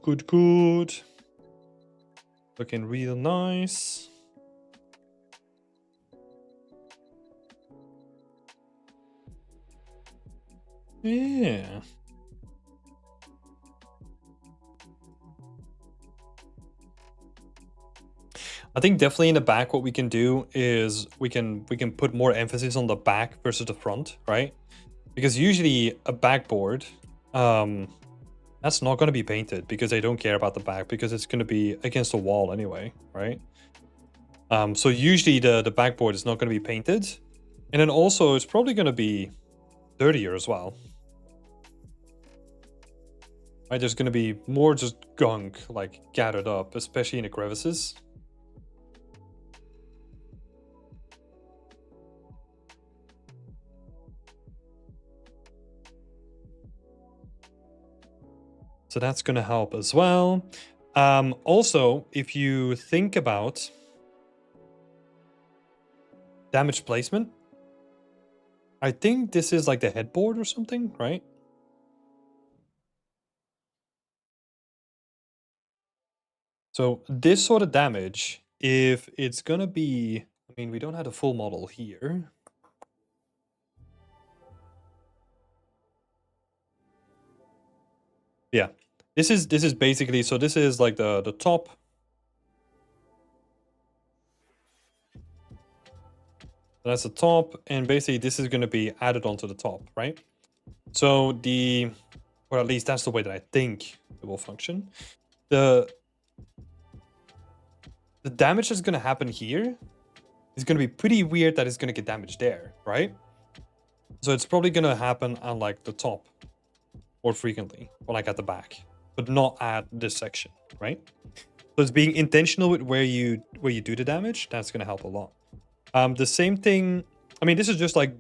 Good. Looking real nice. Yeah. I think definitely in the back, what we can do is we can put more emphasis on the back versus the front, right? Because usually a backboard, that's not going to be painted because they don't care about the back because it's going to be against the wall anyway, right? So usually the backboard is not going to be painted, and then also it's probably going to be dirtier as well. Right, there's going to be more just gunk like gathered up, especially in the crevices. So that's going to help as well. Also, if you think about damage placement, I think this is like the headboard or something, right? So this sort of damage, if it's going to be, I mean, we don't have a full model here. Yeah, this is basically, so this is like the top. That's the top, and basically this is going to be added onto the top, right? So or at least that's the way that I think it will function. The damage that's going to happen here is going to be pretty weird that it's going to get damaged there, right? So it's probably going to happen on like the top more frequently, or like at the back, but not at this section, right? So it's being intentional with where you do the damage. That's going to help a lot. The same thing, I mean, this is just like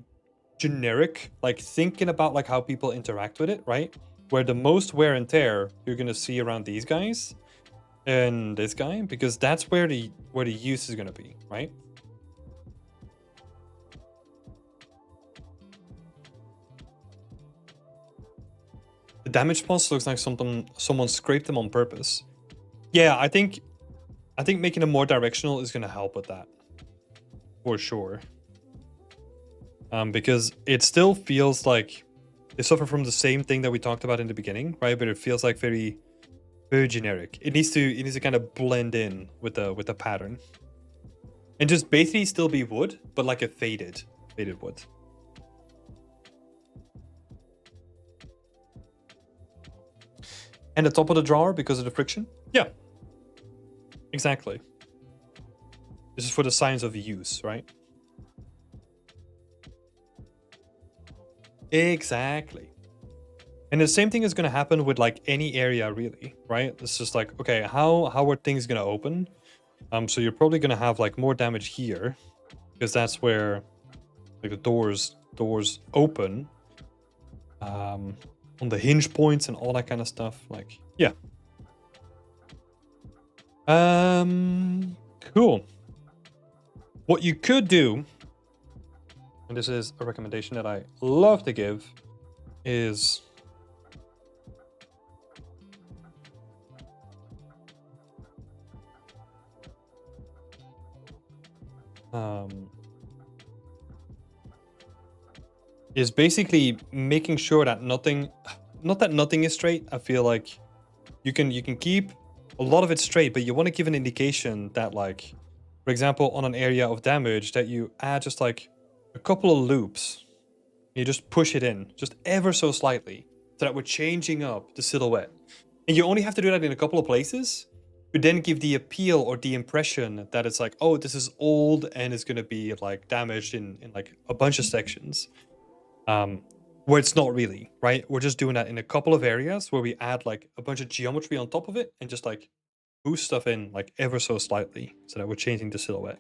generic, like thinking about like how people interact with it, right? Where the most wear and tear you're going to see around these guys and this guy, because that's where the use is going to be, right? The damage spots looks like someone scraped them on purpose. Yeah, I think making them more directional is going to help with that, for sure. Because it still feels like they suffer from the same thing that we talked about in the beginning, right? But it feels like very, very generic. It needs to kind of blend in with the pattern, and just basically still be wood, but like a faded wood. And the top of the drawer because of the friction. Yeah, exactly. This is for the signs of use, right? Exactly. And the same thing is going to happen with like any area, really, right? It's just like, okay, how are things going to open? So you're probably going to have like more damage here. because that's where like the doors open on the hinge points and all that kind of stuff. Like, yeah. Cool. What you could do, and this is a recommendation that I love to give, is basically making sure that nothing is straight. I feel like you can keep a lot of it straight, but you want to give an indication that, like, for example, on an area of damage, that you add just like a couple of loops. You just push it in just ever so slightly so that we're changing up the silhouette. And you only have to do that in a couple of places to then give the appeal or the impression that it's like, oh, this is old and it's going to be like damaged in like a bunch of sections. Where it's not really, right? We're just doing that in a couple of areas where we add like a bunch of geometry on top of it and just like boost stuff in like ever so slightly so that we're changing the silhouette.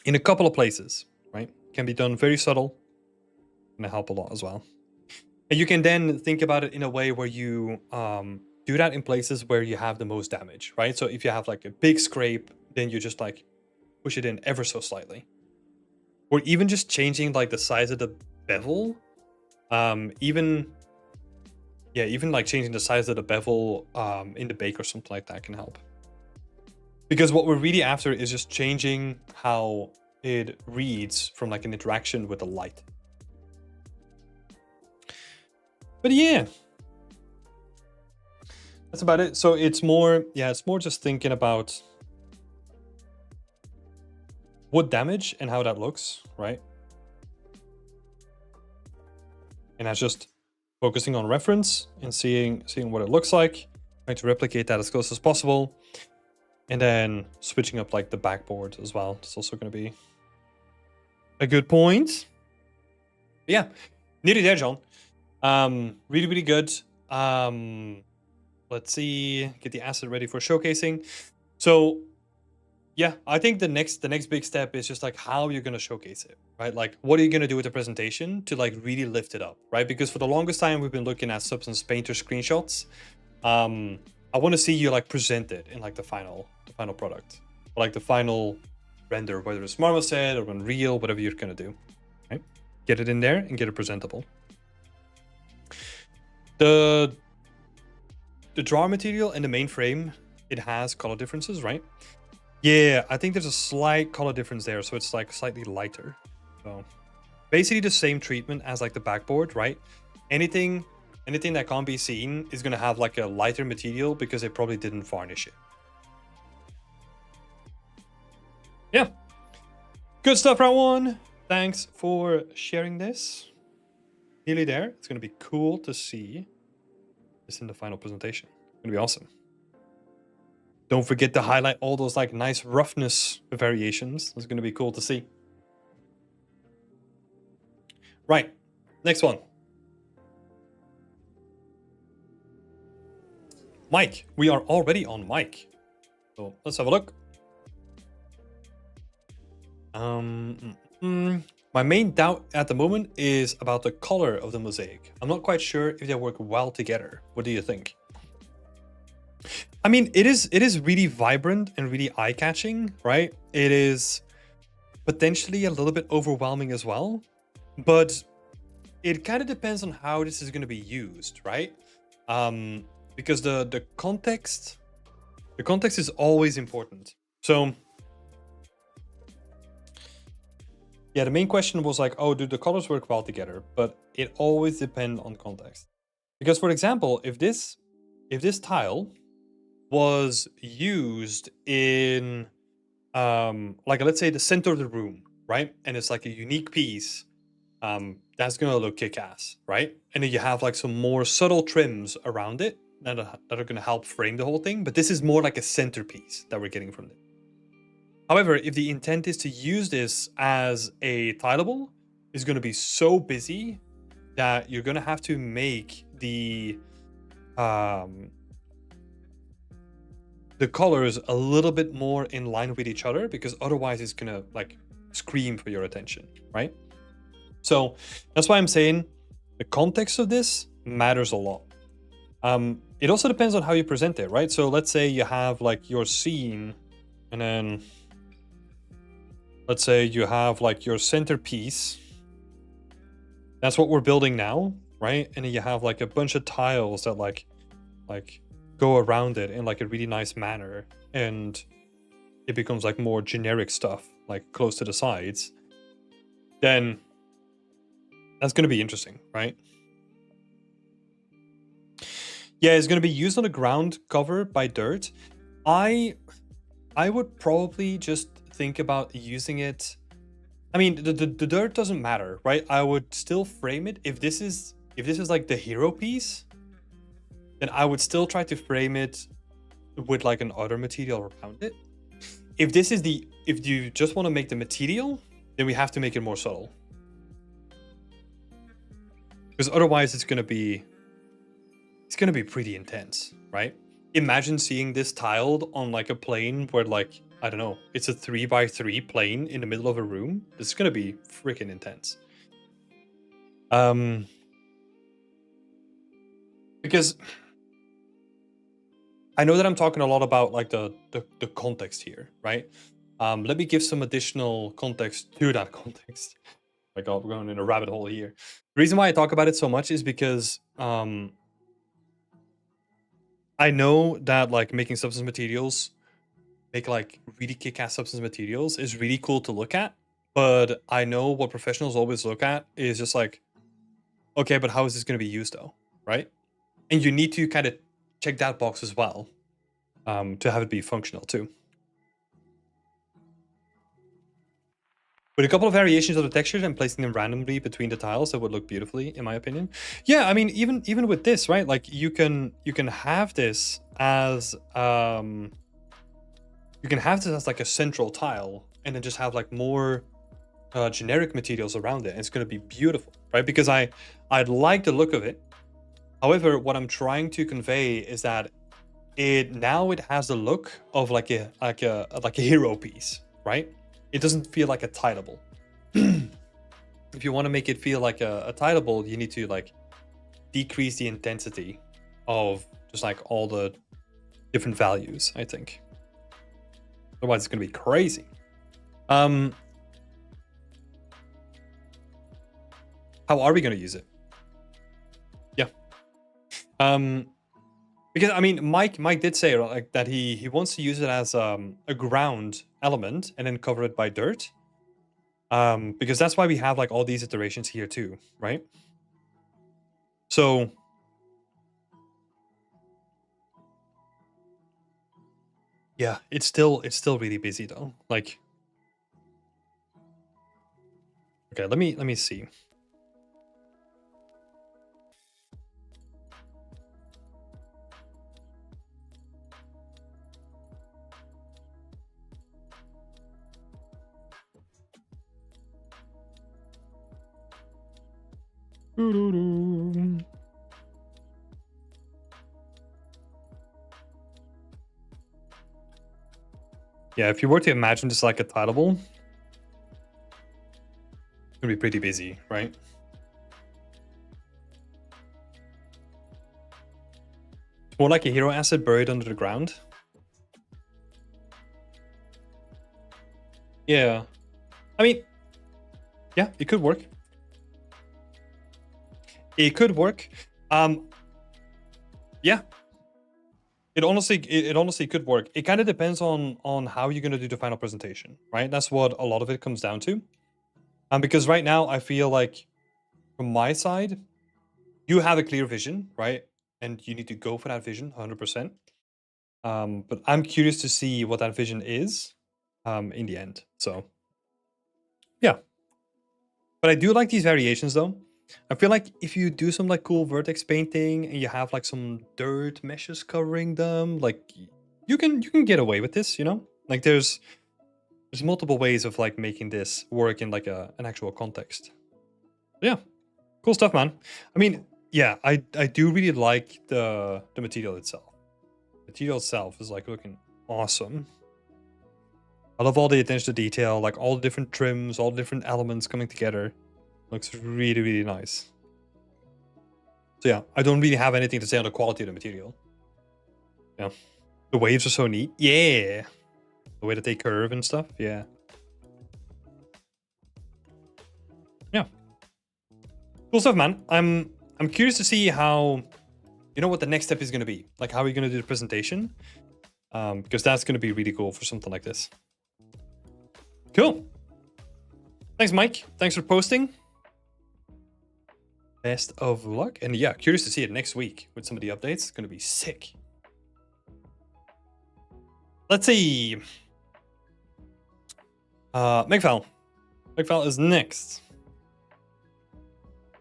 In a couple of places, right? Can be done very subtle. Gonna help a lot as well. And you can then think about it in a way where you do that in places where you have the most damage, right? So if you have like a big scrape, then you just like push it in ever so slightly. Or even just changing like the size of the bevel. Even like changing the size of the bevel in the bake or something like that can help. Because what we're really after is just changing how it reads from like an interaction with the light. But yeah, that's about it. So it's more just thinking about what damage and how that looks, right? And that's just focusing on reference and seeing what it looks like, trying to replicate that as close as possible, and then switching up like the backboard as well. It's also going to be a good point. But yeah, nearly there, John. Really, really good. Let's see, get the asset ready for showcasing. So yeah, I think the next big step is just like how you're going to showcase it, right? Like, what are you going to do with the presentation to like really lift it up, right? Because for the longest time, we've been looking at Substance Painter screenshots. I want to see you like present it in like the final product, or like the final render, whether it's Marmoset or Unreal, whatever you're going to do, right? Get it in there and get it presentable. The drawer material and the main frame, it has color differences, right? Yeah, I think there's a slight color difference there, so it's like slightly lighter. So basically the same treatment as like the backboard, right? Anything that can't be seen is gonna have like a lighter material because they probably didn't varnish it. Yeah. Good stuff, round one. Thanks for sharing this. Nearly there. It's gonna be cool to see this in the final presentation. It's gonna be awesome. Don't forget to highlight all those like nice roughness variations. It's going to be cool to see. Right, next one. Mic. We are already on mic. So let's have a look. My main doubt at the moment is about the color of the mosaic. I'm not quite sure if they work well together. What do you think? I mean, it is really vibrant and really eye-catching, right? It is potentially a little bit overwhelming as well, but it kind of depends on how this is going to be used, right? Because the context is always important. So yeah, the main question was like, oh, do the colors work well together? But it always depends on context. Because for example, if this tile was used in like, let's say the center of the room, right? And it's like a unique piece, that's gonna look kick-ass, right? And then you have like some more subtle trims around it that are gonna help frame the whole thing, but this is more like a centerpiece that we're getting from it. However, if the intent is to use this as a tileable, it's gonna be so busy that you're gonna have to make the colors a little bit more in line with each other, because otherwise it's gonna like scream for your attention, right? So that's why I'm saying the context of this matters a lot. It also depends on how you present it, right? So let's say you have like your scene, and then let's say you have like your centerpiece. That's what we're building now, right? And then you have like a bunch of tiles that like go around it in like a really nice manner, and it becomes like more generic stuff, like close to the sides. Then that's going to be interesting, right? Yeah, it's going to be used on the ground cover by dirt. I would probably just think about using it. I mean, the dirt doesn't matter, right? I would still frame it. If this is like the hero piece, then I would still try to frame it with like an other material around it. If you just want to make the material, then we have to make it more subtle. Because otherwise it's gonna be pretty intense, right? Imagine seeing this tiled on like a plane where like, I don't know, it's a 3x3 plane in the middle of a room. This is gonna be freaking intense. Because I know that I'm talking a lot about like the context here, right? Let me give some additional context to that context. My God, we're going in a rabbit hole here. The reason why I talk about it so much is because I know that like making substance materials, make like really kick-ass substance materials is really cool to look at. But I know what professionals always look at is just like, okay, but how is this going to be used though, right? And you need to kind of check that box as well to have it be functional too. With a couple of variations of the textures and placing them randomly between the tiles, that would look beautifully, in my opinion. Yeah, I mean, even with this, right? Like you can have this as like a central tile, and then just have like more generic materials around it, and it's gonna be beautiful, right? Because I like the look of it. However, what I'm trying to convey is that it has the look of like a hero piece, right? It doesn't feel like a tileable. If you want to make it feel like a tileable, you need to like decrease the intensity of just like all the different values, I think. Otherwise it's gonna be crazy. How are we gonna use it? Yeah. Because I mean, Mike did say like that he wants to use it as a ground element and then cover it by dirt. Because that's why we have like all these iterations here too, right? So yeah, it's still really busy though. Like, okay, let me see. Yeah, if you were to imagine just like a tileable, it's gonna be pretty busy, right? It's more like a hero asset buried under the ground. Yeah. I mean, yeah, it could work. It could work. Yeah. It honestly could work. It kind of depends on how you're gonna do the final presentation, right? That's what a lot of it comes down to. Because right now I feel like from my side, you have a clear vision, right? And you need to go for that vision 100%. But I'm curious to see what that vision is in the end. So yeah. But I do like these variations though. I feel like if you do some like cool vertex painting and you have like some dirt meshes covering them, like you can get away with this, you know? Like there's multiple ways of like making this work in like an actual context. Yeah. Cool stuff, man. I mean, yeah, I do really like the material itself. The material itself is like looking awesome. I love all the attention to detail, like all the different trims, all the different elements coming together. Looks really, really nice. So yeah, I don't really have anything to say on the quality of the material. Yeah. The waves are so neat. Yeah. The way that they curve and stuff. Yeah. Yeah. Cool stuff, man. I'm curious to see how, you know, what the next step is going to be. Like, how are we going to do the presentation? Because that's going to be really cool for something like this. Cool. Thanks, Mike. Thanks for posting. Best of luck. And yeah, curious to see it next week with some of the updates. It's going to be sick. Let's see. Megval. Megval is next.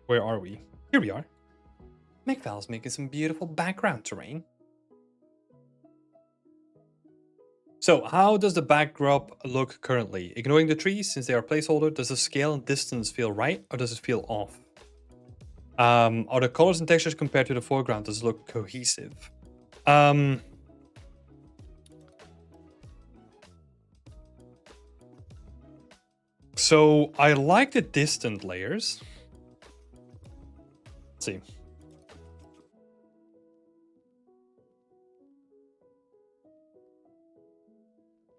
Where are we? Here we are. Megval's making some beautiful background terrain. So how does the backdrop look currently? Ignoring the trees, since they are placeholder, does the scale and distance feel right or does it feel off? Are the colors and textures compared to the foreground, does it look cohesive? So I like the distant layers. Let's see.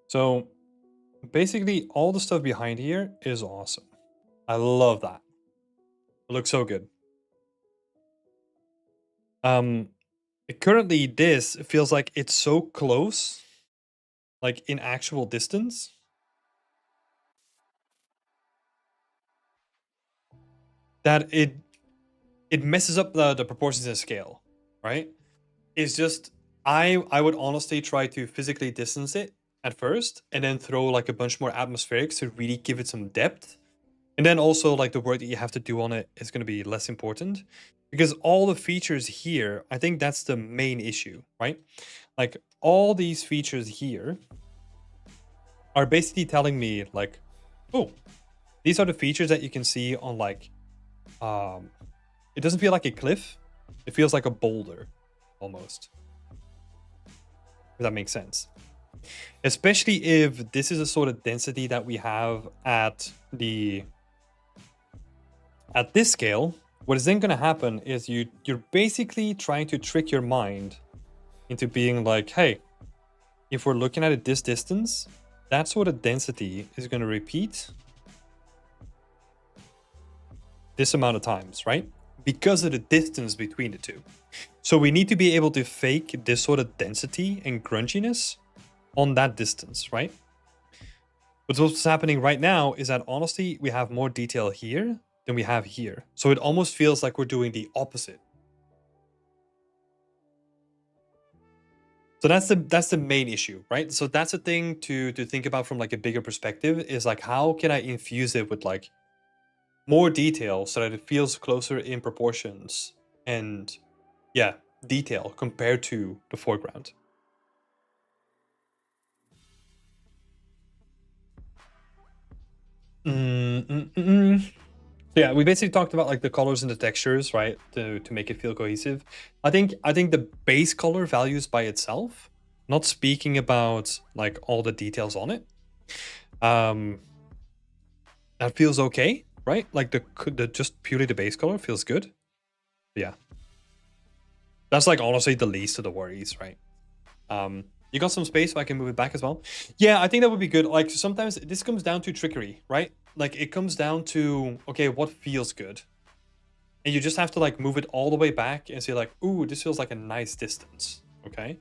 So basically all the stuff behind here is awesome. I love that. It looks so good. Currently this feels like it's so close, like in actual distance, that it messes up the proportions and scale, right? It's just I would honestly try to physically distance it at first and then throw like a bunch more atmospherics to really give it some depth. And then also like the work that you have to do on it is going to be less important because all the features here, I think that's the main issue, right? Like all these features here are basically telling me like, oh, these are the features that you can see on like, it doesn't feel like a cliff. It feels like a boulder almost. If that makes sense. Especially if this is a sort of density that we have at this scale. What is then going to happen is you're basically trying to trick your mind into being like, hey, if we're looking at it this distance, that sort of density is going to repeat this amount of times, right? Because of the distance between the two. So we need to be able to fake this sort of density and grunginess on that distance, right? But what's happening right now is that honestly, we have more detail here than we have here. So it almost feels like we're doing the opposite. So that's the main issue, right? So that's the thing to think about from like a bigger perspective is like, how can I infuse it with like more detail so that it feels closer in proportions and yeah, detail compared to the foreground. Yeah, we basically talked about like the colors and the textures, right? To make it feel cohesive. I think the base color values by itself, not speaking about like all the details on it. That feels okay, right? Like the just purely the base color feels good. Yeah. That's like honestly the least of the worries, right? You got some space so I can move it back as well? Yeah, I think that would be good. Like sometimes this comes down to trickery, right? Like it comes down to, okay, what feels good? And you just have to like move it all the way back and say like, ooh, this feels like a nice distance, okay?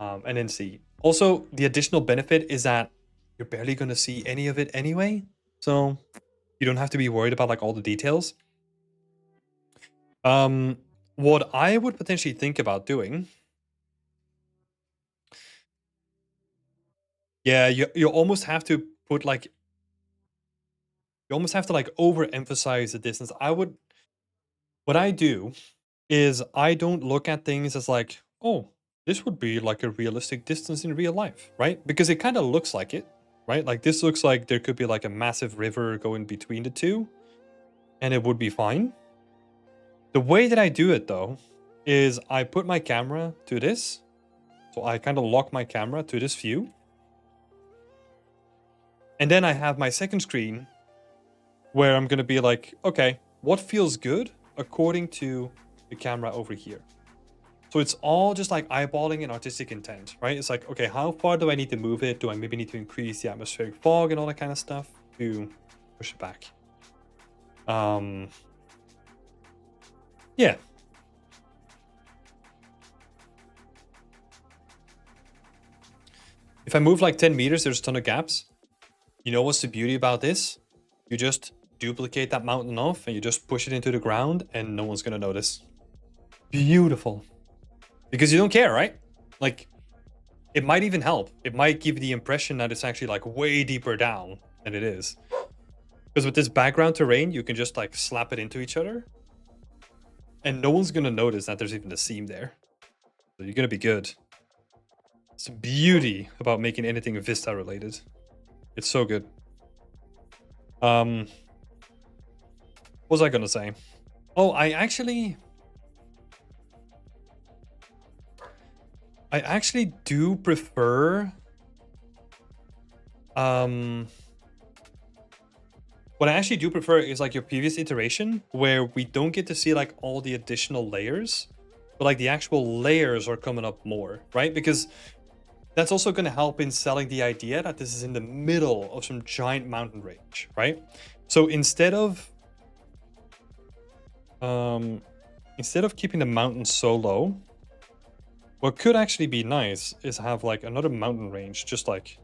And then see. Also, the additional benefit is that you're barely going to see any of it anyway. So you don't have to be worried about like all the details. What I would potentially think about doing, yeah, you almost have to put like, you almost have to like overemphasize the distance. What I do is I don't look at things as like, oh, this would be like a realistic distance in real life, right? Because it kind of looks like it, right? Like this looks like there could be like a massive river going between the two and it would be fine. The way that I do it though, is I put my camera to this. So I kind of lock my camera to this view. And then I have my second screen where I'm going to be like, okay, what feels good according to the camera over here? So it's all just like eyeballing and artistic intent, right? It's like, okay, how far do I need to move it? Do I maybe need to increase the atmospheric fog and all that kind of stuff to push it back? Yeah. If I move like 10 meters, there's a ton of gaps. You know what's the beauty about this? You just duplicate that mountain off and you just push it into the ground and no one's gonna notice. Beautiful. Because you don't care, right? Like, it might even help. It might give the impression that it's actually like way deeper down than it is. Because with this background terrain, you can just like slap it into each other. And no one's gonna notice that there's even a seam there. So you're gonna be good. It's the beauty about making anything Vista related. It's so good. What was I gonna say? Oh, I actually do prefer what I actually do prefer is like your previous iteration where we don't get to see like all the additional layers, but like the actual layers are coming up more, right? Because that's also going to help in selling the idea that this is in the middle of some giant mountain range, right? So instead of keeping the mountain so low, what could actually be nice is have like another mountain range, just like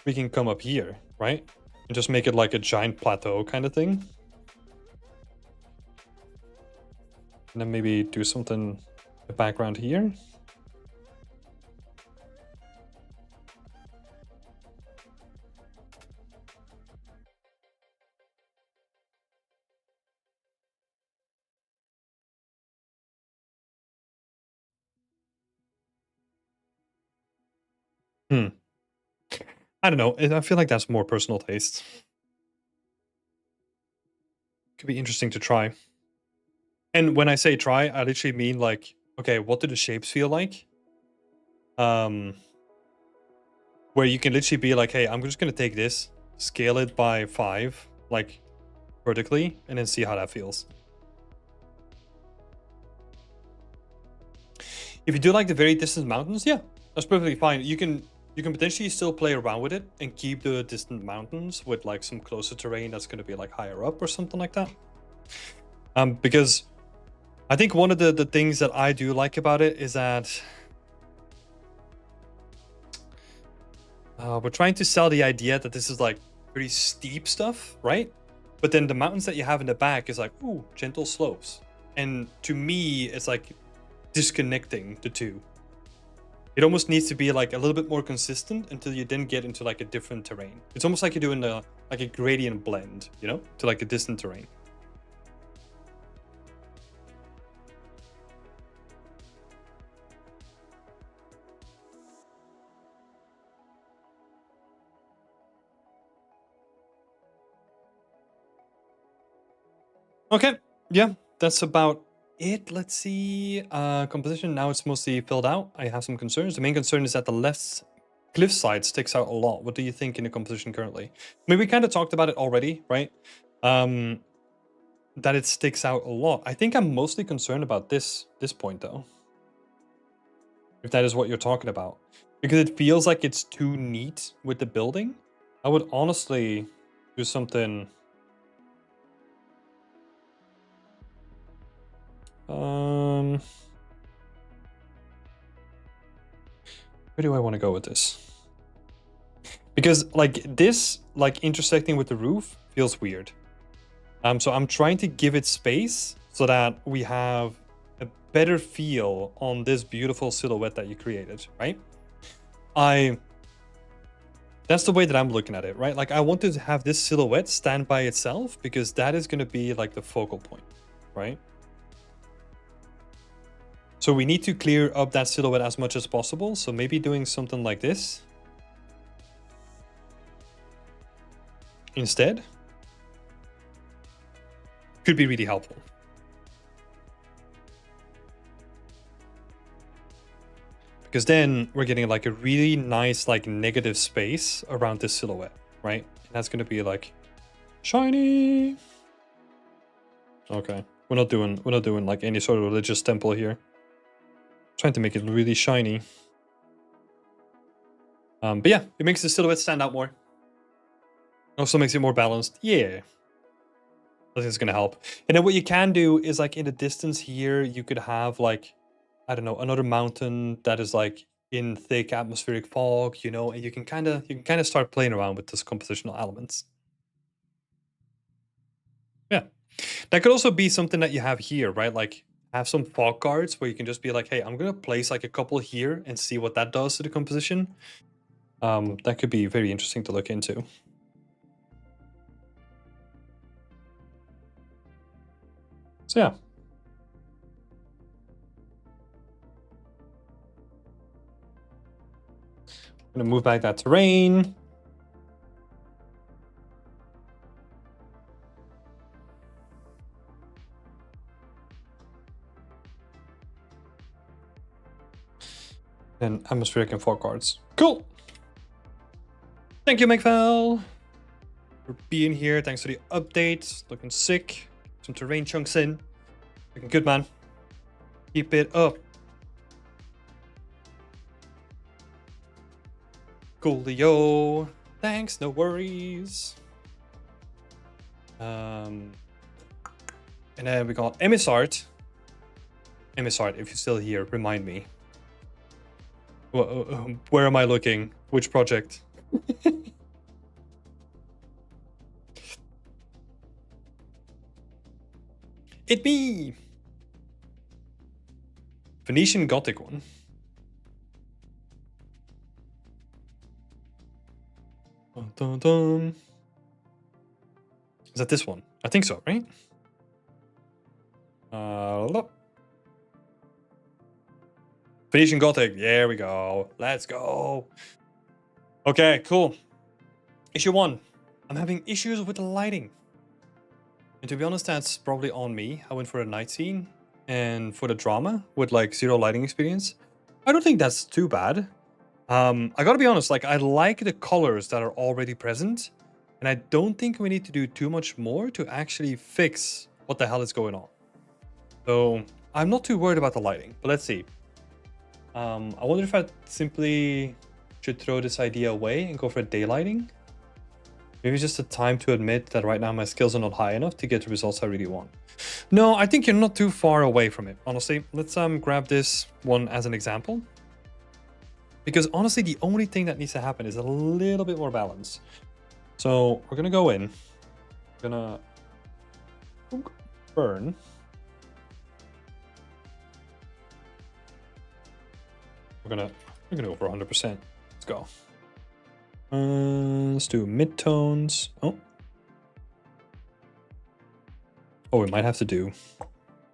we can come up here, right? And just make it like a giant plateau kind of thing. And then maybe do something in the background here. I don't know. I feel like that's more personal taste. Could be interesting to try. And when I say try, I literally mean like, okay, what do the shapes feel like? Where you can literally be like, hey, I'm just gonna take this, scale it by 5, like vertically, and then see how that feels. If you do like the very distant mountains, yeah, that's perfectly fine. You can potentially still play around with it and keep the distant mountains with like some closer terrain that's gonna be like higher up or something like that. Because I think one of the things that I do like about it is that we're trying to sell the idea that this is like pretty steep stuff, right? But then the mountains that you have in the back is like, ooh, gentle slopes. And to me, it's like disconnecting the two. It almost needs to be like a little bit more consistent until you then get into like a different terrain. It's almost like you're doing like a gradient blend, you know, to like a distant terrain. Okay, yeah, that's about it. Let's see. Composition, now it's mostly filled out. I have some concerns. The main concern is that the left cliff side sticks out a lot. What do you think in the composition currently? I mean, we kind of talked about it already, right? That it sticks out a lot. I think I'm mostly concerned about this point though. If that is what you're talking about. Because it feels like it's too neat with the building. I would honestly do something... where do I want to go with this? Because like this, like intersecting with the roof feels weird. So I'm trying to give it space so that we have a better feel on this beautiful silhouette that you created, right? That's the way that I'm looking at it, right? Like I wanted to have this silhouette stand by itself because that is going to be like the focal point, right? So we need to clear up that silhouette as much as possible. So maybe doing something like this instead could be really helpful. Because then we're getting like a really nice like negative space around this silhouette, right? And that's gonna be like shiny. Okay, we're not doing like any sort of religious temple here. Trying to make it really shiny. But yeah, it makes the silhouette stand out more. Also makes it more balanced. Yeah. I think it's gonna help. And then what you can do is like in the distance here, you could have like, I don't know, another mountain that is like in thick atmospheric fog, you know, and you can kind of start playing around with those compositional elements. Yeah. That could also be something that you have here, right? Like have some fog guards where you can just be like, hey, I'm gonna place like a couple here and see what that does to the composition. That could be very interesting to look into. So yeah. I'm gonna move back that terrain. And atmospheric and fog guards. Cool. Thank you, McFell, for being here. Thanks for the update. Looking sick. Some terrain chunks in. Looking good, man. Keep it up. Coolio. Thanks, no worries. And then we got Emissart. Emissart, if you're still here, remind me. Where am I looking? Which project? It me! Venetian Gothic one. Dun, dun, dun. Is that this one? I think so, right? Look. Venetian Gothic. There we go. Let's go. Okay, cool. Issue 1. I'm having issues with the lighting. And to be honest, that's probably on me. I went for a night scene. And for the drama, with like 0 lighting experience, I don't think that's too bad. I gotta be honest, like I like the colors that are already present. And I don't think we need to do too much more to actually fix what the hell is going on. So I'm not too worried about the lighting, but let's see. I wonder if I simply should throw this idea away and go for daylighting. Maybe just a time to admit that right now my skills are not high enough to get the results I really want. No, I think you're not too far away from it, honestly. Let's grab this one as an example. Because honestly, the only thing that needs to happen is a little bit more balance. So we're gonna go in. We're gonna burn. We're gonna go for 100%. Let's go. Let's do midtones. Oh, we might have to do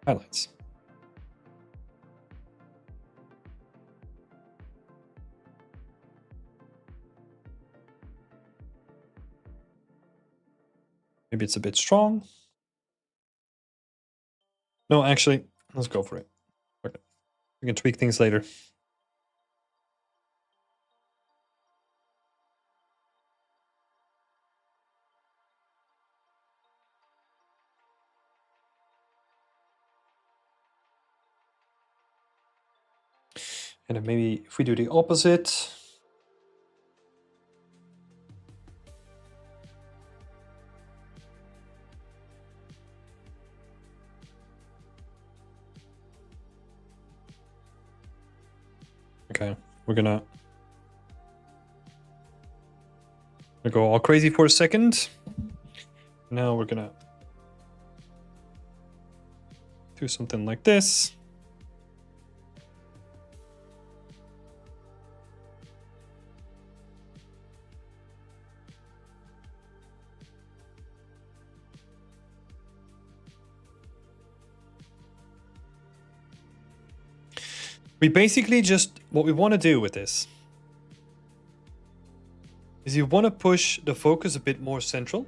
highlights. Maybe it's a bit strong. No, actually, let's go for it. Okay, we can tweak things later. And then maybe if we do the opposite. Okay, we're gonna go all crazy for a second. Now we're gonna do something like this. We basically just, what we want to do with this is you want to push the focus a bit more central.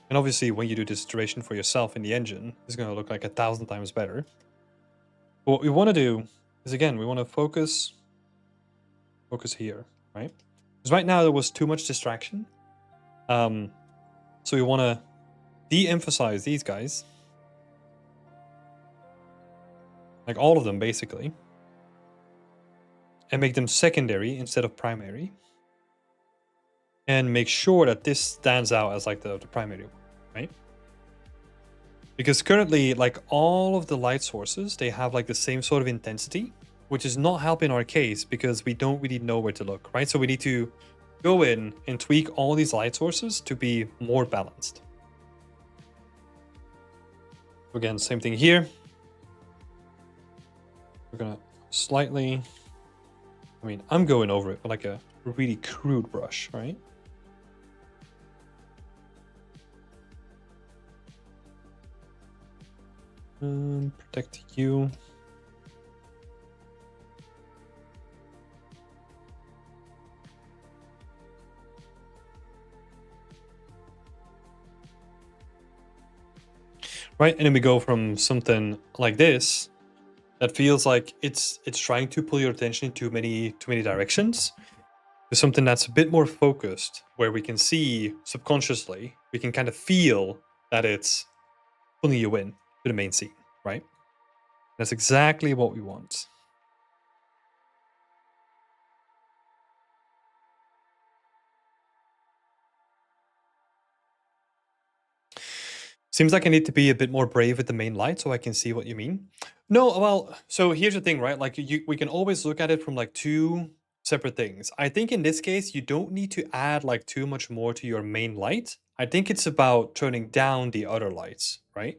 And obviously when you do this iteration for yourself in the engine, it's going to look like 1,000 times better. But what we want to do is again, we want to focus here, right? Because right now there was too much distraction. So we want to de-emphasize these guys. Like all of them, basically. And make them secondary instead of primary. And make sure that this stands out as like the primary one, right? Because currently, like all of the light sources, they have like the same sort of intensity, which is not helping our case because we don't really know where to look, right? So we need to go in and tweak all these light sources to be more balanced. Again, same thing here. We're gonna slightly, I mean, I'm going over it with like a really crude brush, right? Protect you. Right, and then we go from something like this that feels like it's trying to pull your attention in too many directions to something that's a bit more focused, where we can see subconsciously, we can kind of feel that it's pulling you in to the main scene, right? That's exactly what we want. Seems like I need to be a bit more brave with the main light so I can see what you mean. No, well, so here's the thing, right? Like we can always look at it from like two separate things. I think in this case, you don't need to add like too much more to your main light. I think it's about turning down the other lights, right?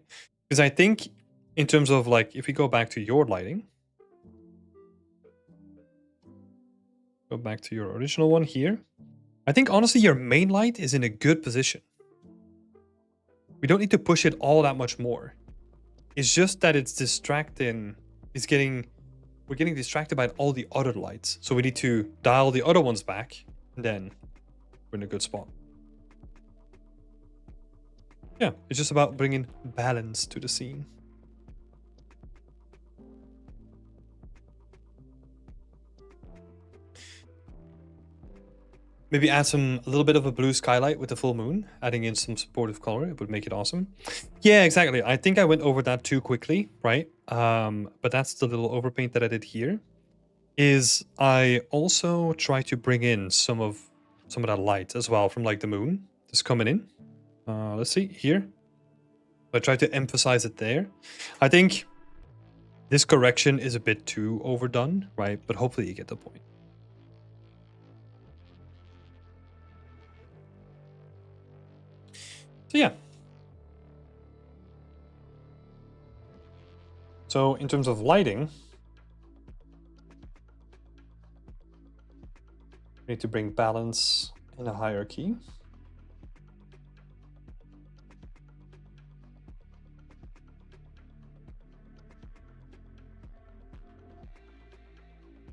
Because I think in terms of like, if we go back to your lighting, go back to your original one here. I think honestly, your main light is in a good position. We don't need to push it all that much more. It's just that it's distracting. We're getting distracted by all the other lights. So we need to dial the other ones back, and then we're in a good spot. Yeah, it's just about bringing balance to the scene. Maybe add a little bit of a blue skylight with the full moon, adding in some supportive color. It would make it awesome. Yeah, exactly. I think I went over that too quickly, right? But that's the little overpaint that I did here. Is I also try to bring in some of that light as well from like the moon just coming in. Let's see here. I try to emphasize it there. I think this correction is a bit too overdone, right? But hopefully you get the point. So yeah. So in terms of lighting, we need to bring balance in a hierarchy.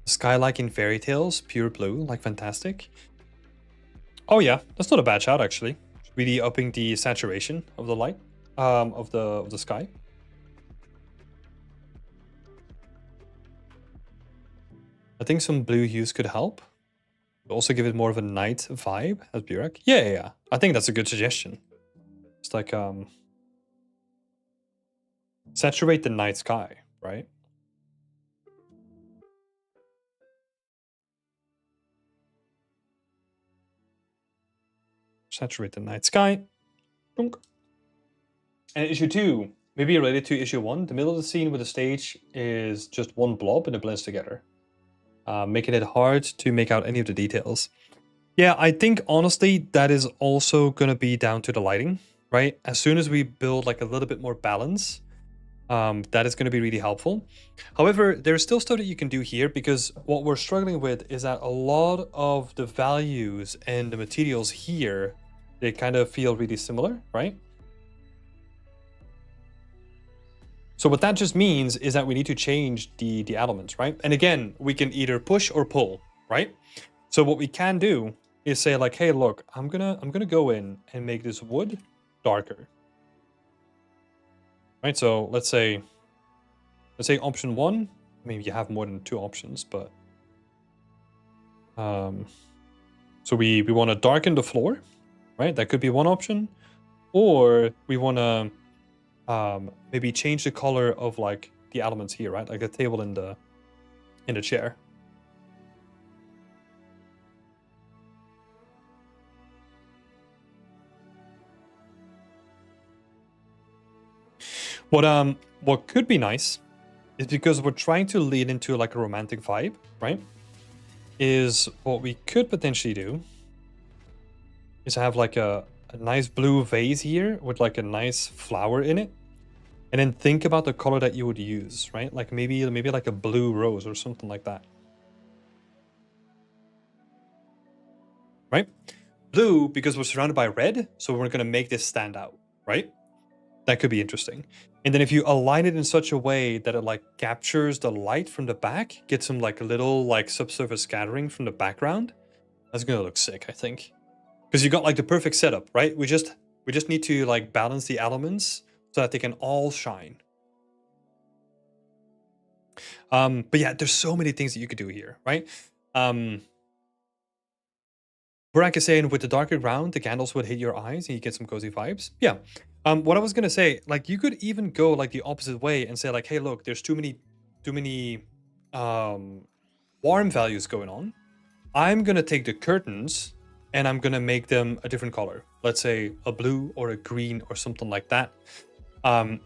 Sky like in Fairy Tales, pure blue, like fantastic. Oh yeah, that's not a bad shot actually. Really upping the saturation of the light, of the sky. I think some blue hues could help. Also give it more of a night vibe as Burak. Yeah. I think that's a good suggestion. It's like saturate the night sky, right? Saturate the night sky. And issue 2, maybe related to issue 1, the middle of the scene with the stage is just one blob and it blends together, making it hard to make out any of the details. Yeah, I think honestly that is also going to be down to the lighting, right? As soon as we build like a little bit more balance, that is going to be really helpful. However, there's still stuff that you can do here because what we're struggling with is that a lot of the values and the materials here, they kind of feel really similar, right? So what that just means is that we need to change the elements, right? And again, we can either push or pull, right? So what we can do is say like, hey, look, I'm gonna go in and make this wood darker. Right, so let's say option 1, maybe you have more than 2 options, but so we want to darken the floor, right? That could be one option, or we want to maybe change the color of like the elements here, right? Like the table in the chair. What could be nice is, because we're trying to lead into like a romantic vibe, right? Is what we could potentially do is have like a nice blue vase here with like a nice flower in it, and then think about the color that you would use, right? Like maybe like a blue rose or something like that, right? Blue, because we're surrounded by red, so we're gonna make this stand out, right? That could be interesting. And then if you align it in such a way that it like captures the light from the back, get some like little like subsurface scattering from the background, that's gonna look sick, I think. Because you got like the perfect setup, right? We just need to like balance the elements so that they can all shine. But yeah, there's so many things that you could do here, right? Burak is saying with the darker ground, the candles would hit your eyes and you get some cozy vibes. Yeah. What I was gonna say, like you could even go like the opposite way and say like, hey, look, there's too many warm values going on. I'm gonna take the curtains and I'm gonna make them a different color. Let's say a blue or a green or something like that.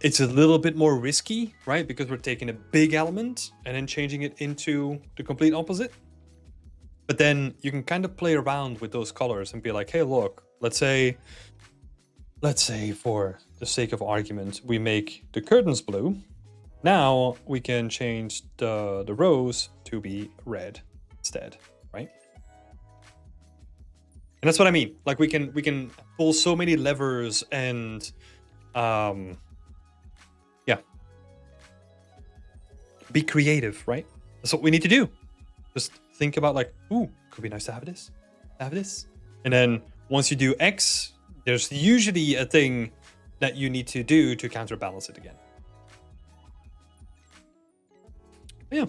It's a little bit more risky, right? Because we're taking a big element and then changing it into the complete opposite. But then you can kind of play around with those colors and be like, hey, look, let's say for the sake of argument, we make the curtains blue. Now we can change the rose to be red instead, right? And that's what I mean. Like we can pull so many levers and yeah. Be creative, right? That's what we need to do. Just think about like, ooh, could be nice to have this. And then once you do X, there's usually a thing that you need to do to counterbalance it again. Yeah.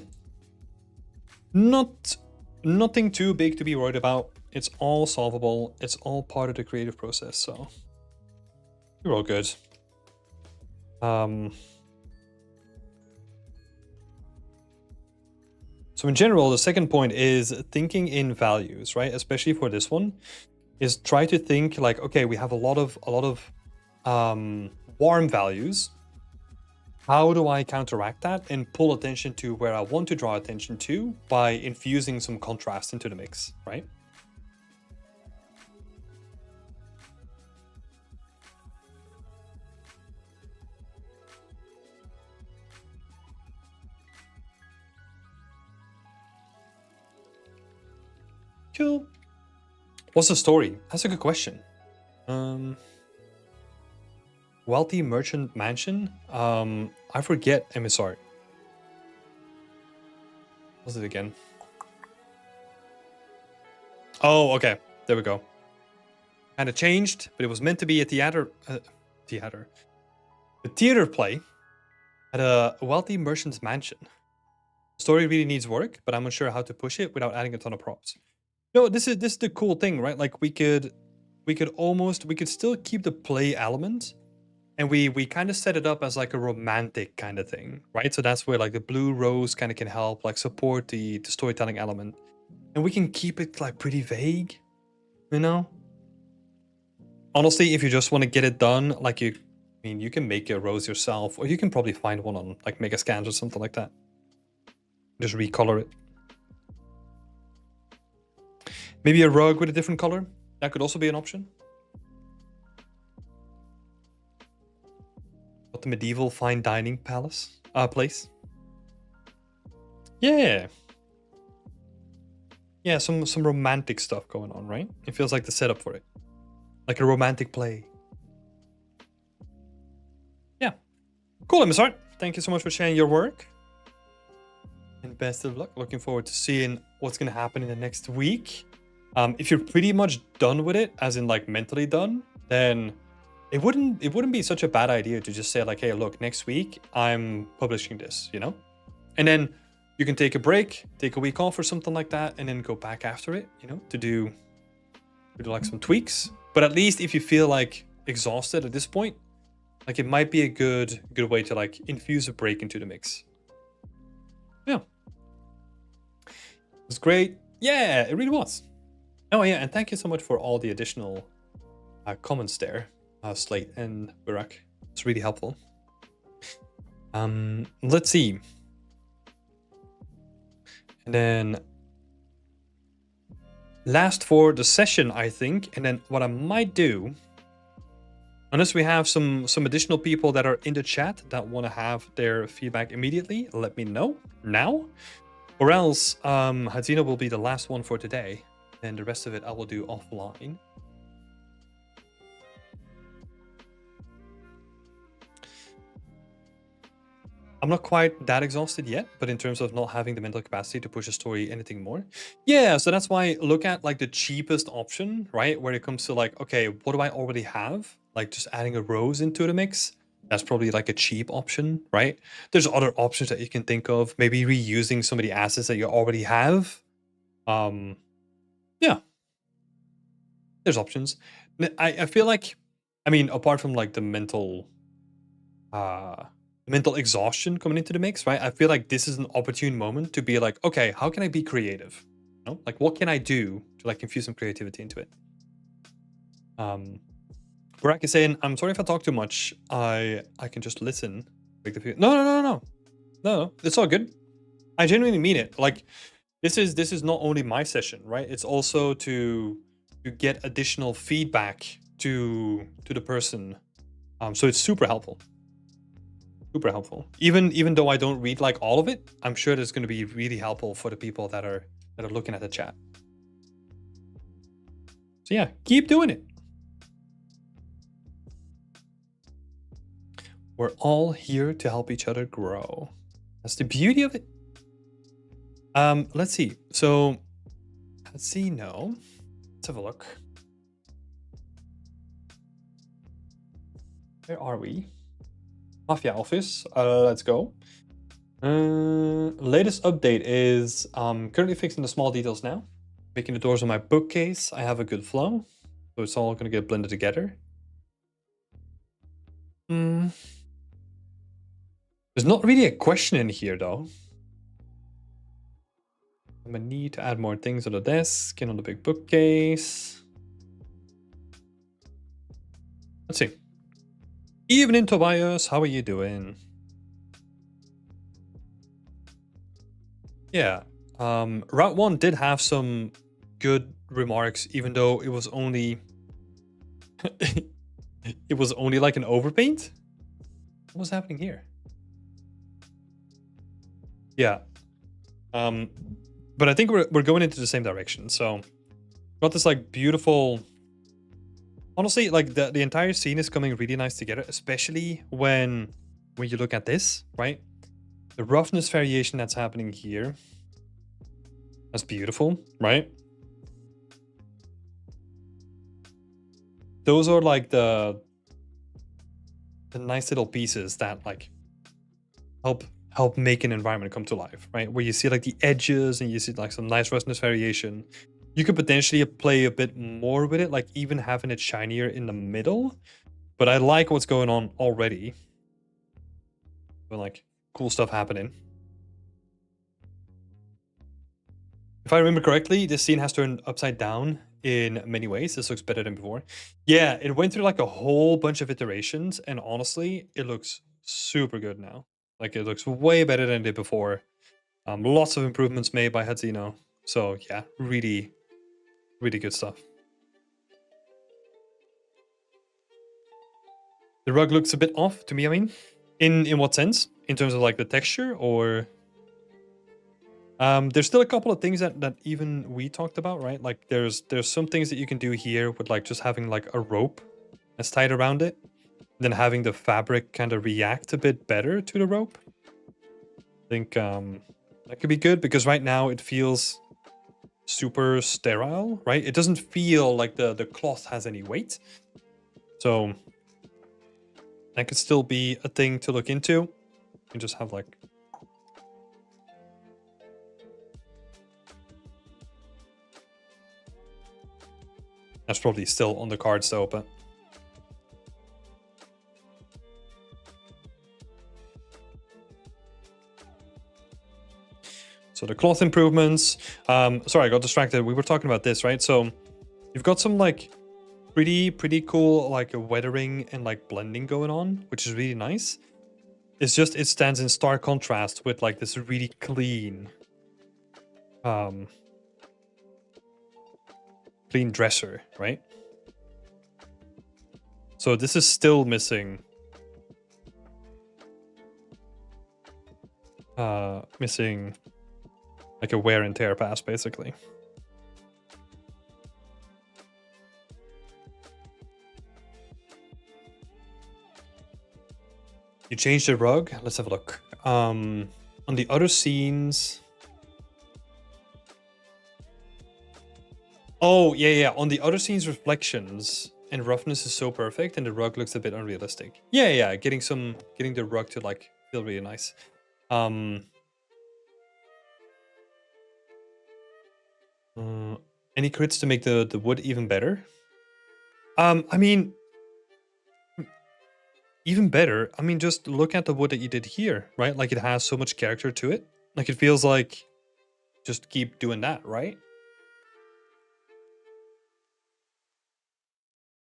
Nothing too big to be worried about. It's all solvable. It's all part of the creative process, so you're all good. So in general, the second point is thinking in values, right? Especially for this one, is try to think like, okay, we have a lot of warm values. How do I counteract that and pull attention to where I want to draw attention to by infusing some contrast into the mix, right? Cool. What's the story? That's a good question. Wealthy merchant mansion? I forget MSR. What's it again? Oh, okay. There we go. Kind of changed, but it was meant to be a theater. A theater play at a wealthy merchant's mansion. The story really needs work, but I'm unsure how to push it without adding a ton of props. No, this is the cool thing, right? Like we could still keep the play element, and we kind of set it up as like a romantic kind of thing, right? So that's where like the blue rose kind of can help like support the storytelling element, and we can keep it like pretty vague, you know. Honestly, if you just want to get it done, like you can make a rose yourself, or you can probably find one on like Megascans or something like that. Just recolor it. Maybe a rug with a different color. That could also be an option. What, the medieval fine dining place? Yeah. Yeah, some romantic stuff going on, right? It feels like the setup for it. Like a romantic play. Yeah. Cool, MSR. Thank you so much for sharing your work. And best of luck. Looking forward to seeing what's going to happen in the next week. If you're pretty much done with it, as in like mentally done, then it wouldn't be such a bad idea to just say like, hey, look, next week I'm publishing this, you know? And then You can take a break, take a week off or something like that, and then go back after it, you know, to do like some tweaks. But at least if you feel like exhausted at this point, like it might be a good way to like infuse a break into the mix. Yeah. It was great. Yeah, it really was. Oh yeah, and thank you so much for all the additional comments there, Slate and Burak. It's really helpful. Let's see. And then last for the session, I think. And then what I might do, unless we have some additional people that are in the chat that want to have their feedback immediately, let me know now. Or else Hadzino will be the last one for today. And the rest of it I will do offline. I'm not quite that exhausted yet, but in terms of not having the mental capacity to push a story anything more. Yeah, so that's why look at like the cheapest option, right? Where it comes to like, okay, what do I already have? Like just adding a rose into the mix. That's probably like a cheap option, right? There's other options that you can think of. Maybe reusing some of the assets that you already have. Yeah. There's options. I feel like, I mean, apart from like the mental exhaustion coming into the mix, right? I feel like this is an opportune moment to be like, okay, how can I be creative? You know? Like, what can I do to like infuse some creativity into it? Burak is saying, I'm sorry if I talk too much. I can just listen. No, it's all good. I genuinely mean it. Like, this is not only my session, right? It's also to get additional feedback to the person. So it's super helpful. Super helpful. Even though I don't read like all of it, I'm sure it's going to be really helpful for the people that are looking at the chat. So yeah, keep doing it. We're all here to help each other grow. That's the beauty of it. Let's see. So let's see. No, let's have a look. Where are we? Mafia office. Let's go. Latest update is currently fixing the small details now. Making the doors on my bookcase. I have a good flow, so it's all gonna get blended together. There's not really a question in here though. I'm gonna need to add more things on the desk and on the big bookcase. Let's see. Evening, Tobias. How are you doing? Yeah. Route 1 did have some good remarks, even though it was only it was only like an overpaint. What was happening here? Yeah. But I think we're going into the same direction. So got this like beautiful. Honestly, like the entire scene is coming really nice together, especially when you look at this, right? The roughness variation that's happening here. That's beautiful, right? Those are like the nice little pieces that like help make an environment come to life, right? Where you see like the edges and you see like some nice roughness variation. You could potentially play a bit more with it, like even having it shinier in the middle. But I like what's going on already. Like cool stuff happening. If I remember correctly, this scene has turned upside down in many ways. This looks better than before. Yeah, it went through like a whole bunch of iterations, and honestly, it looks super good now. Like it looks way better than it did before. Lots of improvements made by Hadzino. So yeah, really, really good stuff. The rug looks a bit off to me, I mean. In what sense? In terms of like the texture, or there's still a couple of things that even we talked about, right? Like there's some things that you can do here with like just having like a rope that's tied around it, then having the fabric kind of react a bit better to the rope. I think that could be good, because right now it feels super sterile, right? It doesn't feel like the cloth has any weight. So that could still be a thing to look into. You can just have like That's probably still on the cards though, but so the cloth improvements. Sorry, I got distracted. We were talking about this, right? So you've got some like pretty cool like weathering and like blending going on, which is really nice. It's just it stands in stark contrast with like this really clean clean dresser, right? So this is still missing missing like a wear and tear pass, basically. You changed the rug? Let's have a look. On the other scenes... Oh, yeah. On the other scenes, reflections and roughness is so perfect, and the rug looks a bit unrealistic. Yeah. Getting the rug to like feel really nice. Any crits to make the wood even better? I mean, even better. I mean, just look at the wood that you did here, right? Like it has so much character to it. Like it feels like just keep doing that, right?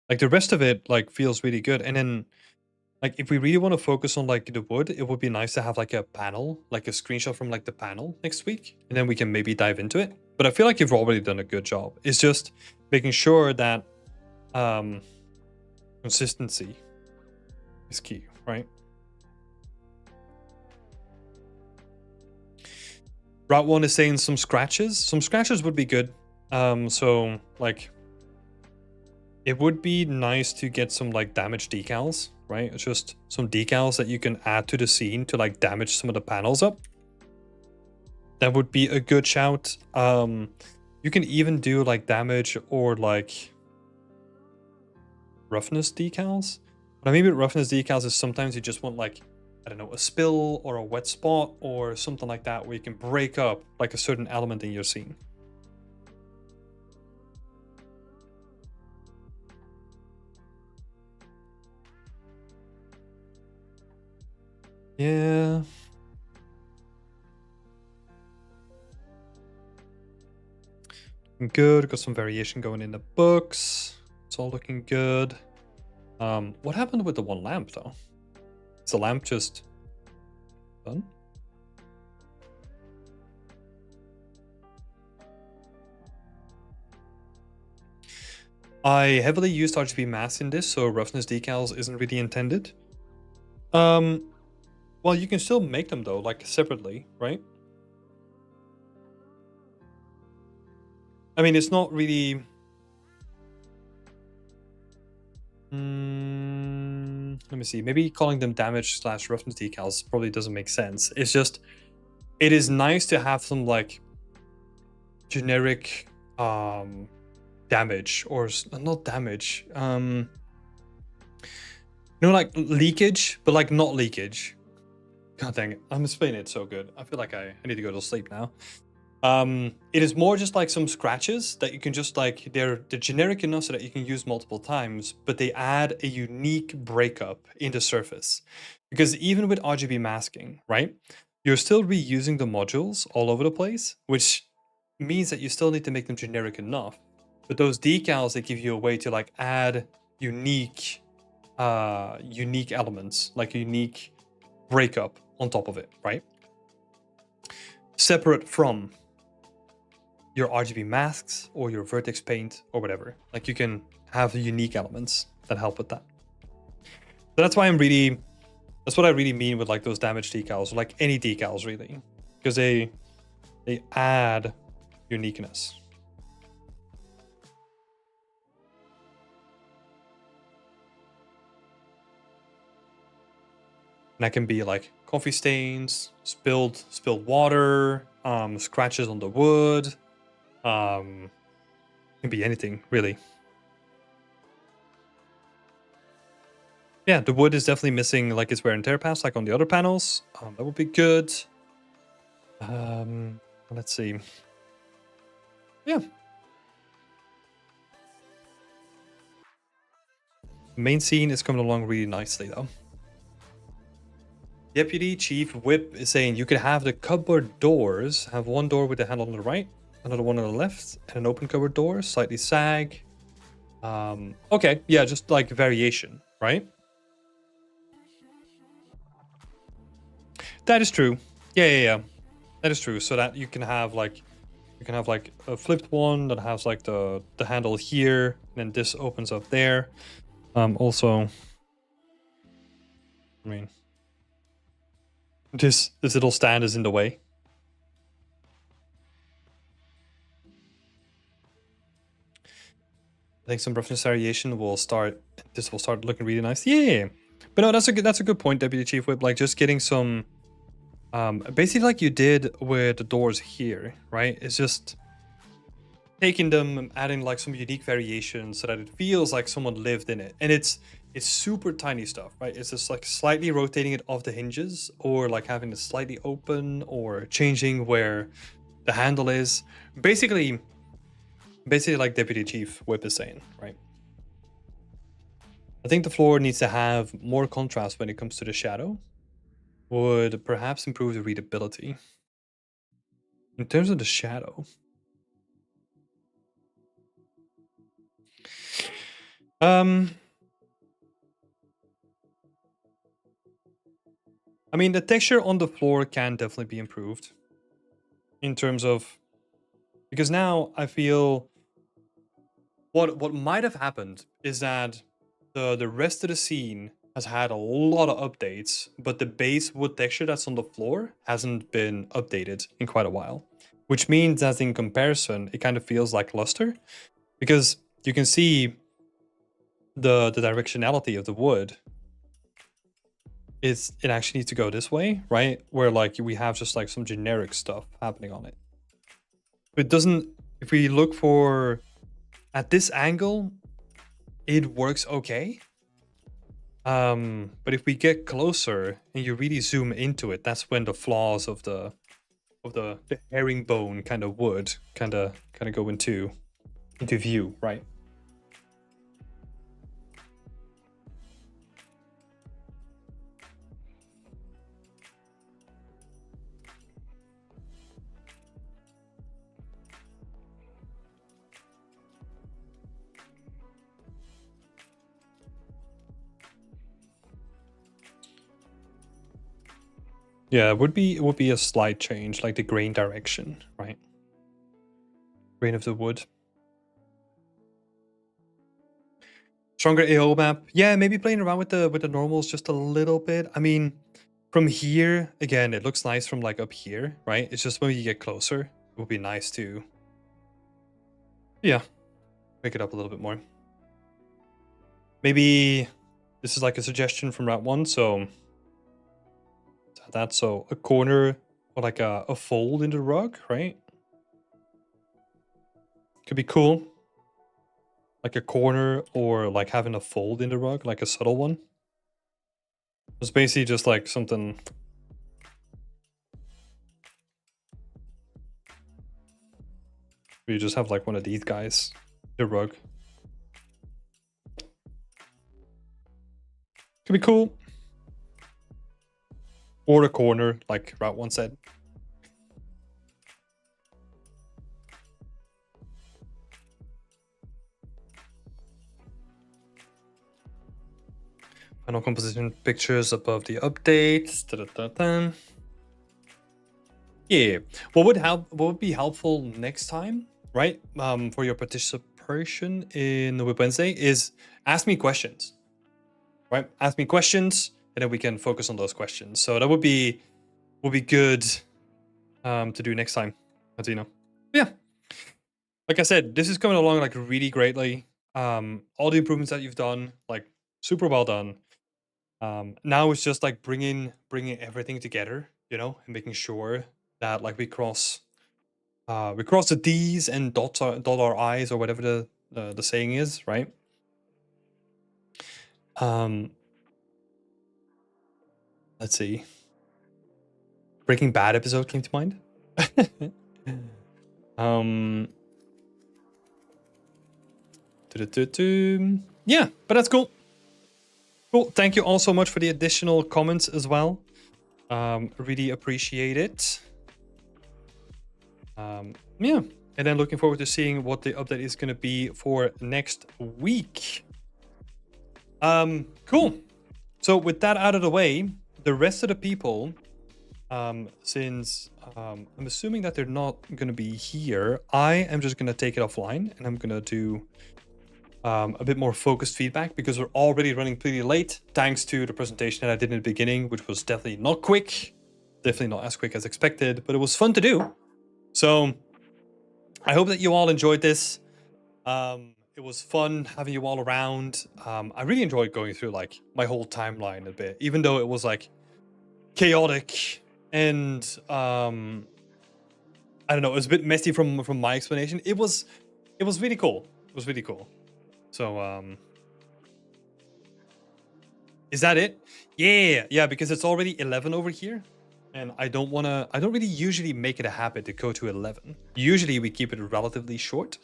Like the rest of it like feels really good. And then like if we really want to focus on like the wood, it would be nice to have like a panel, like a screenshot from like the panel next week, and then we can maybe dive into it. But I feel like you've already done a good job. It's just making sure that consistency is key, right? Route 1 is saying some scratches. Some scratches would be good. So like it would be nice to get some like damage decals, right? It's just some decals that you can add to the scene to like damage some of the panels up. That would be a good shout. You can even do like damage or like roughness decals. What I mean with roughness decals is sometimes you just want like, I don't know, a spill or a wet spot or something like that where you can break up like a certain element in your scene. Yeah. Good. Got some variation going in the books. It's all looking good. What happened with the one lamp though? Is the lamp just done? I heavily used RGB masks in this, so roughness decals isn't really intended. Well, you can still make them though, like separately, right? I mean, it's not really... let me see. Maybe calling them damage / roughness decals probably doesn't make sense. It's just, it is nice to have some like generic damage or not damage. You know, like leakage, but like not leakage. God dang it! I'm explaining it so good. I feel like I need to go to sleep now. It is more just like some scratches that you can just like, they're generic enough so that you can use multiple times, but they add a unique breakup in the surface. Because even with RGB masking, right, you're still reusing the modules all over the place, which means that you still need to make them generic enough. But those decals, they give you a way to like add unique elements, like a unique breakup on top of it, right? Separate from your RGB masks or your vertex paint or whatever. Like you can have unique elements that help with that. So that's why that's what I really mean with like those damage decals, or like any decals really, because they add uniqueness. And that can be like coffee stains, spilled water, scratches on the wood. Can be anything really. Yeah, the wood is definitely missing like its wear and tear pass, like on the other panels. That would be good. Let's see. Yeah. Main scene is coming along really nicely though. Deputy Chief Whip is saying you could have the cupboard doors, have one door with the handle on the right, another one on the left, and an open cupboard door, slightly sag. Okay, yeah, just like variation, right? That is true. Yeah. That is true. So that you can have like a flipped one that has like the handle here, and then this opens up there. Also, I mean, this little stand is in the way. I think some roughness variation will start. This will start looking really nice. Yeah, but no, that's a good point, Deputy Chief Whip. Like just getting some, basically like you did with the doors here, right? It's just taking them and adding like some unique variations so that it feels like someone lived in it, and it's super tiny stuff, right? It's just like slightly rotating it off the hinges, or like having it slightly open, or changing where the handle is. Basically like Deputy Chief Whip is saying, right? I think the floor needs to have more contrast when it comes to the shadow. Would perhaps improve the readability. In terms of the shadow, I mean, the texture on the floor can definitely be improved in terms of, because now I feel what might have happened is that the rest of the scene has had a lot of updates, but the base wood texture that's on the floor hasn't been updated in quite a while, which means that in comparison, it kind of feels like luster, because you can see the directionality of the wood. It actually needs to go this way, right? Where like we have just like some generic stuff happening on it. It doesn't, if we look for at this angle, it works okay. But if we get closer and you really zoom into it, that's when the flaws of the herringbone kind of wood kind of go into view, right? Yeah, it would be a slight change, like the grain direction, right? Grain of the wood. Stronger AO map. Yeah, maybe playing around with the normals just a little bit. I mean, from here, again, it looks nice from like up here, right? It's just when you get closer, it would be nice to, yeah, make it up a little bit more. Maybe this is like a suggestion from Route 1, so that's so a corner or like a fold in the rug, right? Could be cool. Like a corner, or like having a fold in the rug, like a subtle one. It's basically just like something. You just have like one of these guys, the rug. Could be cool. Or a corner, like Route 1 said. Final composition pictures above the updates. Da-da-da-da. Yeah. What would be helpful next time, right? For your participation in the Whip Wednesday is ask me questions. Right? Ask me questions, and then we can focus on those questions. So that would be good to do next time, as you know. Yeah. Like I said, this is coming along like really greatly. All the improvements that you've done, like super well done. Now it's just like bringing everything together, you know, and making sure that like we cross the D's and dot our I's, or whatever the saying is, right? Let's see. Breaking Bad episode came to mind. Yeah, but that's cool. Cool. Thank you all so much for the additional comments as well. Really appreciate it. Yeah. And then looking forward to seeing what the update is going to be for next week. Cool. So with that out of the way, the rest of the people, since I'm assuming that they're not going to be here, I am just going to take it offline and I'm going to do a bit more focused feedback because we're already running pretty late thanks to the presentation that I did in the beginning, which was definitely not quick, definitely not as quick as expected, but it was fun to do. So I hope that you all enjoyed this. It was fun having you all around. I really enjoyed going through like my whole timeline a bit, even though it was like chaotic and I don't know, it was a bit messy from my explanation. It was really cool. It was really cool. So is that it? Yeah, because it's already 11 over here. And I don't really usually make it a habit to go to 11. Usually we keep it relatively short.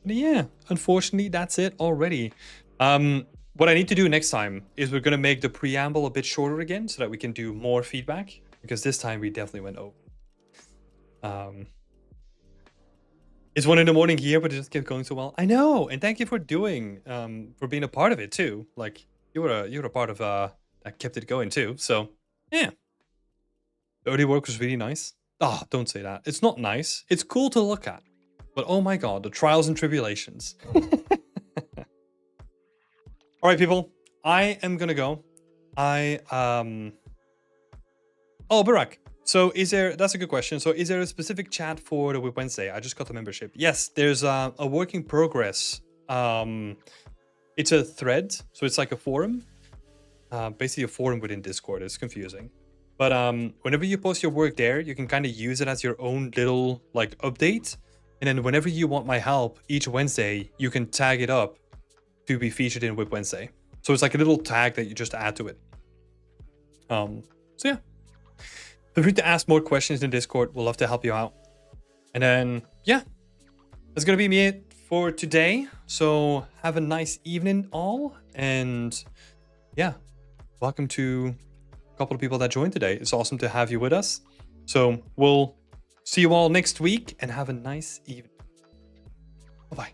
Yeah, unfortunately that's it already. What I need to do next time is we're gonna make the preamble a bit shorter again so that we can do more feedback, because this time we definitely went over. It's 1 in the morning here, but it just kept going so well. I know, and thank you for doing, for being a part of it too. Like you were a part of that kept it going too. So yeah, the early work was really nice. Ah, oh, don't say that. It's not nice. It's cool to look at, but oh my god, the trials and tribulations. All right, people, I am gonna go. Oh, Barak. So that's a good question. So is there a specific chat for the Whip Wednesday? I just got the membership. Yes, there's a work in progress. It's a thread, so it's like a forum. Basically a forum within Discord. It's confusing. But whenever you post your work there, you can kind of use it as your own little like update. And then whenever you want my help each Wednesday, you can tag it up to be featured in Whip Wednesday. So it's like a little tag that you just add to it. So yeah. Feel free to ask more questions in Discord. We'll love to help you out. And then, yeah, that's going to be it for today. So have a nice evening all. And yeah, welcome to a couple of people that joined today. It's awesome to have you with us. So we'll see you all next week and have a nice evening. Bye-bye.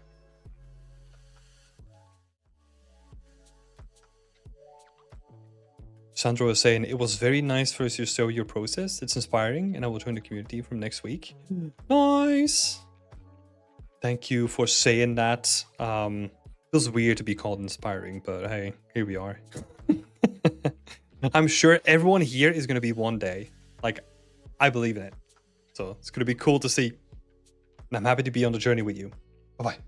Sandro is saying, it was very nice for us to show your process. It's inspiring, and I will join the community from next week. Nice. Thank you for saying that. Feels weird to be called inspiring, but hey, here we are. I'm sure everyone here is going to be one day. Like, I believe in it. So it's going to be cool to see. And I'm happy to be on the journey with you. Bye-bye.